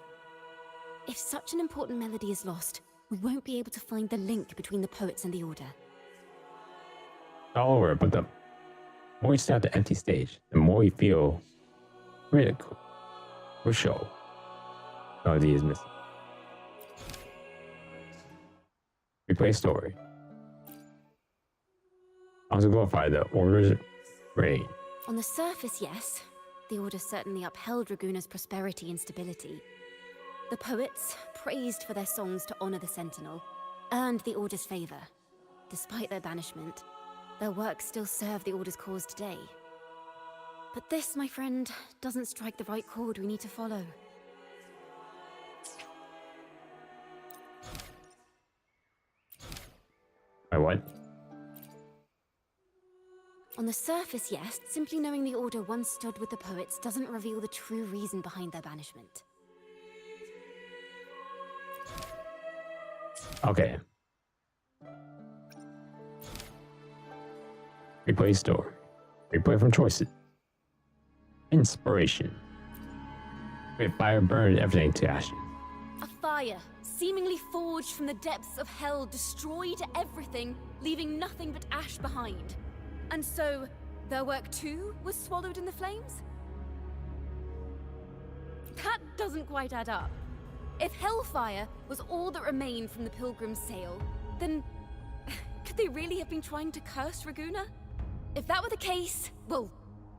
Speaker 17: If such an important melody is lost, we won't be able to find the link between the poets and the Order.
Speaker 1: All over, but the more we stare at the empty stage, the more we feel critical or show melody is missing. Replay story. Also glorify the Order's reign.
Speaker 17: On the surface, yes. The Order certainly upheld Raguna's prosperity and stability. The poets, praised for their songs to honor the Sentinel, earned the Order's favor. Despite their banishment, their works still serve the Order's cause today. But this, my friend, doesn't strike the right chord we need to follow.
Speaker 1: By what?
Speaker 17: On the surface, yes, simply knowing the Order once stood with the poets doesn't reveal the true reason behind their banishment.
Speaker 1: Okay. Replay story. Replay from choices. Inspiration. Great fire burned everything to ashes.
Speaker 17: A fire, seemingly forged from the depths of hell, destroyed everything, leaving nothing but ash behind. And so, their work too was swallowed in the flames? That doesn't quite add up. If hellfire was all that remained from the Pilgrim's sail, then could they really have been trying to curse Raguna? If that were the case, well,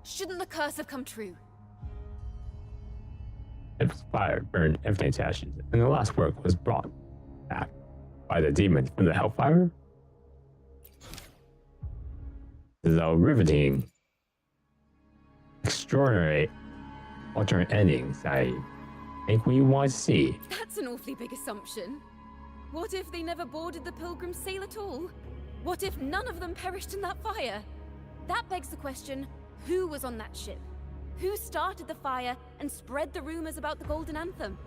Speaker 17: shouldn't the curse have come true?
Speaker 1: Its fire burned everything to ashes, and the last work was brought back by the demons from the hellfire? This is a riveting, extraordinary alternate endings I think we want to see.
Speaker 17: That's an awfully big assumption. What if they never boarded the Pilgrim's sail at all? What if none of them perished in that fire? That begs the question, who was on that ship? Who started the fire and spread the rumors about the Golden Anthem?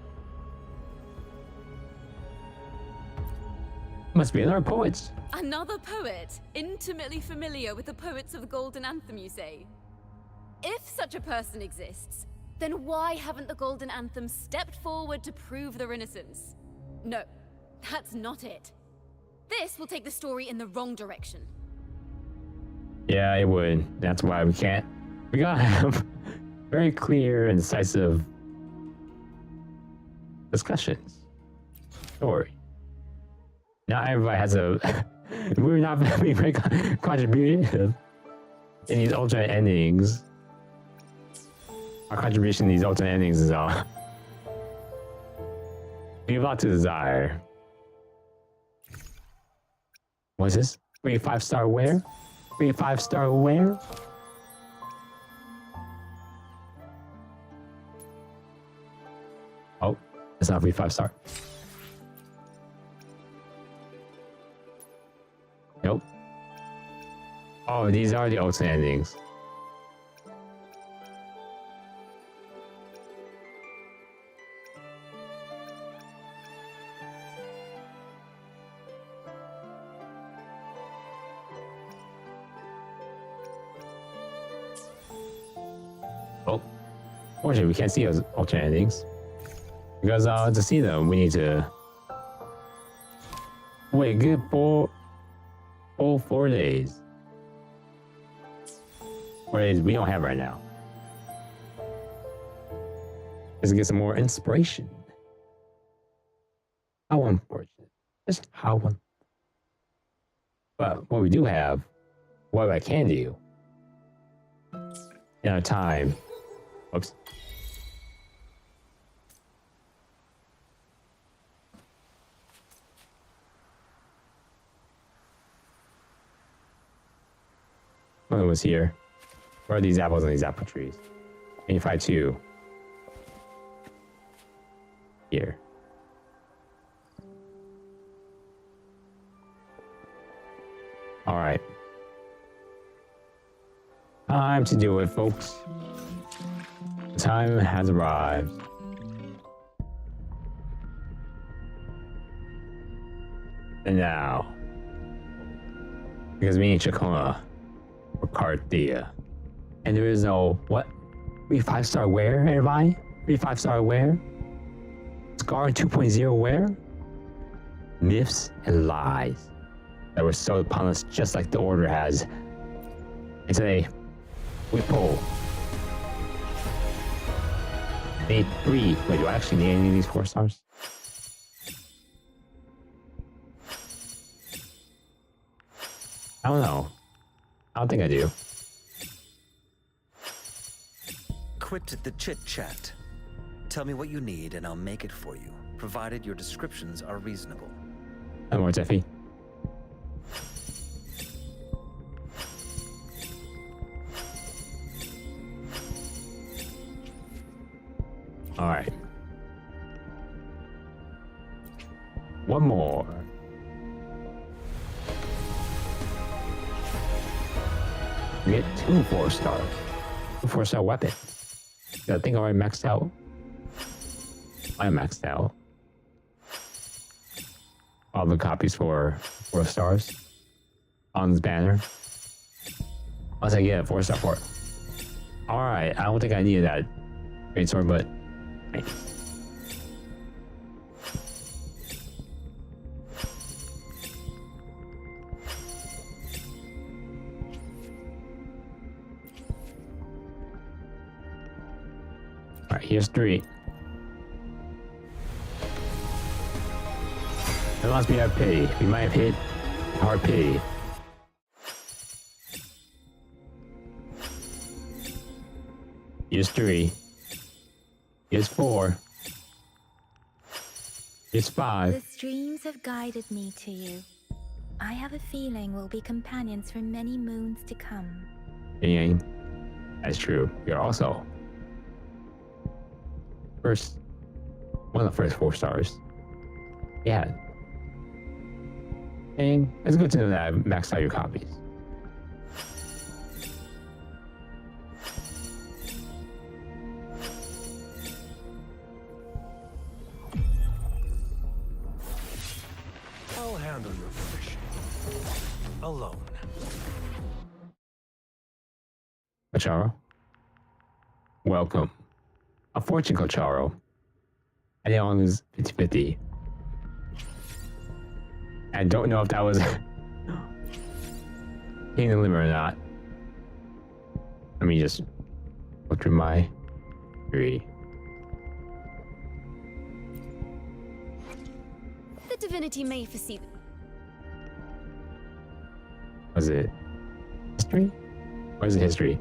Speaker 1: Must be another poet.
Speaker 17: Another poet, intimately familiar with the poets of the Golden Anthem, you say? If such a person exists, then why haven't the Golden Anthem stepped forward to prove their innocence? No, that's not it. This will take the story in the wrong direction.
Speaker 1: Yeah, it would. That's why we can't. We gotta have very clear and decisive discussions. Story. Not everybody has a. We're not being very contributive in these alternate endings. Our contribution in these alternate endings is leave a lot to desire. What's this? 3 5-star where? 3 5-star where? Oh, it's not 3 5-star. Nope. Oh, these are the alternate endings. Oh, fortunately, we can't see those alternate endings because to see them, we need to wait a good full 4 days. 4 days we don't have right now. Let's get some more inspiration. How unfortunate. Just how unfortunate. But what we do have, what I can do in our time. Oops. Ciaccona was here. Where are these apples on these apple trees? 85-2. Here. Alright. Time to do it, folks. The time has arrived. And now, because me and Ciaccona were Carthia, and there is no, what? 3 5-star where, everybody? 3 5-star where? Scar 2.0 where? Myths and lies that were stowed upon us just like the Order has. And today, we pull. Need 3. Wait, do I actually need any of these 4 stars? I don't know. I don't think I do.
Speaker 21: Quit the chit-chat. Tell me what you need and I'll make it for you, provided your descriptions are reasonable.
Speaker 1: No more, Jeffy. Alright. One more. We get 2 4-star. 2 4-star weapons. I think I already maxed out. I maxed out. All the copies for 4 stars on this banner. Once I get a 4-star for it. Alright, I don't think I needed that great sword, but thanks. Alright, here's 3. Unless we have pity. We might have hit hard pity. Here's 3. Here's 4. Here's 5.
Speaker 14: The streams have guided me to you. I have a feeling we'll be companions for many moons to come.
Speaker 1: Yang. That's true. You're also one of the first 4 stars. Yeah. And it's good to know that I've maxed out your copies.
Speaker 5: I'll handle your fishing. Alone.
Speaker 1: Kocharo. Welcome. A fortune, Kocharo. I didn't want to lose 50-50. I don't know if that was hitting the limit or not. Let me just go through my 3.
Speaker 17: The divinity may foresee.
Speaker 1: Was it history? Or is it history?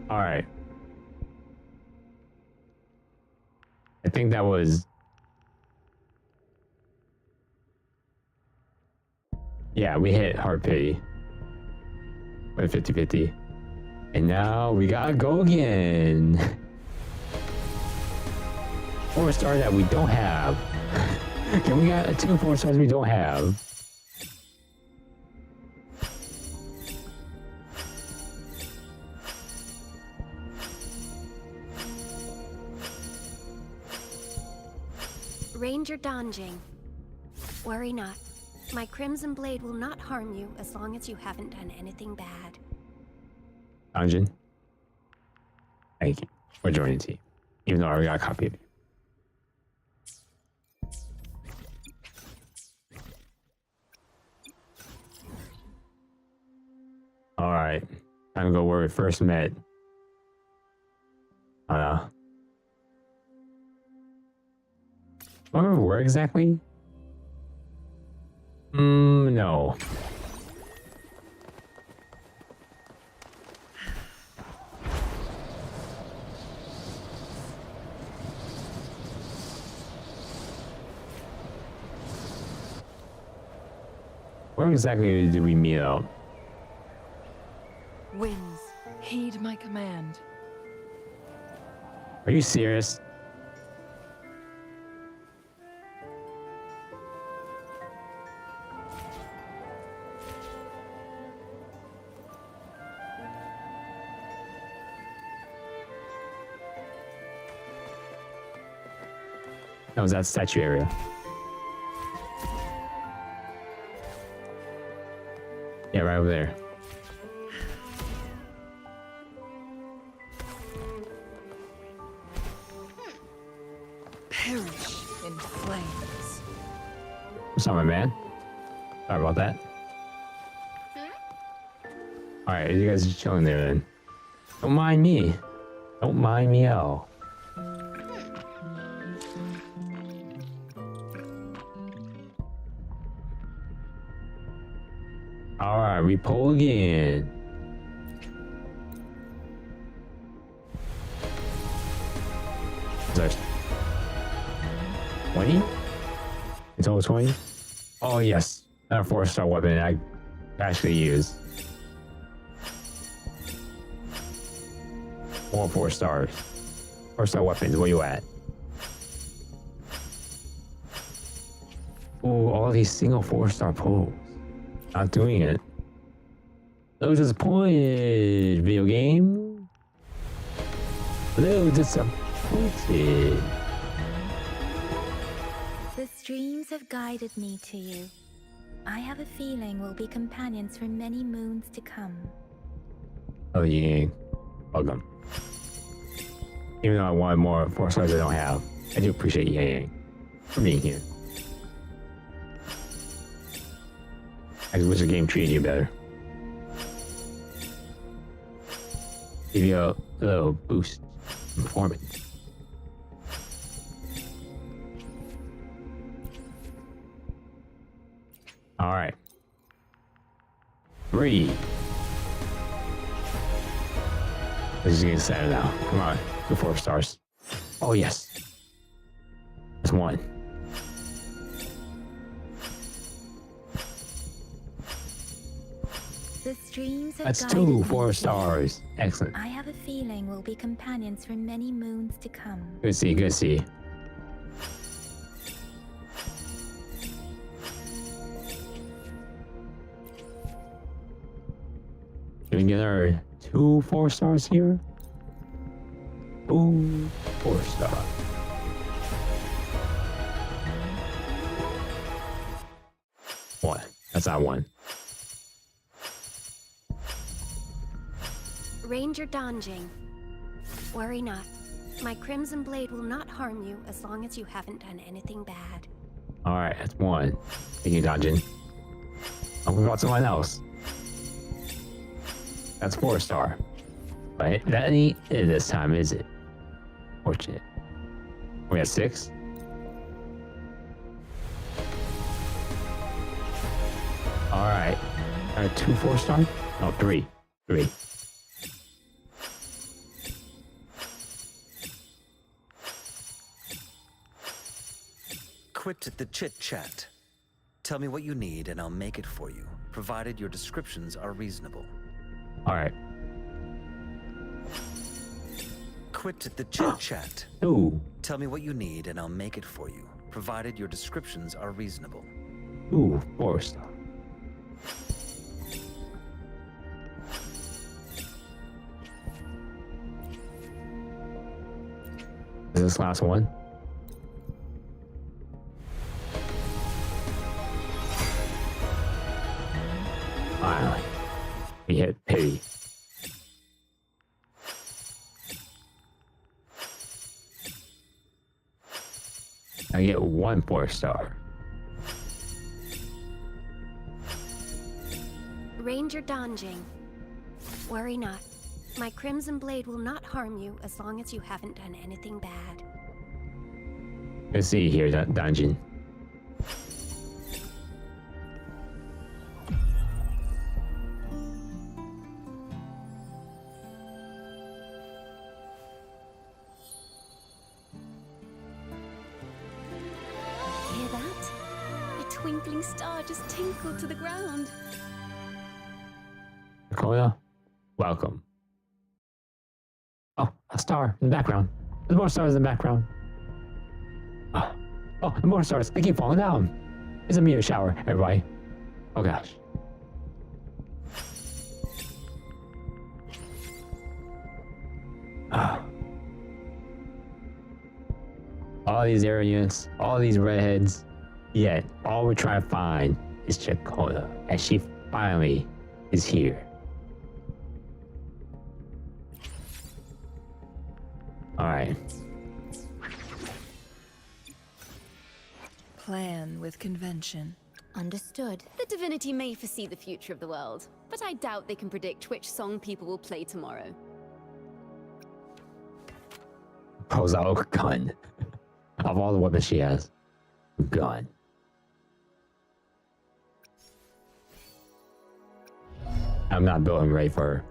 Speaker 1: Alright. I think that was... Yeah, we hit hard pity. With 50-50. And now we gotta go again. 4-star that we don't have. Can we get 2 4-stars we don't have?
Speaker 22: Ranger Donjing. Worry not. My Crimson Blade will not harm you as long as you haven't done anything bad.
Speaker 1: Dungeon. Thank you for joining the team. Even though I already got a copy of it. Alright. Time to go where we first met. Remember where exactly? No. Where exactly did we meet up?
Speaker 3: Winds, heed my command.
Speaker 1: Are you serious? That was that statue area. Yeah, right over there.
Speaker 3: Perish in flames.
Speaker 1: What's up, my man? Sorry about that. Alright, you guys are chilling there then. Don't mind me. Don't mind me at all. Alright, we pull again. Is that 20? It's over 20? Oh yes, another 4-star weapon I actually use. More 4 stars. 4-star weapons, where you at? Ooh, all these single 4-star pulls. Not doing it. So disappointed, video game. Little disappointed.
Speaker 14: The streams have guided me to you. I have a feeling we'll be companions for many moons to come.
Speaker 1: Oh, Yang. Welcome. Even though I wanted more 4 stars I don't have, I do appreciate Yang for being here. I just wish the game treated you better. Give you a little boost in performance. Alright. 3. This is getting sad now. Come on. 2 4 stars. Oh, yes. That's 1.
Speaker 14: The streams have
Speaker 1: That's
Speaker 14: guided
Speaker 1: 2
Speaker 14: me
Speaker 1: 4
Speaker 14: to you.
Speaker 1: stars. Excellent.
Speaker 14: I have a feeling we'll be companions for many moons to come.
Speaker 1: Good to see, good to see. Can we get our 2 4 stars here? 2 4 star. One. That's not 1.
Speaker 22: Ranger Donjing. Worry not. My Crimson Blade will not harm you as long as you haven't done anything bad.
Speaker 1: Alright, that's 1. Thank you, Dungeon. Oh, we got someone else. That's 4 star. But that ain't it this time, is it? Fortunate. We got 6? Alright. 2 4 star? No, 3. 3.
Speaker 21: Quit the chit-chat. Tell me what you need and I'll make it for you, provided your descriptions are reasonable.
Speaker 1: Alright.
Speaker 21: Quit the chit-chat.
Speaker 1: Ooh.
Speaker 21: Tell me what you need and I'll make it for you, provided your descriptions are reasonable.
Speaker 1: Ooh, 4 star. Is this last one? Finally. We hit pity. I get 1 4 star.
Speaker 22: Ranger Donjing. Worry not. My Crimson Blade will not harm you as long as you haven't done anything bad.
Speaker 1: Let's see here, that dungeon.
Speaker 17: twinkling star just tinkled to the ground.
Speaker 1: Ciaccona, welcome. Oh, a star in the background. There's more stars in the background. Oh, more stars. They keep falling down. It's a meteor shower, everybody. Oh gosh. All these aliens, all these redheads, yet all we're trying to find is Ciaccona, and she finally is here. Alright.
Speaker 3: Plan with convention.
Speaker 17: Understood. The divinity may foresee the future of the world, but I doubt they can predict which song people will play tomorrow.
Speaker 1: Pulls out a gun. Of all the weapons she has, a gun. I'm not building ready for her.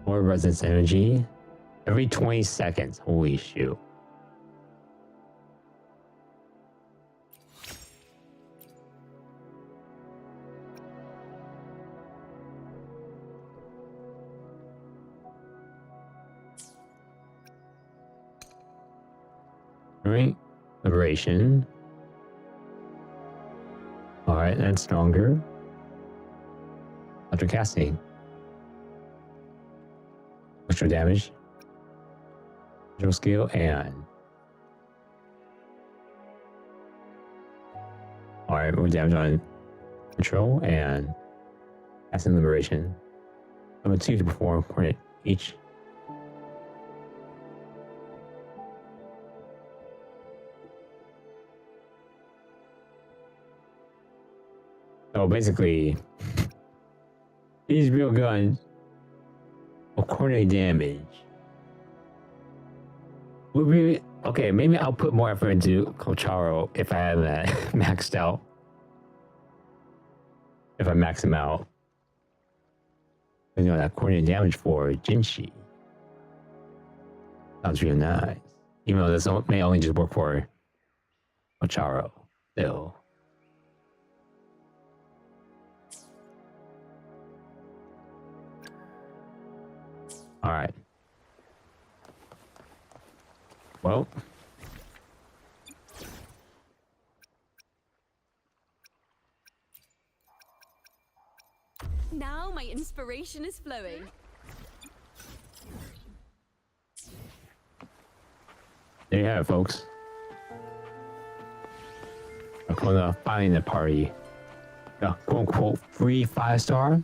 Speaker 1: More resonance energy. Every 20 seconds. Holy shoot. Alright. Liberation. Alright, that's stronger. After casting. Extra damage. Control skill and. Alright, more damage on control and casting liberation. Number 2 to perform coordinate each. So basically, these real guns will coordinate damage. Would be okay. Maybe I'll put more effort into Kocharo if I have that maxed out. If I max him out, you know that coordinate damage for Jinshi sounds real nice. Even though this may only just work for Kocharo, still. All right. Well.
Speaker 17: Now my inspiration is flowing.
Speaker 1: There you have it, folks. Ciaccona finding the party. The quote-unquote free 5-star.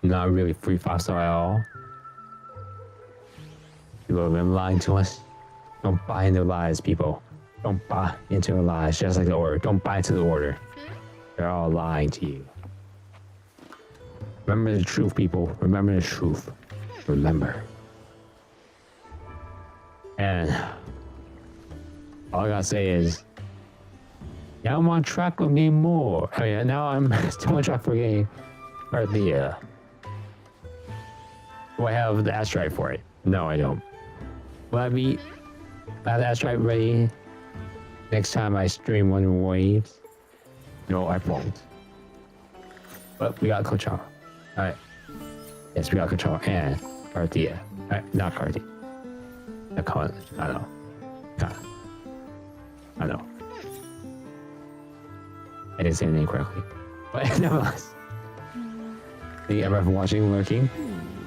Speaker 1: Not really free 5-star at all. People have been lying to us. Don't buy into lies, people. Don't buy into the lies, just like the order. Don't buy into the order. They're all lying to you. Remember the truth, people. Remember the truth. Remember. And all I gotta say is, now I'm on track with me more. Oh yeah, now I'm still on track for getting Arthea. Do I have the asteroid for it? No, I don't. Will I have the asteroid ready next time I stream Wuthering Waves? No, I won't. But we got Kocharo. Alright. Yes, we got Kocharo and Arthea. Alright, not Carthy. I know. I know. I didn't say the name correctly. But nevertheless. Thank you everyone for watching, lurking.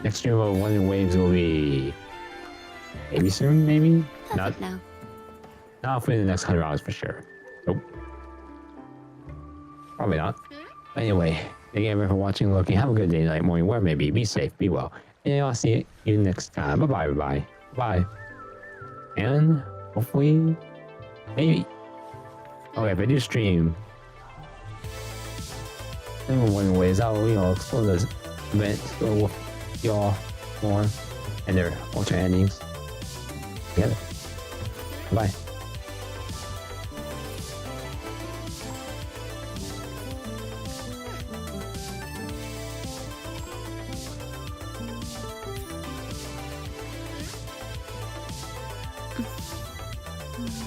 Speaker 1: Next stream of Wuthering Waves will be maybe soon, maybe?
Speaker 17: Not now.
Speaker 1: Not within the next 100 hours for sure. Nope. Probably not. But anyway, thank you everyone for watching, lurking. Have a good day, night, morning, wherever it may be. Be safe, be well. And I'll see you next time. Bye-bye, everybody. Bye. And hopefully, maybe. Okay, if I do stream in Wuthering Waves, I'll explore this event with y'all more and their alternate endings together. Bye.